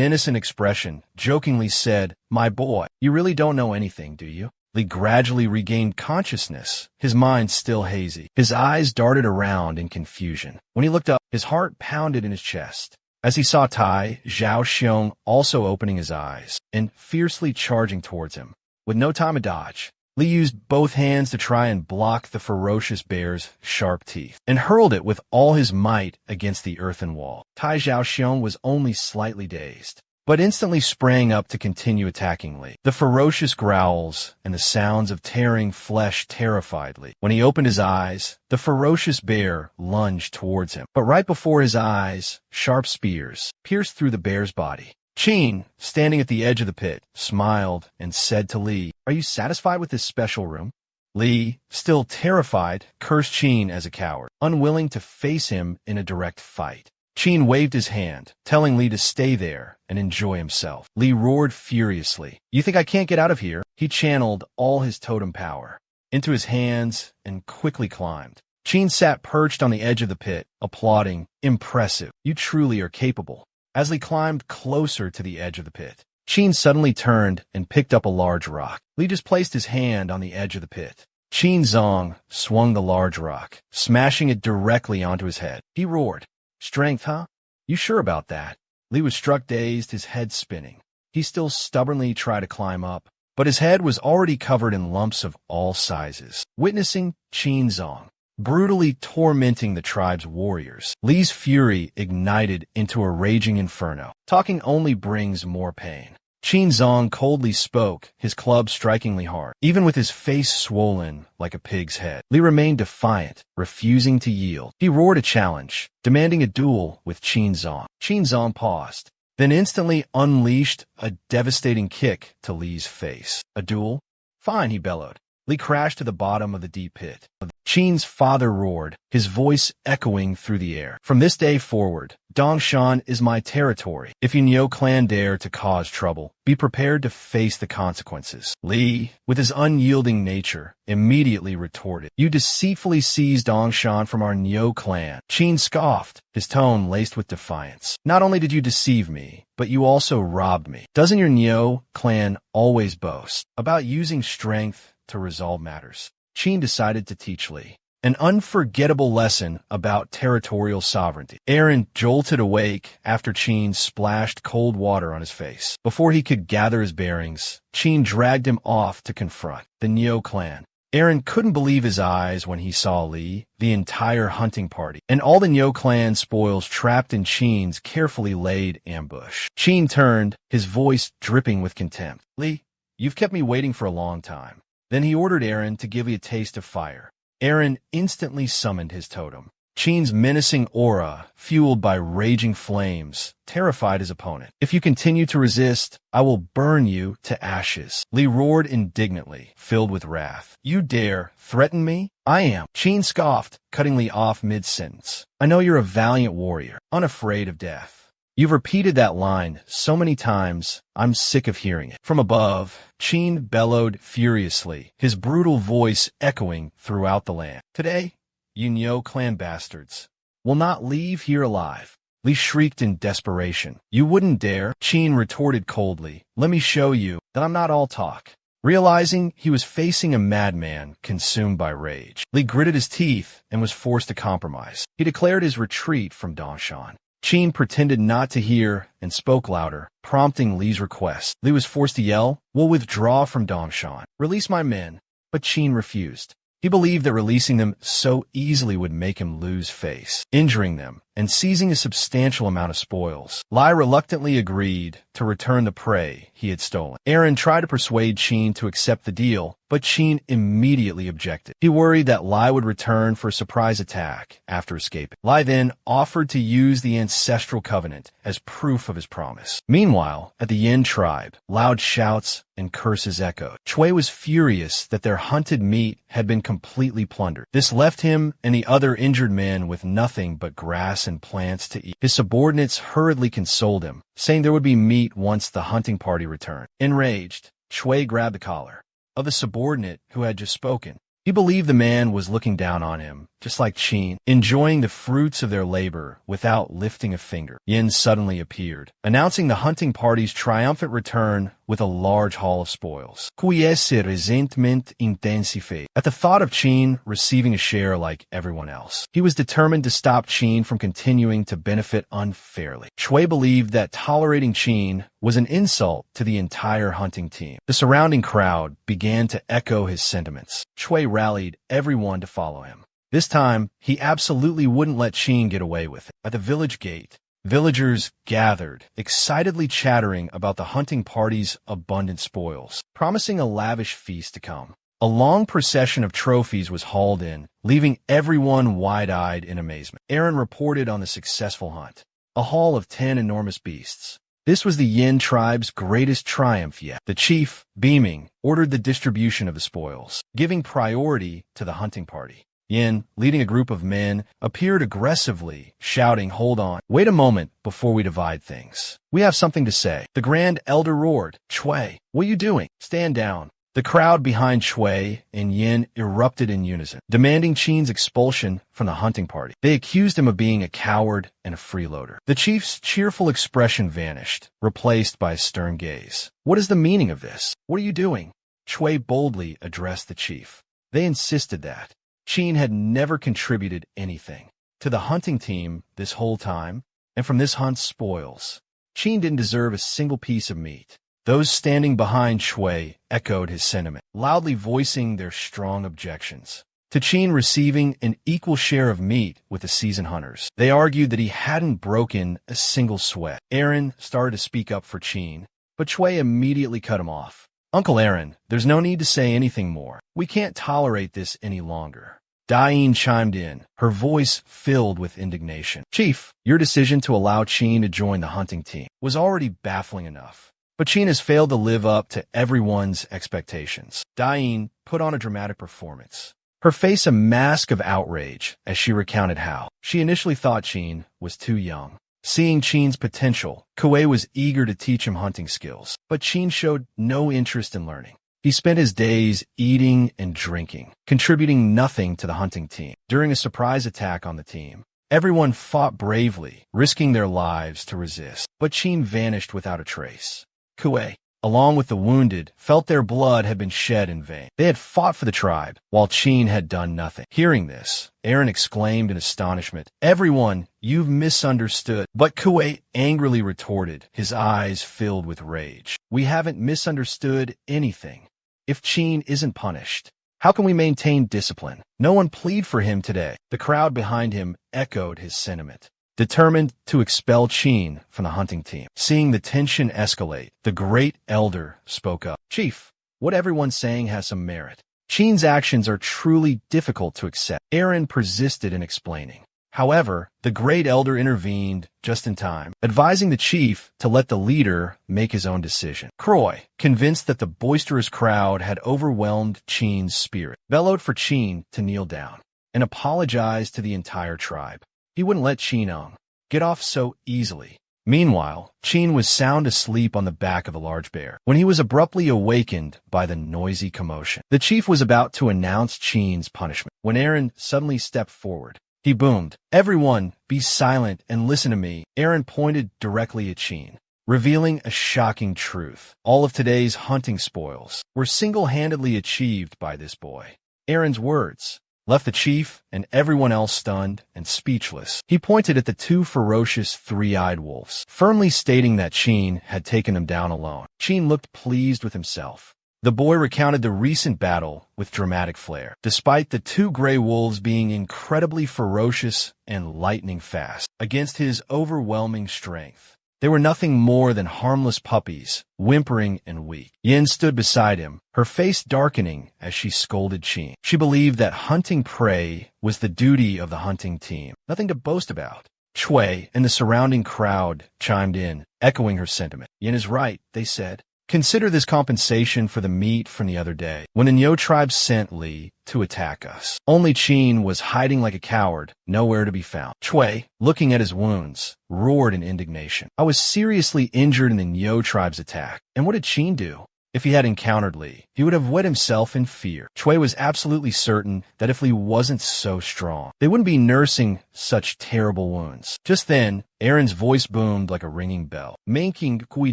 innocent expression, jokingly said, My boy, you really don't know anything, do you? Li gradually regained consciousness, his mind still hazy. His eyes darted around in confusion. When he looked up, his heart pounded in his chest, as he saw Tai Xiaoxiong also opening his eyes and fiercely charging towards him. With no time to dodge, Li used both hands to try and block the ferocious bear's sharp teeth, and hurled it with all his might against the earthen wall. Tai Xiaoxiong was only slightly dazed, but instantly sprang up to continue attacking Li. The ferocious growls and the sounds of tearing flesh terrified Li. When he opened his eyes, the ferocious bear lunged towards him. But right before his eyes, sharp spears pierced through the bear's body. Qin, standing at the edge of the pit, smiled and said to Li, "Are you satisfied with this special room?" Li, still terrified, cursed Qin as a coward, unwilling to face him in a direct fight. Qin waved his hand, telling Li to stay there and enjoy himself. Li roared furiously. "You think I can't get out of here?" He channeled all his totem power into his hands and quickly climbed. Qin sat perched on the edge of the pit, applauding. "Impressive. You truly are capable." As Li climbed closer to the edge of the pit, Qin suddenly turned and picked up a large rock. Li just placed his hand on the edge of the pit. Qin Zong swung the large rock, smashing it directly onto his head. He roared, "Strength, huh? You sure about that?" Li was struck dazed, his head spinning. He still stubbornly tried to climb up, but his head was already covered in lumps of all sizes. Witnessing Qin Zong brutally tormenting the tribe's warriors, Li's fury ignited into a raging inferno. Talking only brings more pain. Qin Zong coldly spoke, his club strikingly hard. Even with his face swollen like a pig's head, Li remained defiant, refusing to yield. He roared a challenge, demanding a duel with Qin Zong. Qin Zong paused, then instantly unleashed a devastating kick to Li's face. "A duel? Fine," he bellowed. Li crashed to the bottom of the deep pit. Qin's father roared, his voice echoing through the air. "From this day forward, Dongshan is my territory. If you Nyo clan dare to cause trouble, be prepared to face the consequences." Li, with his unyielding nature, immediately retorted, "You deceitfully seized Dongshan from our Nyo clan." Qin scoffed, his tone laced with defiance. "Not only did you deceive me, but you also robbed me. Doesn't your Nyo clan always boast about using strength to resolve matters?" Qin decided to teach Li an unforgettable lesson about territorial sovereignty. Aaron jolted awake after Qin splashed cold water on his face. Before he could gather his bearings, Qin dragged him off to confront the Nyo clan. Aaron couldn't believe his eyes when he saw Li, the entire hunting party, and all the Nyo clan spoils trapped in Qin's carefully laid ambush. Qin turned, his voice dripping with contempt. "Li, you've kept me waiting for a long time." Then he ordered Aaron to give you a taste of fire. Aaron instantly summoned his totem. Qin's menacing aura, fueled by raging flames, terrified his opponent. "If you continue to resist, I will burn you to ashes." Li roared indignantly, filled with wrath. "You dare threaten me? I am." Qin scoffed, cutting Li off mid-sentence. "I know you're a valiant warrior, unafraid of death. You've repeated that line so many times, I'm sick of hearing it." From above, Qin bellowed furiously, his brutal voice echoing throughout the land. "Today, you Nyo clan bastards will not leave here alive." Li shrieked in desperation. "You wouldn't dare?" Qin retorted coldly. "Let me show you that I'm not all talk." Realizing he was facing a madman consumed by rage, Li gritted his teeth and was forced to compromise. He declared his retreat from Dongshan. Qin pretended not to hear and spoke louder, prompting Li's request. Li was forced to yell, "We'll withdraw from Dongshan. Release my men." But Qin refused. He believed that releasing them so easily would make him lose face, injuring them and seizing a substantial amount of spoils. Li reluctantly agreed to return the prey he had stolen. Aaron tried to persuade Qin to accept the deal, but Qin immediately objected. He worried that Li would return for a surprise attack after escaping. Li then offered to use the ancestral covenant as proof of his promise. Meanwhile, at the Yin tribe, loud shouts and curses echoed. Chui was furious that their hunted meat had been completely plundered. This left him and the other injured men with nothing but grass and plants to eat. His subordinates hurriedly consoled him, saying there would be meat once the hunting party returned. Enraged, Chui grabbed the collar of the subordinate who had just spoken. He believed the man was looking down on him just like Qin, enjoying the fruits of their labor without lifting a finger. Yin suddenly appeared, announcing the hunting party's triumphant return with a large haul of spoils. Quiese resentment intensified at the thought of Qin receiving a share like everyone else. He was determined to stop Qin from continuing to benefit unfairly. Shui believed that tolerating Qin was an insult to the entire hunting team. The surrounding crowd began to echo his sentiments. Shui rallied everyone to follow him. This time, he absolutely wouldn't let Qin get away with it. At the village gate, villagers gathered, excitedly chattering about the hunting party's abundant spoils, promising a lavish feast to come. A long procession of trophies was hauled in, leaving everyone wide-eyed in amazement. Aaron reported on the successful hunt, a haul of 10 enormous beasts. This was the Yin tribe's greatest triumph yet. The chief, beaming, ordered the distribution of the spoils, giving priority to the hunting party. Yin, leading a group of men, appeared aggressively, shouting, "Hold on. Wait a moment before we divide things. We have something to say." The Grand Elder roared, "Shui, what are you doing? Stand down." The crowd behind Shui and Yin erupted in unison, demanding Qin's expulsion from the hunting party. They accused him of being a coward and a freeloader. The chief's cheerful expression vanished, replaced by a stern gaze. "What is the meaning of this? What are you doing?" Shui boldly addressed the chief. They insisted that Qin had never contributed anything to the hunting team this whole time, and from this hunt's spoils, Qin didn't deserve a single piece of meat. Those standing behind Shui echoed his sentiment, loudly voicing their strong objections to Qin receiving an equal share of meat with the seasoned hunters. They argued that he hadn't broken a single sweat. Aaron started to speak up for Qin, but Shui immediately cut him off. "Uncle Aaron, there's no need to say anything more. We can't tolerate this any longer." Dain chimed in, her voice filled with indignation. "Chief, your decision to allow Qin to join the hunting team was already baffling enough. But Qin has failed to live up to everyone's expectations." Dain put on a dramatic performance, her face a mask of outrage as she recounted how she initially thought Qin was too young. Seeing Qin's potential, Kuei was eager to teach him hunting skills, but Qin showed no interest in learning. He spent his days eating and drinking, contributing nothing to the hunting team. During a surprise attack on the team, everyone fought bravely, risking their lives to resist, but Qin vanished without a trace. Kuei, along with the wounded, felt their blood had been shed in vain. They had fought for the tribe, while Qin had done nothing. Hearing this, Aaron exclaimed in astonishment, "Everyone, you've misunderstood." But Kuei angrily retorted, his eyes filled with rage. "We haven't misunderstood anything. If Qin isn't punished, how can we maintain discipline? No one plead for him today." The crowd behind him echoed his sentiment, determined to expel Qin from the hunting team. Seeing the tension escalate, the great elder spoke up. "Chief, what everyone's saying has some merit. Qin's actions are truly difficult to accept." Aaron persisted in explaining. However, the great elder intervened just in time, advising the chief to let the leader make his own decision. Croy, convinced that the boisterous crowd had overwhelmed Qin's spirit, bellowed for Qin to kneel down and apologize to the entire tribe. He wouldn't let Qin get off so easily. Meanwhile, Qin was sound asleep on the back of a large bear when he was abruptly awakened by the noisy commotion. The chief was about to announce Qin's punishment when Aaron suddenly stepped forward. He boomed, "Everyone, be silent and listen to me." Aaron pointed directly at Qin, revealing a shocking truth. All of today's hunting spoils were single-handedly achieved by this boy. Aaron's words left the chief and everyone else stunned and speechless. He pointed at the two ferocious three-eyed wolves, firmly stating that Qin had taken them down alone. Qin looked pleased with himself. The boy recounted the recent battle with dramatic flair, despite the two gray wolves being incredibly ferocious and lightning fast. Against his overwhelming strength, they were nothing more than harmless puppies, whimpering and weak. Yin stood beside him, her face darkening as she scolded Qin. She believed that hunting prey was the duty of the hunting team, nothing to boast about. Shui and the surrounding crowd chimed in, echoing her sentiment. "Yin is right," they said. "Consider this compensation for the meat from the other day, when the Nyo tribe sent Li to attack us. Only Qin was hiding like a coward, nowhere to be found." Shui, looking at his wounds, roared in indignation. "I was seriously injured in the Nyo tribe's attack. And what did Qin do? If he had encountered Li, he would have wet himself in fear. Chui was absolutely certain that if Li wasn't so strong, they wouldn't be nursing such terrible wounds. Just then, Aaron's voice boomed like a ringing bell, making Kui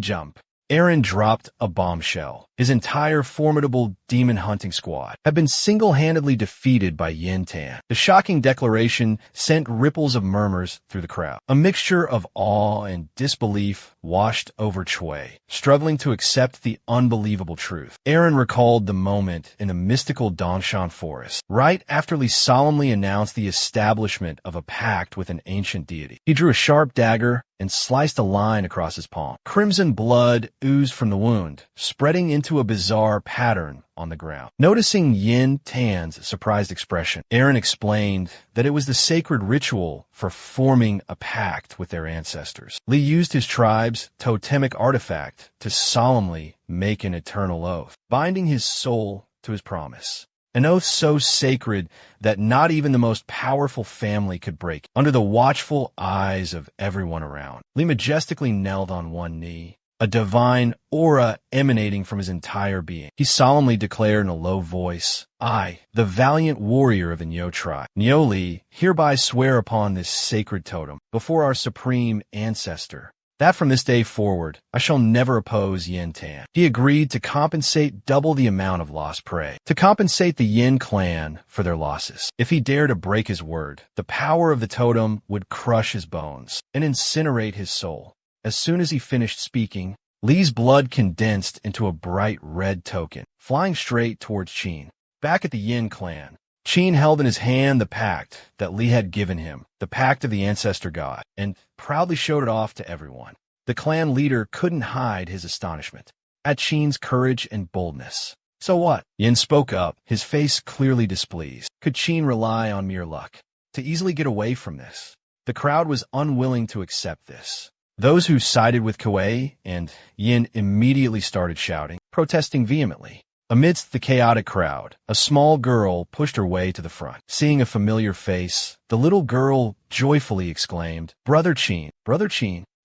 jump. Aaron dropped a bombshell. His entire formidable demon hunting squad had been single-handedly defeated by Yin Tan. The shocking declaration sent ripples of murmurs through the crowd. A mixture of awe and disbelief washed over Chui, struggling to accept the unbelievable truth. Aaron recalled the moment in the mystical Dongshan forest, right after Li solemnly announced the establishment of a pact with an ancient deity. He drew a sharp dagger and sliced a line across his palm. Crimson blood oozed from the wound, spreading into a bizarre pattern on the ground. Noticing Yin Tan's surprised expression, Aaron explained that it was the sacred ritual for forming a pact with their ancestors. Li used his tribe's totemic artifact to solemnly make an eternal oath, binding his soul to his promise. An oath so sacred that not even the most powerful family could break it. Under the watchful eyes of everyone around, Li majestically knelt on one knee, a divine aura emanating from his entire being. He solemnly declared in a low voice, "I, the valiant warrior of the Nyo tribe, Nyo Li, hereby swear upon this sacred totem, before our supreme ancestor, that from this day forward, I shall never oppose Yin Tan." He agreed to compensate double the amount of lost prey, to compensate the Yin clan for their losses. If he dared to break his word, the power of the totem would crush his bones and incinerate his soul. As soon as he finished speaking, Li's blood condensed into a bright red token, flying straight towards Qin. Back at the Yin clan, Qin held in his hand the pact that Li had given him, the pact of the ancestor god, and proudly showed it off to everyone. The clan leader couldn't hide his astonishment at Qin's courage and boldness. "So what?" Yin spoke up, his face clearly displeased. Could Qin rely on mere luck to easily get away from this? The crowd was unwilling to accept this. Those who sided with Kuei and Yin immediately started shouting, protesting vehemently. Amidst the chaotic crowd, a small girl pushed her way to the front. Seeing a familiar face, the little girl joyfully exclaimed, Brother Qin,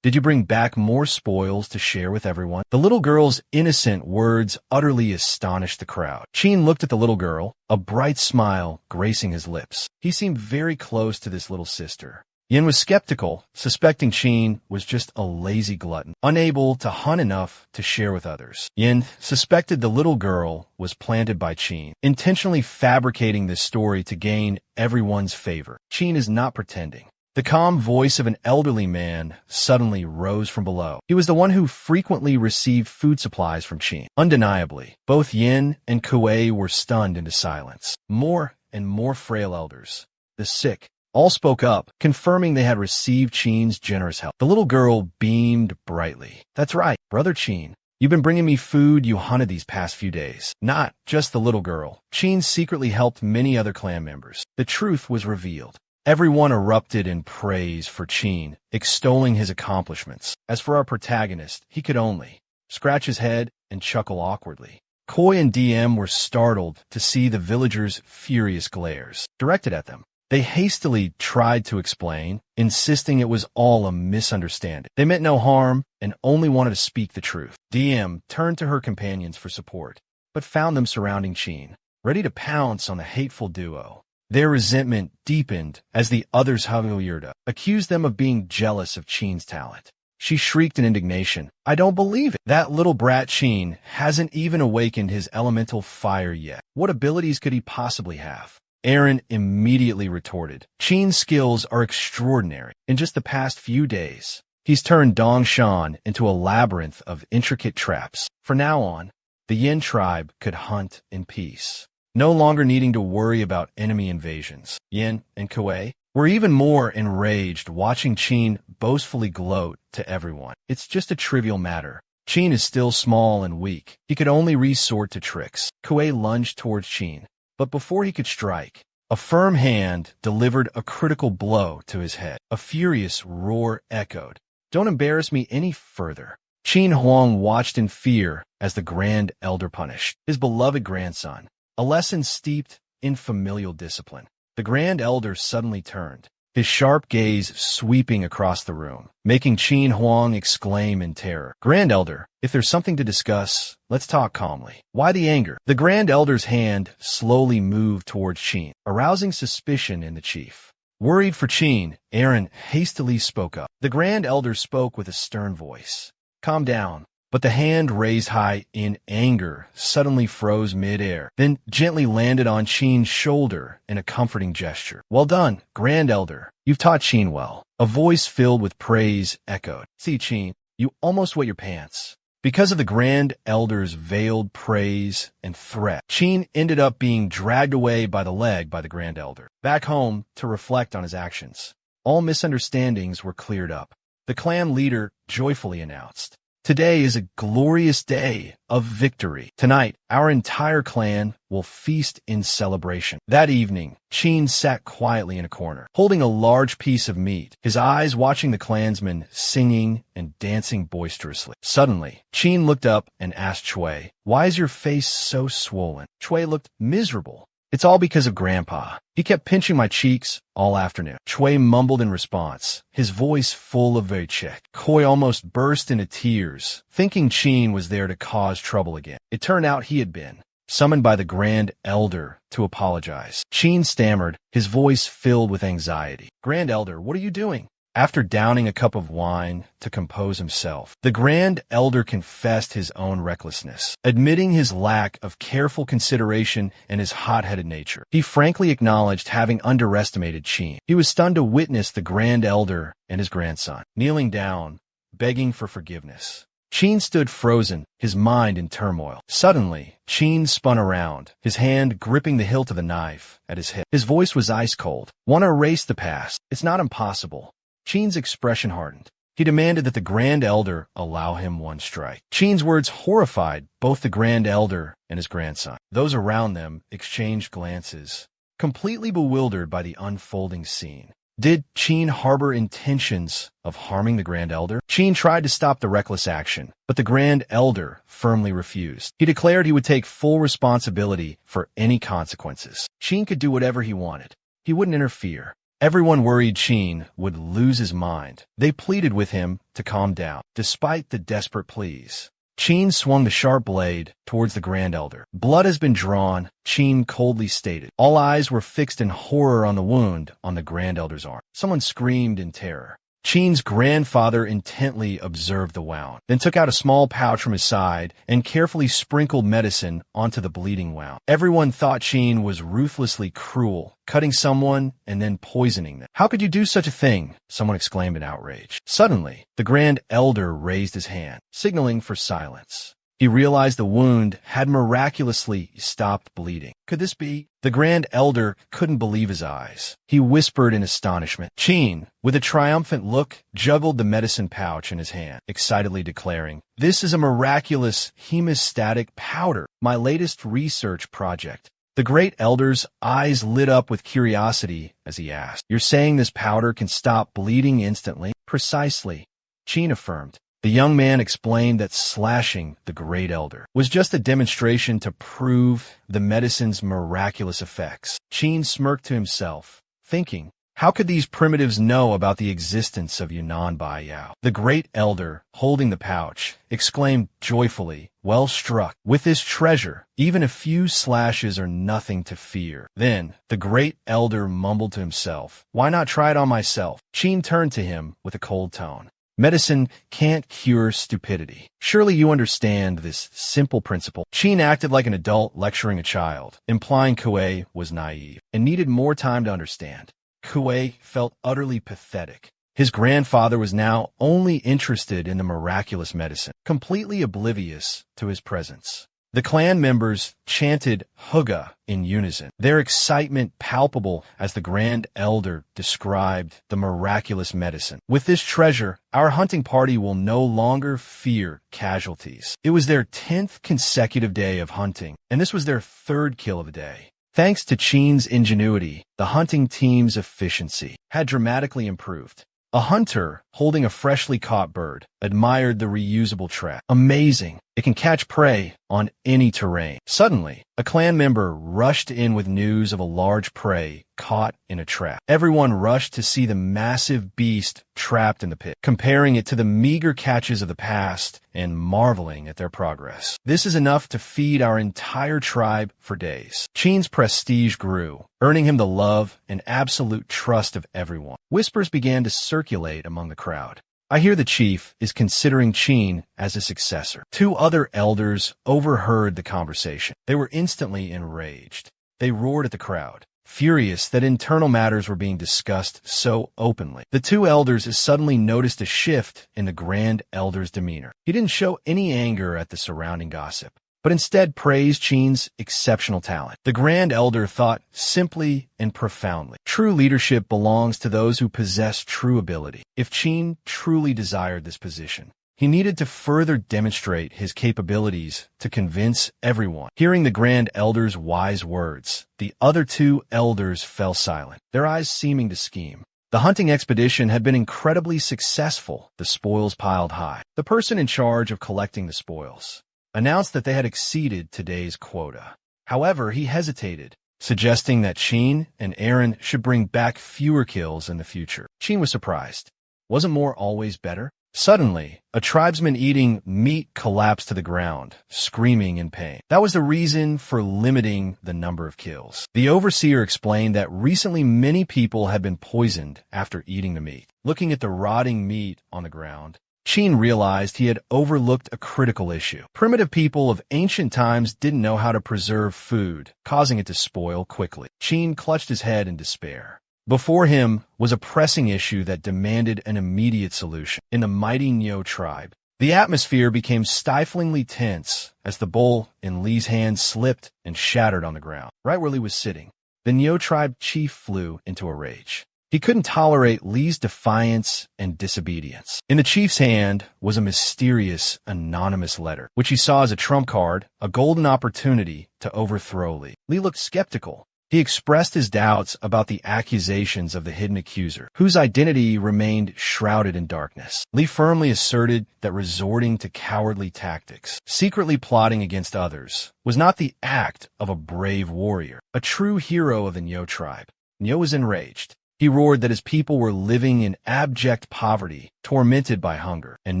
did you bring back more spoils to share with everyone?" The little girl's innocent words utterly astonished the crowd. Qin looked at the little girl, a bright smile gracing his lips. He seemed very close to this little sister. Yin was skeptical, suspecting Qin was just a lazy glutton, unable to hunt enough to share with others. Yin suspected the little girl was planted by Qin, intentionally fabricating this story to gain everyone's favor. Qin is not pretending. The calm voice of an elderly man suddenly rose from below. He was the one who frequently received food supplies from Qin. Undeniably, both Yin and Kuei were stunned into silence. More and more frail elders, the sick, all spoke up, confirming they had received Qin's generous help. The little girl beamed brightly. "That's right, Brother Qin. You've been bringing me food you hunted these past few days." Not just the little girl. Qin secretly helped many other clan members. The truth was revealed. Everyone erupted in praise for Qin, extolling his accomplishments. As for our protagonist, he could only scratch his head and chuckle awkwardly. Koi and DM were startled to see the villagers' furious glares directed at them. They hastily tried to explain, insisting it was all a misunderstanding. They meant no harm and only wanted to speak the truth. DM turned to her companions for support, but found them surrounding Qin, ready to pounce on the hateful duo. Their resentment deepened as the others Havilurda accused them of being jealous of Qin's talent. She shrieked in indignation, "I don't believe it. That little brat Qin hasn't even awakened his elemental fire yet. What abilities could he possibly have?" Aaron immediately retorted, "Qin's skills are extraordinary. In just the past few days, he's turned Dongshan into a labyrinth of intricate traps. From now on, the Yin tribe could hunt in peace, no longer needing to worry about enemy invasions." Yin and Kuei were even more enraged watching Qin boastfully gloat to everyone. "It's just a trivial matter. Qin is still small and weak. He could only resort to tricks." Kuei lunged towards Qin, but before he could strike, a firm hand delivered a critical blow to his head. A furious roar echoed. "Don't embarrass me any further." Qin Huang watched in fear as the Grand Elder punished his beloved grandson, a lesson steeped in familial discipline. The Grand Elder suddenly turned, his sharp gaze sweeping across the room, making Qin Huang exclaim in terror. Grand Elder, if there's something to discuss, let's talk calmly. Why the anger? The Grand Elder's hand slowly moved towards Qin, arousing suspicion in the chief. Worried for Qin, Aaron hastily spoke up. The Grand Elder spoke with a stern voice. Calm down. But the hand raised high in anger suddenly froze mid-air, then gently landed on Qin's shoulder in a comforting gesture. Well done, Grand Elder. You've taught Qin well. A voice filled with praise echoed. See, Qin, you almost wet your pants. Because of the Grand Elder's veiled praise and threat, Qin ended up being dragged away by the leg by the Grand Elder, back home to reflect on his actions. All misunderstandings were cleared up. The clan leader joyfully announced, "Today is a glorious day of victory. Tonight, our entire clan will feast in celebration." That evening, Qin sat quietly in a corner, holding a large piece of meat, his eyes watching the clansmen singing and dancing boisterously. Suddenly, Qin looked up and asked Chui, "Why is your face so swollen?" Chui looked miserable. "It's all because of Grandpa. He kept pinching my cheeks all afternoon." Chui mumbled in response, his voice full of check. Koi almost burst into tears, thinking Qin was there to cause trouble again. It turned out he had been summoned by the Grand Elder to apologize. Qin stammered, his voice filled with anxiety. "Grand Elder, what are you doing?" After downing a cup of wine to compose himself, the Grand Elder confessed his own recklessness, admitting his lack of careful consideration and his hot-headed nature. He frankly acknowledged having underestimated Qin. He was stunned to witness the Grand Elder and his grandson, kneeling down, begging for forgiveness. Qin stood frozen, his mind in turmoil. Suddenly, Qin spun around, his hand gripping the hilt of the knife at his hip. His voice was ice-cold. "Want to erase the past? It's not impossible." Qin's expression hardened. He demanded that the Grand Elder allow him one strike. Qin's words horrified both the Grand Elder and his grandson. Those around them exchanged glances, completely bewildered by the unfolding scene. Did Qin harbor intentions of harming the Grand Elder? Qin tried to stop the reckless action, but the Grand Elder firmly refused. He declared he would take full responsibility for any consequences. Qin could do whatever he wanted. He wouldn't interfere. Everyone worried Qin would lose his mind. They pleaded with him to calm down. Despite the desperate pleas, Qin swung the sharp blade towards the Grand Elder. "Blood has been drawn," Qin coldly stated. All eyes were fixed in horror on the wound on the Grand Elder's arm. Someone screamed in terror. Qin's grandfather intently observed the wound, then took out a small pouch from his side and carefully sprinkled medicine onto the bleeding wound. Everyone thought Qin was ruthlessly cruel, cutting someone and then poisoning them. "How could you do such a thing?" someone exclaimed in outrage. Suddenly, the Grand Elder raised his hand, signaling for silence. He realized the wound had miraculously stopped bleeding. Could this be? The Grand Elder couldn't believe his eyes. He whispered in astonishment. Qin, with a triumphant look, juggled the medicine pouch in his hand, excitedly declaring, "This is a miraculous hemostatic powder, my latest research project." The Great Elder's eyes lit up with curiosity as he asked, "You're saying this powder can stop bleeding instantly?" "Precisely," Qin affirmed. The young man explained that slashing the Great Elder was just a demonstration to prove the medicine's miraculous effects. Qin smirked to himself, thinking, how could these primitives know about the existence of Yunnan Bai Yao? The Great Elder, holding the pouch, exclaimed joyfully, "Well struck. With this treasure, even a few slashes are nothing to fear." Then, the Great Elder mumbled to himself, "Why not try it on myself?" Qin turned to him with a cold tone. "Medicine can't cure stupidity. Surely you understand this simple principle." Qin acted like an adult lecturing a child, implying Kuei was naive and needed more time to understand. Kuei felt utterly pathetic. His grandfather was now only interested in the miraculous medicine, completely oblivious to his presence. The clan members chanted Huga in unison, their excitement palpable as the Grand Elder described the miraculous medicine. "With this treasure, our hunting party will no longer fear casualties." It was their 10th consecutive day of hunting, and this was their 3rd kill of the day. Thanks to Qin's ingenuity, the hunting team's efficiency had dramatically improved. A hunter, holding a freshly caught bird, admired the reusable trap. "Amazing. It can catch prey on any terrain. Suddenly, a clan member rushed in with news of a large prey caught in a trap. Everyone rushed to see the massive beast trapped in the pit, comparing it to the meager catches of the past and marveling at their progress. This is enough to feed our entire tribe for days. Chin's prestige grew, earning him the love and absolute trust of everyone. Whispers began to circulate among the crowd. I hear the chief is considering Chin as a successor. Two other elders overheard the conversation. They were instantly enraged. They roared at the crowd, furious that internal matters were being discussed so openly. The two elders suddenly noticed a shift in the Grand Elder's demeanor. He didn't show any anger at the surrounding gossip, but instead praised Chin's exceptional talent. The Grand Elder thought simply and profoundly. True leadership belongs to those who possess true ability. If Chin truly desired this position, he needed to further demonstrate his capabilities to convince everyone. Hearing the Grand Elder's wise words, the other two elders fell silent, their eyes seeming to scheme. The hunting expedition had been incredibly successful, the spoils piled high. The person in charge of collecting the spoils announced that they had exceeded today's quota. However, he hesitated, suggesting that Chin and Aaron should bring back fewer kills in the future. Chin was surprised. Wasn't more always better? Suddenly, a tribesman eating meat collapsed to the ground, screaming in pain. That was the reason for limiting the number of kills. The overseer explained that recently many people had been poisoned after eating the meat. Looking at the rotting meat on the ground, Chin realized he had overlooked a critical issue. Primitive people of ancient times didn't know how to preserve food, causing it to spoil quickly. Chin clutched his head in despair. Before him was a pressing issue that demanded an immediate solution. In the mighty Nyo tribe, the atmosphere became stiflingly tense as the bowl in Li's hand slipped and shattered on the ground. Right where Li was sitting, the Nyo tribe chief flew into a rage. He couldn't tolerate Li's defiance and disobedience. In the chief's hand was a mysterious, anonymous letter, which he saw as a trump card, a golden opportunity to overthrow Li. Li looked skeptical. He expressed his doubts about the accusations of the hidden accuser, whose identity remained shrouded in darkness. Li firmly asserted that resorting to cowardly tactics, secretly plotting against others, was not the act of a brave warrior, a true hero of the Nyo tribe. Nyo was enraged. He roared that his people were living in abject poverty, tormented by hunger. And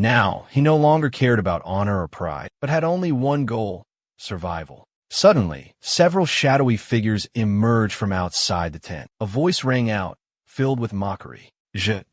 now, he no longer cared about honor or pride, but had only one goal: survival. Suddenly, several shadowy figures emerged from outside the tent. A voice rang out, filled with mockery.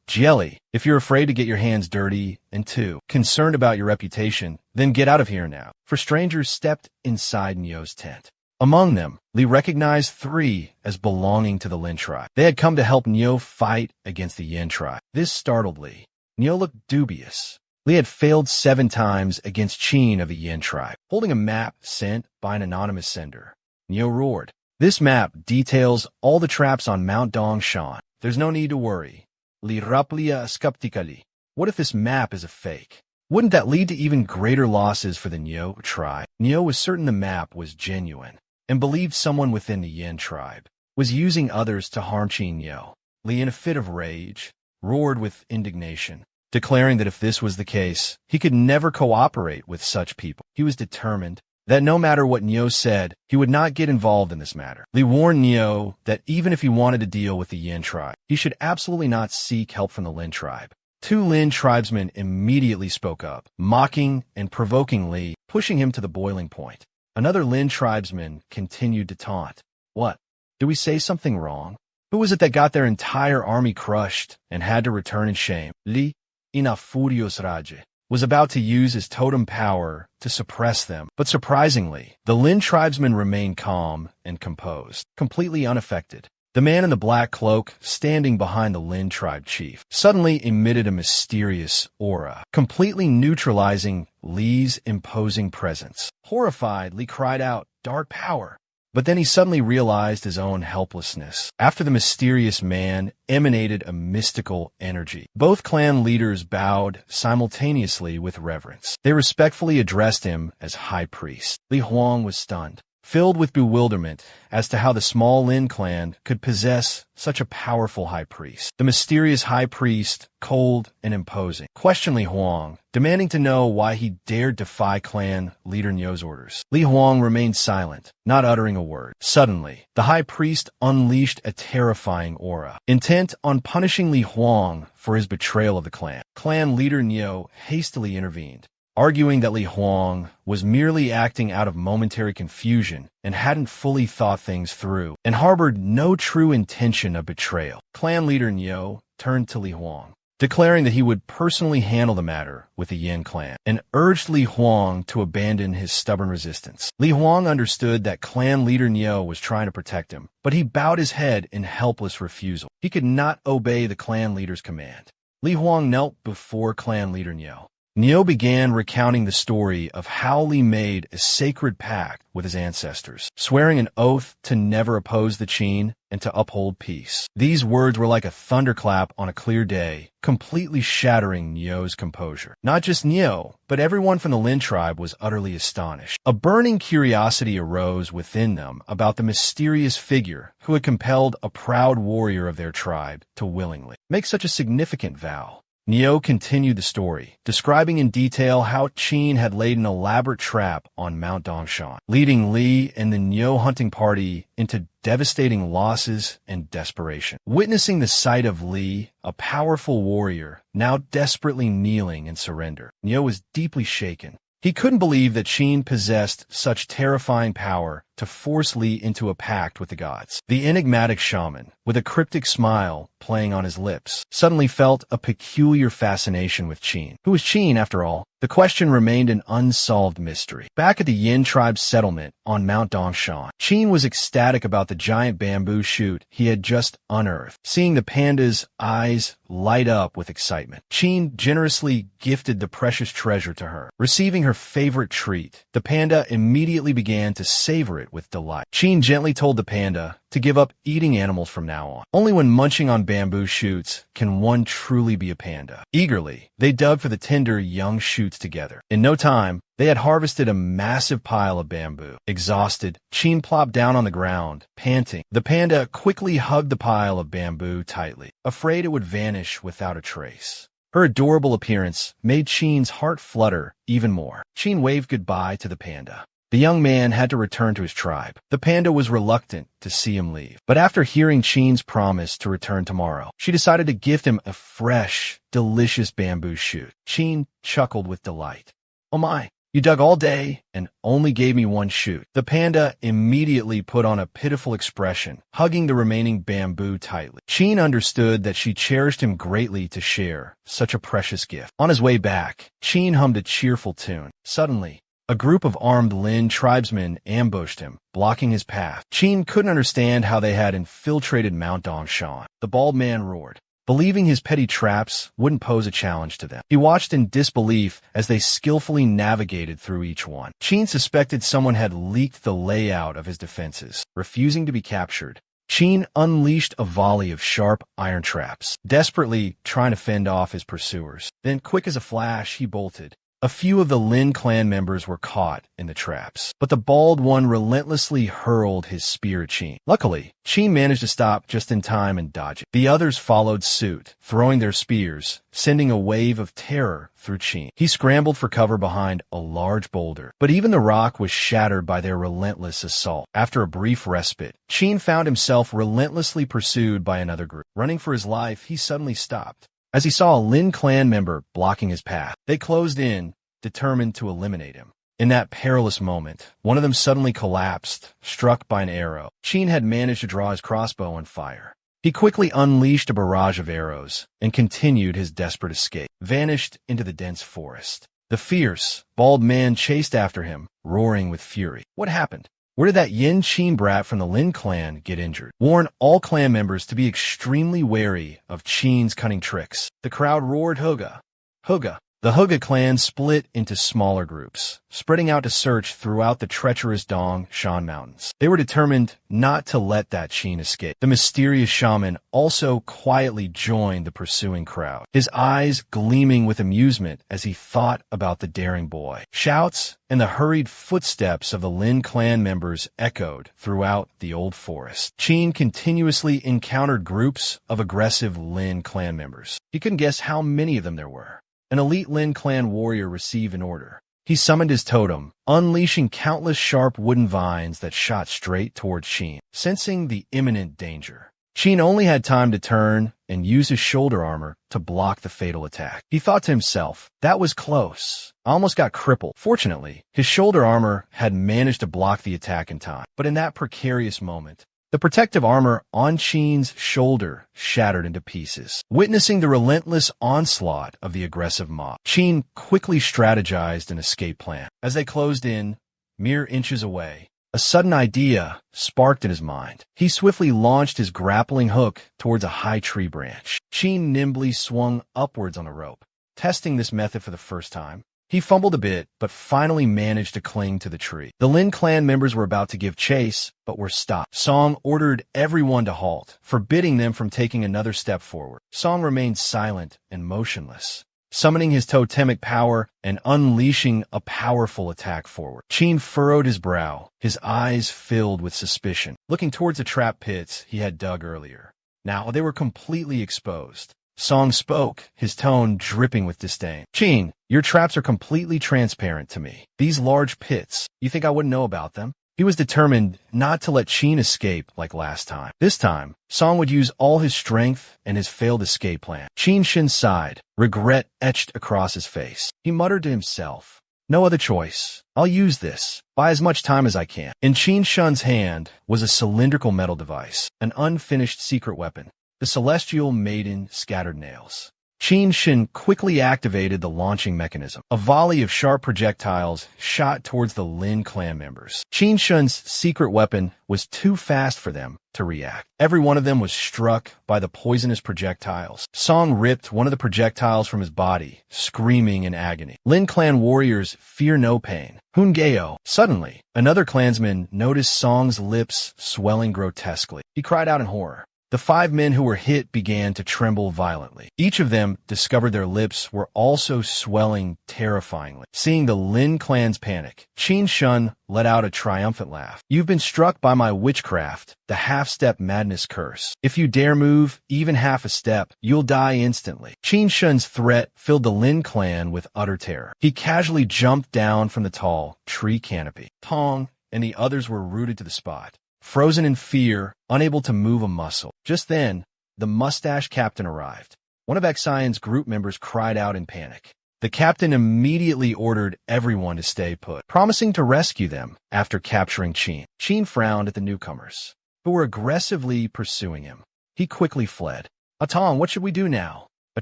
Jelly, if you're afraid to get your hands dirty, and too concerned about your reputation, then get out of here now. For strangers stepped inside Nyo's tent. Among them, Li recognized three as belonging to the Lin tribe. They had come to help Nyo fight against the Yin tribe. This startled Li. Nyo looked dubious. Li had failed 7 times against Chin of the Yin tribe. Holding a map sent by an anonymous sender, Nyo roared, "This map details all the traps on Mount Dongshan. There's no need to worry. Li raplia skeptically. What if this map is a fake? Wouldn't that lead to even greater losses for the Nyo tribe?" Nyo was certain the map was genuine, and believed someone within the Yin tribe was using others to harm Chin Nyo. Li, in a fit of rage, roared with indignation, declaring that if this was the case, he could never cooperate with such people. He was determined that no matter what Nyo said, he would not get involved in this matter. Li warned Nyo that even if he wanted to deal with the Yin tribe, he should absolutely not seek help from the Lin tribe. 2 Lin tribesmen immediately spoke up, mocking and provoking Li, pushing him to the boiling point. Another Lin tribesman continued to taunt. "What? Did we say something wrong? Who was it that got their entire army crushed and had to return in shame?" Li, in a furious rage, was about to use his totem power to suppress them, but surprisingly, the Lin tribesman remained calm and composed, completely unaffected. The man in the black cloak, standing behind the Lin tribe chief, suddenly emitted a mysterious aura, completely neutralizing Li's imposing presence. Horrified, Li cried out, "Dark power!" But then he suddenly realized his own helplessness. After the mysterious man emanated a mystical energy. Both clan leaders bowed simultaneously with reverence. They respectfully addressed him as High Priest. Li Huang was stunned. filled with bewilderment as to how the small Lin clan could possess such a powerful high priest. The mysterious high priest, cold and imposing, questioned Li Huang, demanding to know why he dared defy clan leader Nyo's orders. Li Huang remained silent, not uttering a word. Suddenly, the high priest unleashed a terrifying aura, intent on punishing Li Huang for his betrayal of the clan. Clan leader Nyo hastily intervened, arguing that Li Huang was merely acting out of momentary confusion and hadn't fully thought things through, and harbored no true intention of betrayal. Clan leader Nyo turned to Li Huang, declaring that he would personally handle the matter with the Yin clan, and urged Li Huang to abandon his stubborn resistance. Li Huang understood that clan leader Nyo was trying to protect him, but he bowed his head in helpless refusal. He could not obey the clan leader's command. Li Huang knelt before clan leader Nyo. Nyo began recounting the story of how Li made a sacred pact with his ancestors, swearing an oath to never oppose the Qin and to uphold peace. These words were like a thunderclap on a clear day, completely shattering Nyo's composure. Not just Nyo, but everyone from the Lin tribe was utterly astonished. A burning curiosity arose within them about the mysterious figure who had compelled a proud warrior of their tribe to willingly make such a significant vow. Nyo continued the story, describing in detail how Qin had laid an elaborate trap on Mount Dongshan, leading Li and the Nyo hunting party into devastating losses and desperation. Witnessing the sight of Li, a powerful warrior, now desperately kneeling in surrender, Nyo was deeply shaken. He couldn't believe that Qin possessed such terrifying power to force Li into a pact with the gods. The enigmatic shaman, with a cryptic smile playing on his lips, suddenly felt a peculiar fascination with Qin. Who was Qin, after all? The question remained an unsolved mystery. Back at the Yin tribe's settlement on Mount Dongshan, Qin was ecstatic about the giant bamboo shoot he had just unearthed. Seeing the panda's eyes light up with excitement, Qin generously gifted the precious treasure to her. Receiving her favorite treat, the panda immediately began to savor it with delight. Qin gently told the panda to give up eating animals from now on. Only when munching on bamboo shoots can one truly be a panda. Eagerly, they dug for the tender young shoots together. In no time, they had harvested a massive pile of bamboo. Exhausted, Qin plopped down on the ground, panting. The panda quickly hugged the pile of bamboo tightly, afraid it would vanish without a trace. Her adorable appearance made Qin's heart flutter even more. Qin waved goodbye to the panda. The young man had to return to his tribe. The panda was reluctant to see him leave, but after hearing Qin's promise to return tomorrow, she decided to gift him a fresh, delicious bamboo shoot. Qin chuckled with delight. "Oh my, you dug all day and only gave me one shoot." The panda immediately put on a pitiful expression, hugging the remaining bamboo tightly. Qin understood that she cherished him greatly to share such a precious gift. On his way back, Qin hummed a cheerful tune. Suddenly, a group of armed Lin tribesmen ambushed him, blocking his path. Qin couldn't understand how they had infiltrated Mount Dongshan. The bald man roared, believing his petty traps wouldn't pose a challenge to them. He watched in disbelief as they skillfully navigated through each one. Qin suspected someone had leaked the layout of his defenses. Refusing to be captured, Qin unleashed a volley of sharp iron traps, desperately trying to fend off his pursuers. Then, quick as a flash, he bolted. A few of the Lin clan members were caught in the traps, but the bald one relentlessly hurled his spear at Qin. Luckily, Qin managed to stop just in time and dodge it. The others followed suit, throwing their spears, sending a wave of terror through Qin. He scrambled for cover behind a large boulder, but even the rock was shattered by their relentless assault. After a brief respite, Qin found himself relentlessly pursued by another group. Running for his life, he suddenly stopped as he saw a Lin clan member blocking his path. They closed in, determined to eliminate him. In that perilous moment, one of them suddenly collapsed, struck by an arrow. Qin had managed to draw his crossbow and fire. He quickly unleashed a barrage of arrows and continued his desperate escape, vanished into the dense forest. The fierce, bald man chased after him, roaring with fury. What happened? Where did that Yin Qin brat from the Lin clan get injured? Warn all clan members to be extremely wary of Qin's cunning tricks. The crowd roared Hooga, Hooga, The Huga clan split into smaller groups, spreading out to search throughout the treacherous Dong Shan Mountains. They were determined not to let that Qin escape. The mysterious shaman also quietly joined the pursuing crowd, his eyes gleaming with amusement as he thought about the daring boy. Shouts and the hurried footsteps of the Lin clan members echoed throughout the old forest. Qin continuously encountered groups of aggressive Lin clan members. He couldn't guess how many of them there were. An elite Lin clan warrior received an order. He summoned his totem, unleashing countless sharp wooden vines that shot straight towards Qin. Sensing the imminent danger, Qin only had time to turn and use his shoulder armor to block the fatal attack. He thought to himself, that was close. I almost got crippled. Fortunately, his shoulder armor had managed to block the attack in time. But in that precarious moment, the protective armor on Qin's shoulder shattered into pieces. Witnessing the relentless onslaught of the aggressive mob, Qin quickly strategized an escape plan. As they closed in, mere inches away, a sudden idea sparked in his mind. He swiftly launched his grappling hook towards a high tree branch. Qin nimbly swung upwards on the rope. Testing this method for the first time, he fumbled a bit, but finally managed to cling to the tree. The Lin clan members were about to give chase, but were stopped. Song ordered everyone to halt, forbidding them from taking another step forward. Song remained silent and motionless, summoning his totemic power and unleashing a powerful attack forward. Qin furrowed his brow, his eyes filled with suspicion, looking towards the trap pits he had dug earlier. Now they were completely exposed. Song spoke, his tone dripping with disdain. Qin, your traps are completely transparent to me. These large pits, you think I wouldn't know about them? He was determined not to let Qin escape like last time. This time, Song would use all his strength and his failed escape plan. Qin Shin sighed, regret etched across his face. He muttered to himself, no other choice. I'll use this. Buy as much time as I can. In Qin Shun's hand was a cylindrical metal device, an unfinished secret weapon. The celestial maiden scattered nails. Qin Shin quickly activated the launching mechanism. A volley of sharp projectiles shot towards the Lin clan members. Qin Shun's secret weapon was too fast for them to react. Every one of them was struck by the poisonous projectiles. Song ripped one of the projectiles from his body, screaming in agony. Lin clan warriors fear no pain. Hungeo. Suddenly, another clansman noticed Song's lips swelling grotesquely. He cried out in horror. The 5 men who were hit began to tremble violently. Each of them discovered their lips were also swelling terrifyingly. Seeing the Lin clan's panic, Qin Shun let out a triumphant laugh. You've been struck by my witchcraft, the half-step madness curse. If you dare move even half a step, you'll die instantly. Qin Shun's threat filled the Lin clan with utter terror. He casually jumped down from the tall tree canopy. Tong and the others were rooted to the spot, frozen in fear, unable to move a muscle. Just then, the mustache captain arrived. One of Xion's group members cried out in panic. The captain immediately ordered everyone to stay put, promising to rescue them after capturing Qin. Qin frowned at the newcomers, who were aggressively pursuing him. He quickly fled. Tong, what should we do now? A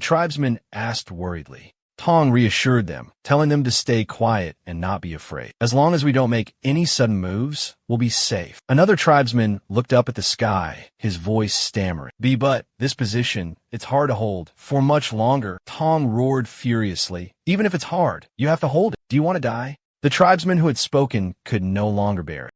tribesman asked worriedly. Tong reassured them, telling them to stay quiet and not be afraid. As long as we don't make any sudden moves, we'll be safe. Another tribesman looked up at the sky, his voice stammering. But this position, it's hard to hold for much longer. Tong roared furiously. Even if it's hard, you have to hold it. Do you want to die? The tribesman who had spoken could no longer bear it.